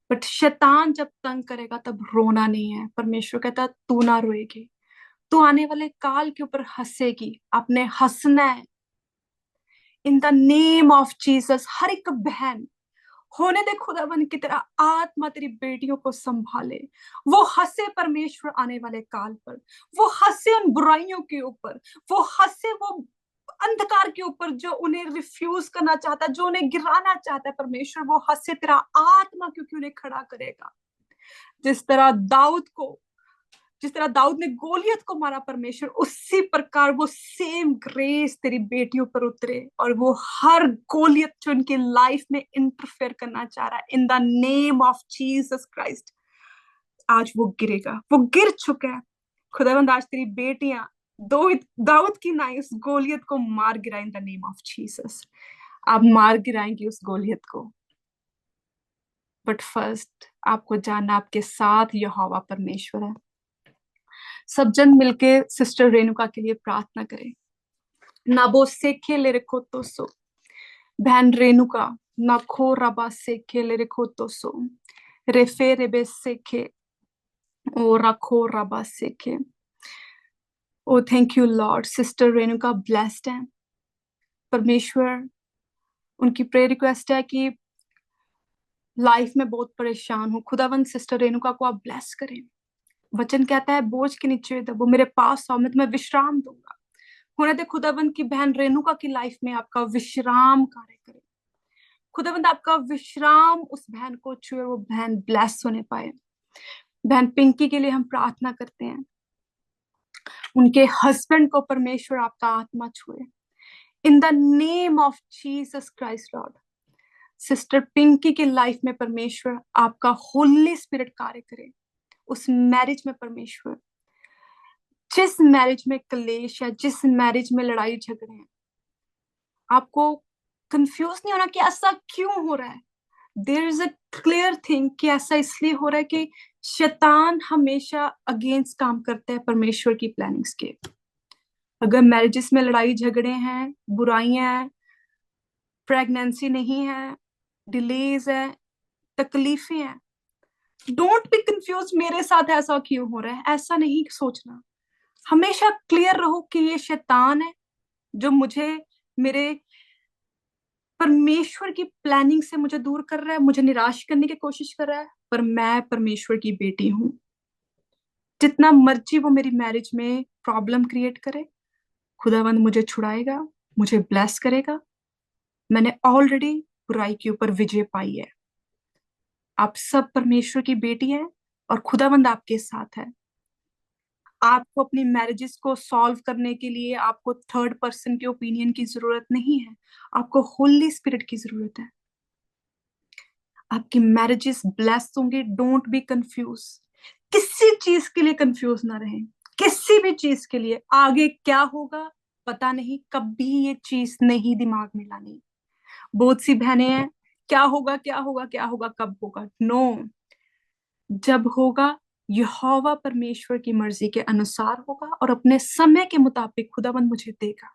बट शैतान जब तंग करेगा तब रोना नहीं है। परमेश्वर कहता तू ना रोएगी, तू आने वाले काल के ऊपर हंसेगी, आपने हंसना है। In the name of Jesus हर एक बहन होने दे खुदावन की तरह आत्मा तेरी बेटियों को संभाले, वो हंसे परमेश्वर आने वाले काल पर, वो हंसे उन बुराइयों के ऊपर, वो हंसे वो अंधकार के ऊपर जो उन्हें रिफ्यूज करना चाहता है, जो उन्हें गिराना चाहता है। परमेश्वर वो हंसे तेरा आत्मा, क्योंकि उन्हें खड़ा करेगा। जिस तरह दाऊद ने गोलियत को मारा परमेश्वर, उसी प्रकार वो सेम ग्रेस तेरी बेटियों पर उतरे, और वो हर गोलियत जो उनकी लाइफ में इंटरफेयर करना चाह रहा है, in the name of Jesus Christ आज वो गिरेगा, वो गिर चुका है। खुदावंद आज तेरी बेटियां दाऊद की नाई उस गोलियत को मार गिराए, इन द नेम ऑफ जीसस आप मार गिराएंगी उस गोलियत को। बट फर्स्ट आपको जानना आपके साथ यहोवा परमेश्वर है। सब जन मिलके सिस्टर रेणुका के लिए प्रार्थना करें। नाबो सेखे ले रखो तो सो, बहन रेणुका नाखो रबा सेखे ले रखो तो सो, रेफे रेबे सेखे ओ रखो रबा सेखे। Oh thank you Lord, sister Renuka blessed है। परमेश्वर उनकी प्रेयर रिक्वेस्ट है कि लाइफ में बहुत परेशान हूँ, खुदावंद सिस्टर रेणुका को आप ब्लेस करें। वचन कहता है बोझ के नीचे वो मेरे पास आओ, मैं तुम्हें विश्राम दूंगा। होने दे खुदावंद की बहन रेणुका की लाइफ में आपका विश्राम कार्य करे। खुदावंद आपका विश्राम उस बहन को छुए, वो बहन ब्लेस होने पाए। बहन पिंकी के लिए हम प्रार्थना करते हैं, उनके हस्बैंड को परमेश्वर आपका आत्मा छुए, in the name of Jesus Christ lord. Sister Pinky की लाइफ में परमेश्वर आपका होली स्पिरिट कार्य करे, उस मैरिज में परमेश्वर जिस मैरिज में क्लेश है, जिस मैरिज में लड़ाई झगड़े हैं, आपको कंफ्यूज नहीं होना कि ऐसा क्यों हो रहा है। There is a clear thing कि ऐसा इसलिए हो रहा है कि शैतान हमेशा अगेंस्ट काम करता है परमेश्वर की प्लानिंग्स के। अगर मैरिजेस में लड़ाई झगड़े हैं, बुराइयां हैं, प्रेगनेंसी नहीं है, डिलेज है, तकलीफें हैं, डोंट बी कंफ्यूज मेरे साथ ऐसा क्यों हो रहा है, ऐसा नहीं सोचना। हमेशा क्लियर रहो कि ये शैतान है जो मुझे मेरे परमेश्वर की प्लानिंग से मुझे दूर कर रहा है, मुझे निराश करने की कोशिश कर रहा है। पर मैं परमेश्वर की बेटी हूं। जितना मर्जी वो मेरी मैरिज में प्रॉब्लम क्रिएट करे, खुदावंद मुझे छुड़ाएगा, मुझे ब्लेस करेगा। मैंने ऑलरेडी बुराई के ऊपर विजय पाई है। आप सब परमेश्वर की बेटी हैं और खुदावंद आपके साथ है। आपको अपनी मैरिजेस को सॉल्व करने के लिए आपको थर्ड पर्सन के ओपिनियन की जरूरत नहीं है, आपको होली स्पिरिट की जरूरत है। आपकी मैरिजेस ब्लेस होंगे। डोंट बी कंफ्यूज, किसी चीज के लिए कंफ्यूज ना रहें, किसी भी चीज के लिए। आगे क्या होगा पता नहीं, कभी ये चीज नहीं दिमाग में लानी। बहुत सी बहनें हैं, क्या होगा क्या होगा क्या होगा, कब होगा। नो, जब होगा यहोवा परमेश्वर की मर्जी के अनुसार होगा और अपने समय के मुताबिक खुदावंद मुझे देगा।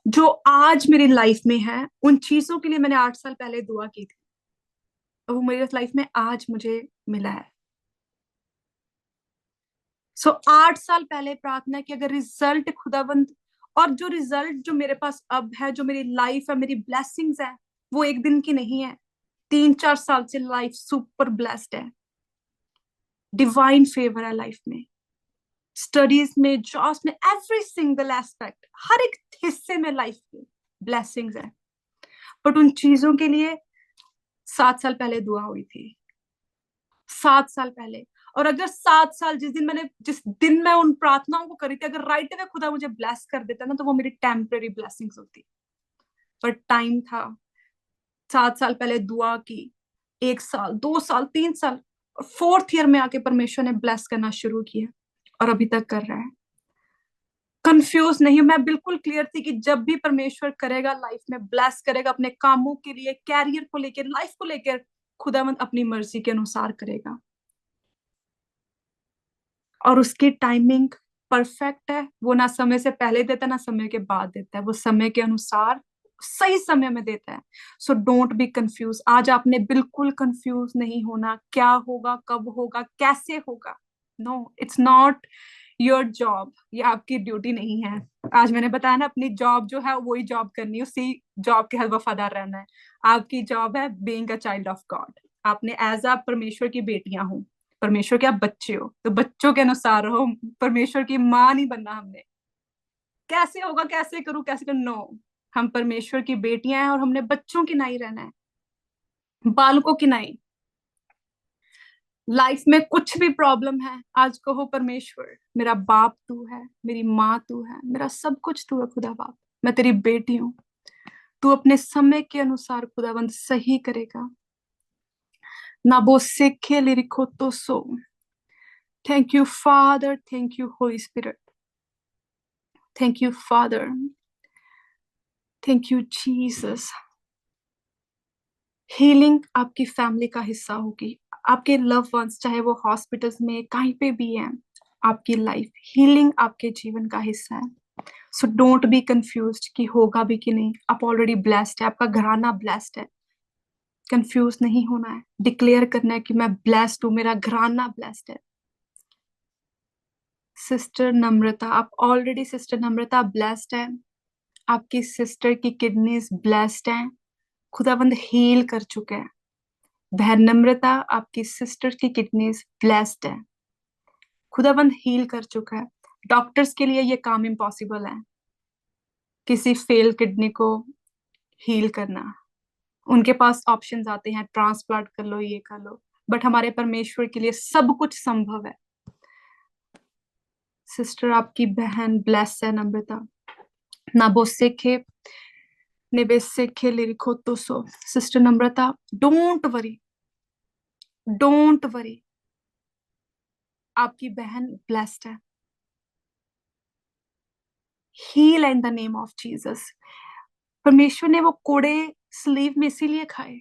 जो आज मेरी लाइफ में है उन चीजों के लिए मैंने 8 साल पहले दुआ की थी और वो मेरी लाइफ में आज मुझे मिला है। सो 8 साल पहले प्रार्थना की, अगर रिजल्ट खुदावंद, और जो रिजल्ट जो मेरे पास अब है, जो मेरी लाइफ है, मेरी ब्लेसिंग्स है, वो एक दिन की नहीं है। 3-4 साल से लाइफ सुपर ब्लेस्ड है। डिवाइन फेवर है लाइफ में, स्टडीज में, जॉब्स में, एवरी सिंगल एस्पेक्ट, हर एक हिस्से में लाइफ की ब्लेसिंग्स है। बट उन चीजों के लिए 7 साल पहले दुआ हुई थी, 7 साल पहले। और अगर 7 साल जिस दिन मैं उन प्रार्थनाओं को करी थी, अगर राइट अवे खुदा मुझे ब्लेस कर देता ना, तो वो मेरी टेम्पररी ब्लेसिंग्स होती। पर टाइम था, 7 साल पहले दुआ की, 1 साल, 2 साल, 3 साल, और 4th ईयर में आके परमेश्वर ने ब्लेस करना शुरू किया और अभी तक कर रहा है। कंफ्यूज नहीं, मैं बिल्कुल क्लियर थी कि जब भी परमेश्वर करेगा लाइफ में, ब्लेस करेगा अपने कामों के लिए, कैरियर को लेकर, लाइफ को लेकर, खुदावंद अपनी मर्जी के अनुसार करेगा और उसकी टाइमिंग परफेक्ट है। वो ना समय से पहले देता है ना समय के बाद देता है, वो समय के अनुसार सही समय में देता है। So don't be confuse. आज आपने बिल्कुल कंफ्यूज नहीं होना, क्या होगा, कब होगा, कैसे होगा। No, it's not your job, ये आपकी ड्यूटी नहीं है। आज मैंने बताया ना, अपनी जॉब जो है वही जॉब करनी है, उसी जॉब के हर वफादार रहना है। आपकी जॉब है being a child of God. आपने एज अ परमेश्वर की बेटियां हो, परमेश्वर के आप बच्चे हो, तो बच्चों के अनुसार रहो। परमेश्वर की माँ नहीं बनना हमने। कैसे होगा, कैसे करूं, कैसे करूं, नो। हम परमेश्वर की बेटियां हैं और हमने बच्चों की नाई रहना है, बालकों की नाई। लाइफ में कुछ भी प्रॉब्लम है, आज कहो परमेश्वर मेरा बाप तू है, मेरी माँ तू है, मेरा सब कुछ तू है खुदा बाप, मैं तेरी बेटी हूँ। तू अपने समय के अनुसार खुदावंद सही करेगा। ना बो सीखे लिरिको तो सो। Thank you Father, thank you Holy Spirit, thank you Father, thank you Jesus. Healing आपकी फैमिली का हिस्सा होगी। आपके लव वंस चाहे वो हॉस्पिटल्स में कहीं पे भी हैं, आपकी लाइफ हीलिंग आपके जीवन का हिस्सा है। सो डोंट बी कंफ्यूज्ड कि होगा भी कि नहीं। आप ऑलरेडी ब्लेस्ड है, आपका घराना ब्लेस्ड है। कंफ्यूज नहीं होना है, डिक्लेयर करना है कि मैं ब्लेस्ड हूं, मेरा घराना ब्लेस्ड है। सिस्टर नम्रता, आप ऑलरेडी सिस्टर नम्रता ब्लेस्ड है। आपकी सिस्टर की किडनीज ब्लेस्ड हैं, खुदाबंद हील कर चुके हैं। बहन नम्रता, आपकी सिस्टर की किडनीज ब्लेस्ड है, खुदाबंद हील कर चुका है। डॉक्टर्स के लिए ये काम इम्पॉसिबल है, किसी फेल किडनी को हील करना। उनके पास ऑप्शंस आते हैं, ट्रांसप्लांट कर लो, ये कर लो, बट हमारे परमेश्वर के लिए सब कुछ संभव है। सिस्टर आपकी बहन ब्लेस है नम्रता। नाबो सेखे नेबे सेखे लिरिको तो सो। Sister Namrata, don't worry, don't worry. आपकी बहन ब्लेस्ड है। Heal in the name of Jesus. परमेश्वर ने वो कोड़े स्लीव में इसीलिए खाए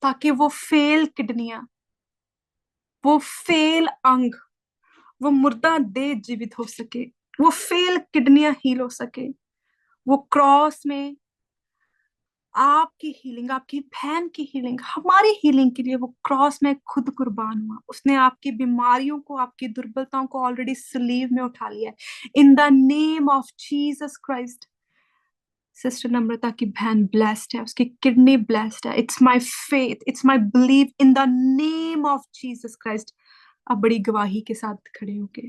ताकि वो फेल किडनियां, वो फेल अंग, वो मुर्दा देह जीवित हो सके, वो फेल किडनियां हील हो सके। वो क्रॉस में आपकी हीलिंग, आपकी बहन की हीलिंग, हमारी हीलिंग के लिए वो क्रॉस में खुद कुर्बान हुआ। उसने आपकी बीमारियों को, आपकी दुर्बलताओं को ऑलरेडी स्लीव में उठा लिया है। In the name of Jesus Christ. Sister Namrata की बहन ब्लेस्ड है, उसकी किडनी ब्लेस्ड है। It's my faith, it's my believe in the name of Jesus Christ. अब बड़ी गवाही के साथ खड़े होके,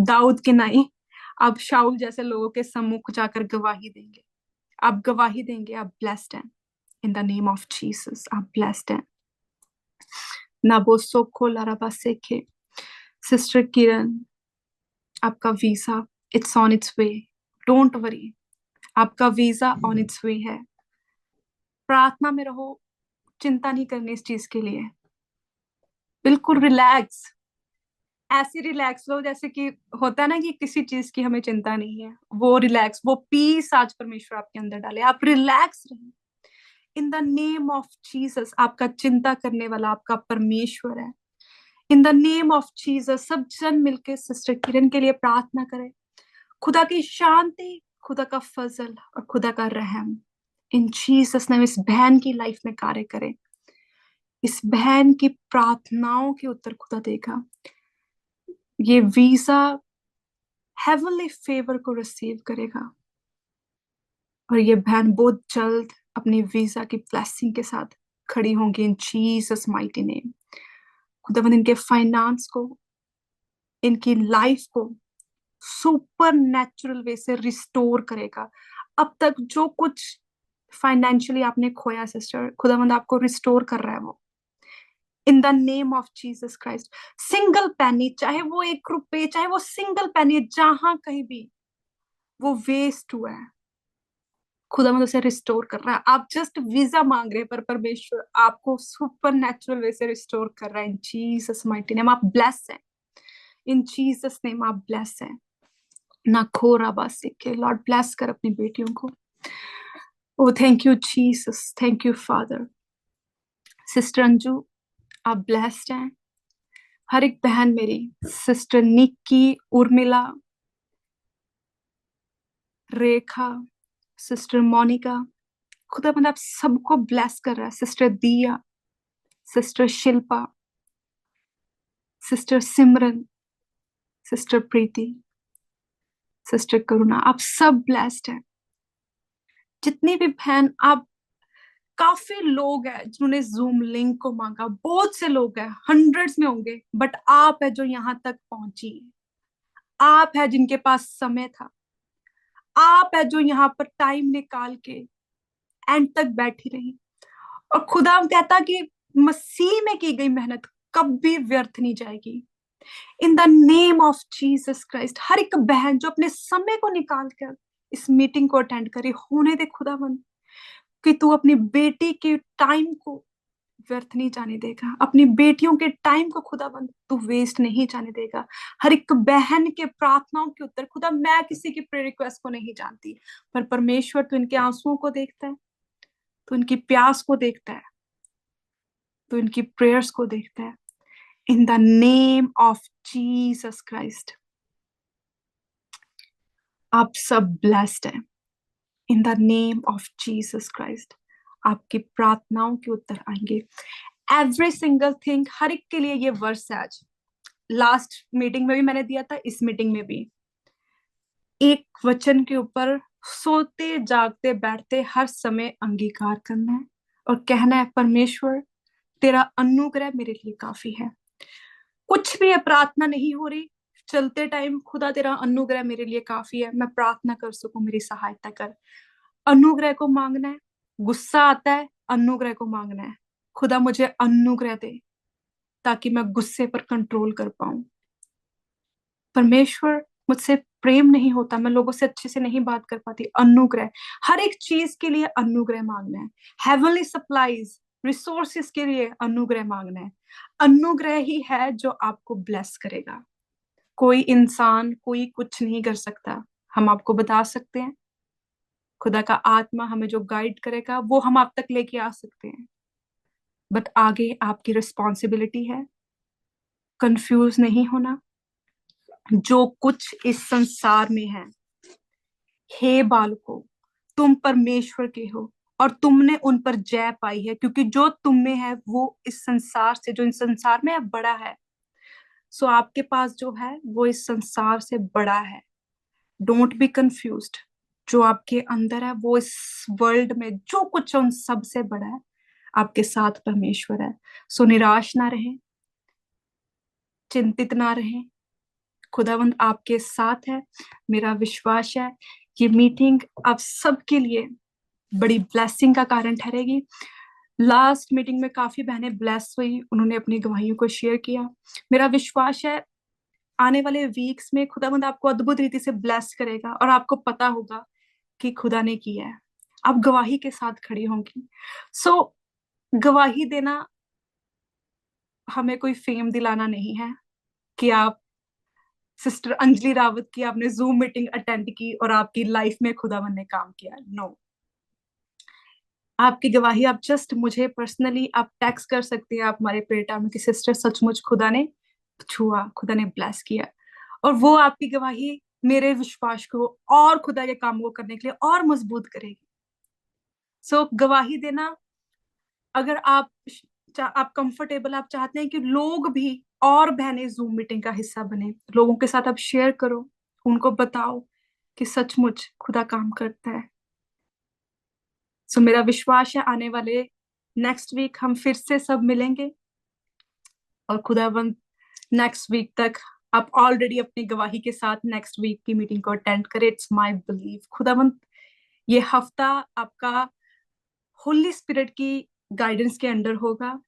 दाऊद के नहीं, अब शाऊल जैसे लोगों के सम्मुख जाकर गवाही देंगे। आप गवाही देंगे, आप ब्लेस्ड हैं। In the name of Jesus आप ब्लेस्ड हैं। नाबो सोको लाराबा सेखे। सिस्टर किरण, आपका visa it's on it's way, don't worry, आपका वीजा ऑन इट्स वे है। प्रार्थना में रहो, चिंता नहीं करनी इस चीज के लिए, बिल्कुल रिलैक्स। ऐसे रिलैक्स लो जैसे कि होता है ना कि किसी चीज की हमें चिंता नहीं है। वो रिलैक्स, वो पीस आज परमेश्वर आपके अंदर डाले। आप रिलैक्स रहिए। इन द नेम ऑफ जीसस आपका चिंता करने वाला आपका परमेश्वर है। In the name of Jesus सब जन मिलके सिस्टर किरण के लिए प्रार्थना करें। खुदा की शांति, खुदा का फजल और खुदा का रहम इन जीसस ने इस बहन की लाइफ में कार्य करे। इस बहन की प्रार्थनाओं के उत्तर खुदा देगा। ये वीजा हेवनली फेवर को रिसीव करेगा और ये बहन बहुत जल्द अपनी वीजा की ब्लेसिंग के साथ खड़ी होंगी इन जीसस माइटी नेम। खुदावंद इनके फाइनेंस को, इनकी लाइफ को सुपर नेचुरल वे से रिस्टोर करेगा। अब तक जो कुछ फाइनेंशियली आपने खोया सिस्टर, खुदावंद आपको रिस्टोर कर रहा है वो। इन the name of Jesus Christ. Single penny, चाहे वो 1 रुपए, चाहे वो सिंगल पेनी, जहां कहीं भी वो वेस्ट हुआ है, खुदावंद उसे रिस्टोर कर रहा है। आप जस्ट वीजा मांग रहे हैं पर परमेश्वर आपको सुपर नेचुरल वे से रिस्टोर कर रहा है इन जीसस माइटी नेम। आप ब्लेस हैं इन जीसस नेम, आप ब्लेस हैं। ना खोरा बासी के लॉर्ड ब्लेस कर अपनी बेटियों को। Oh thank you Jesus, thank you Father. Sister Anju आप ब्लेस्ड हैं। हर एक बहन मेरी, सिस्टर निक्की, उर्मिला, रेखा, सिस्टर मोनिका, खुदावंद आप सबको ब्लेस कर रहा है। Sister Diya, sister Shilpa, sister Simran, sister Preeti, sister Karuna, आप सब ब्लेस्ड हैं। जितनी भी बहन, आप काफी लोग हैं जिन्होंने जूम लिंक को मांगा, बहुत से लोग हैं, हंड्रेड्स में होंगे, बट आप है जो यहाँ तक पहुंची। आप है जिनके पास समय था। आप है जो यहाँ पर टाइम निकाल के एंड तक बैठी रही। और खुदा कहता कि मसीह में की गई मेहनत कभी व्यर्थ नहीं जाएगी। In the name of Jesus Christ हर एक बहन जो अपने समय को निकाल कर इस मीटिंग को अटेंड करे, होने दे खुदावंद कि तू अपनी बेटी के टाइम को व्यर्थ नहीं जाने देगा। अपनी बेटियों के टाइम को खुदावंद तू वेस्ट नहीं जाने देगा। हर एक बहन के प्रार्थनाओं के उत्तर, खुदा मैं किसी की प्रेयर रिक्वेस्ट को नहीं जानती, पर परमेश्वर तू इनके आंसुओं को देखता है, तू इनकी प्यास को देखता है, तू इनकी प्रेयर्स को देखता है। In the name of Jesus Christ आप सब ब्लेस्ड हैं। In the name of Jesus Christ आपकी प्रार्थनाओं के उत्तर आएंगे। एवरी सिंगल थिंग, हर एक के लिए ये वर्स है। आज लास्ट मीटिंग में भी मैंने दिया था, इस मीटिंग में भी एक वचन के ऊपर सोते जागते बैठते हर समय अंगीकार करना है और कहना है परमेश्वर तेरा अनुग्रह मेरे लिए काफी है। कुछ भी है, प्रार्थना नहीं हो रही चलते टाइम, खुदा तेरा अनुग्रह मेरे लिए काफी है, मैं प्रार्थना कर सकूं, मेरी सहायता कर। अनुग्रह को मांगना है। गुस्सा आता है, अनुग्रह को मांगना है। खुदा मुझे अनुग्रह दे ताकि मैं गुस्से पर कंट्रोल कर पाऊं। परमेश्वर मुझसे प्रेम नहीं होता, मैं लोगों से अच्छे से नहीं बात कर पाती, अनुग्रह। हर एक चीज के लिए अनुग्रह मांगना है। हेवनली सप्लाईज, रिसोर्सेस के लिए अनुग्रह मांगना है। अनुग्रह ही है जो आपको ब्लेस करेगा। कोई इंसान कोई कुछ नहीं कर सकता। हम आपको बता सकते हैं, खुदा का आत्मा हमें जो गाइड करेगा वो हम आप तक लेके आ सकते हैं, बट आगे आपकी रिस्पॉन्सिबिलिटी है। कंफ्यूज नहीं होना। जो कुछ इस संसार में है, हे बालको, तुम परमेश्वर के हो और तुमने उन पर जय पाई है, क्योंकि जो तुम में है वो इस संसार से, जो इस संसार में है, बड़ा है। सो आपके पास जो है वो इस संसार से बड़ा है। Don't be confused. जो आपके अंदर है वो इस वर्ल्ड में जो कुछ है उन सब से बड़ा है। आपके साथ परमेश्वर है। सो निराश ना रहें, चिंतित ना रहें। खुदावंद आपके साथ है। मेरा विश्वास है ये मीटिंग आप सबके लिए बड़ी ब्लेसिंग का कारण ठहरेगी। लास्ट मीटिंग में काफी बहनें ब्लेस हुई, उन्होंने अपनी गवाहियों को शेयर किया। मेरा विश्वास है आने वाले वीक्स में खुदावंद आपको अद्भुत रीति से ब्लेस करेगा और आपको पता होगा कि खुदा ने किया है। आप गवाही के साथ खड़ी होंगी। सो गवाही देना हमें कोई फेम दिलाना नहीं है कि आप सिस्टर अंजलि रावत की आपने जूम मीटिंग अटेंड की और आपकी लाइफ में खुदावन ने काम किया। नो, आपकी गवाही आप जस्ट मुझे पर्सनली आप टेक्स्ट कर सकते हैं, आप हमारे प्रेयर टाइम में कि सिस्टर सचमुच खुदा ने छुआ, खुदा ने ब्लेस किया। और वो आपकी गवाही मेरे विश्वास को और खुदा के काम को करने के लिए और मजबूत करेगी। सो गवाही देना, अगर आप कंफर्टेबल, आप चाहते हैं कि लोग भी और बहनें जूम मीटिंग का हिस्सा बने, लोगों के साथ आप शेयर करो, उनको बताओ कि सचमुच खुदा काम करता है। सो मेरा विश्वास है आने वाले नेक्स्ट वीक हम फिर से सब मिलेंगे और खुदावंद नेक्स्ट वीक तक आप ऑलरेडी अपनी गवाही के साथ नेक्स्ट वीक की मीटिंग को अटेंड करें। इट्स माय बिलीव खुदावंद ये हफ्ता आपका होली स्पिरिट की गाइडेंस के अंडर होगा।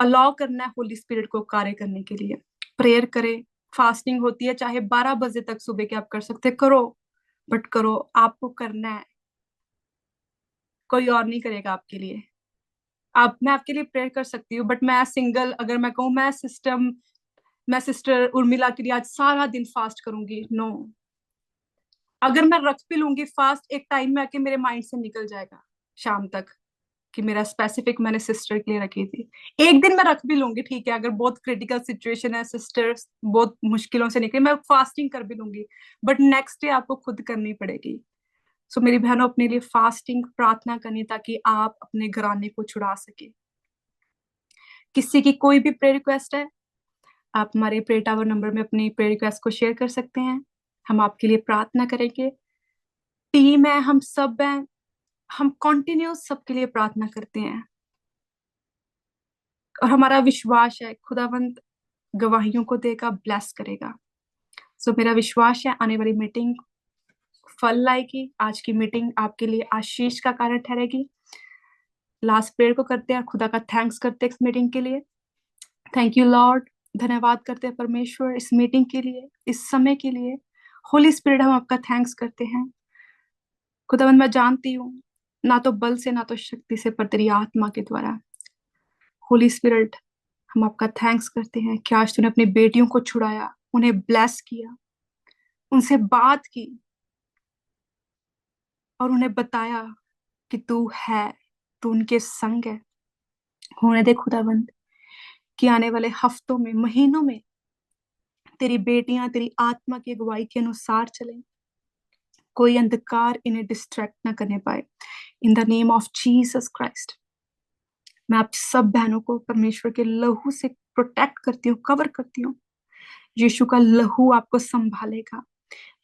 अलाउ करना है होली स्पिरिट को कार्य करने के लिए। प्रेयर करें, फास्टिंग होती है, चाहे 12 बजे तक सुबह के आप कर सकते, करो, बट करो, आपको करना है, कोई और नहीं करेगा आपके लिए। मैं आपके लिए प्रेयर कर सकती हूँ, बट मैं सिंगल, अगर मैं कहूँ मैं सिस्टर उर्मिला के लिए आज सारा दिन फास्ट करूंगी, नो। अगर मैं रख भी लूंगी फास्ट, एक टाइम में आके मेरे माइंड से निकल जाएगा शाम तक कि मेरा स्पेसिफिक मैंने सिस्टर के लिए रखी थी। एक दिन मैं रख भी लूंगी, ठीक है, अगर बहुत क्रिटिकल सिचुएशन है, सिस्टर बहुत मुश्किलों से निकली, मैं फास्टिंग कर भी लूंगी, बट नेक्स्ट डे आपको खुद करनी पड़ेगी। सो मेरी बहनों, अपने लिए फास्टिंग प्रार्थना करनी ताकि आप अपने घराने को छुड़ा सके। किसी की कोई भी प्रेयर रिक्वेस्ट है, आप हमारे प्रेयर टावर नंबर में अपनी प्रेयर रिक्वेस्ट को शेयर कर सकते हैं, हम आपके लिए प्रार्थना करेंगे। टीम है, हम सब हैं, हम कॉन्टिन्यूस सबके लिए प्रार्थना करते हैं और हमारा विश्वास है खुदावंत गवाहियों को देगा, ब्लेस करेगा। सो मेरा विश्वास है आने वाली मीटिंग फल लाएगी। आज की मीटिंग आपके लिए आशीष का कारण ठहरेगी। लास्ट प्रेयर को करते हैं, खुदा का थैंक्स करते हैं इस मीटिंग के लिए। थैंक यू लॉर्ड, धन्यवाद करते हैं परमेश्वर इस मीटिंग के लिए, इस समय के लिए। होली स्पिरिट, हम आपका थैंक्स करते हैं। खुदावंद मैं जानती हूँ ना तो बल से ना तो शक्ति से, पर तेरी आत्मा के द्वारा। होली स्पिरिट, हम आपका थैंक्स करते हैं कि आज तूने अपनी बेटियों को छुड़ाया, उन्हें ब्लेस किया, उनसे बात की और उन्हें बताया कि तू है, तू उनके संग है। होने दे खुदावंद कि आने वाले हफ्तों में, महीनों में तेरी बेटियां तेरी आत्मा की अगुवाई के अनुसार चलें, कोई अंधकार इन्हें डिस्ट्रैक्ट ना करने पाए। इन the name of Jesus Christ, मैं आप सब बहनों को परमेश्वर के लहू से प्रोटेक्ट करती हूँ, कवर करती हूँ। यीशु का लहू आपको संभालेगा,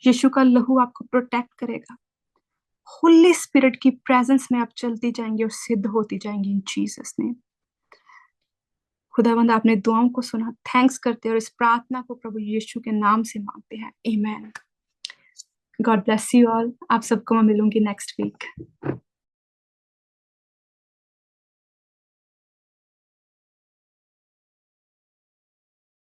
यीशु का लहू आपको प्रोटेक्ट करेगा। होली स्पिरिट की प्रेजेंस में आप चलती जाएंगी और सिद्ध होती जाएंगी इन जीसस ने। खुदावंद आपने दुआओं को सुना, थैंक्स करते हैं और इस प्रार्थना को प्रभु यीशु के नाम से मांगते हैं, amen. God bless you all. आप सबको मैं मिलूंगी नेक्स्ट वीक।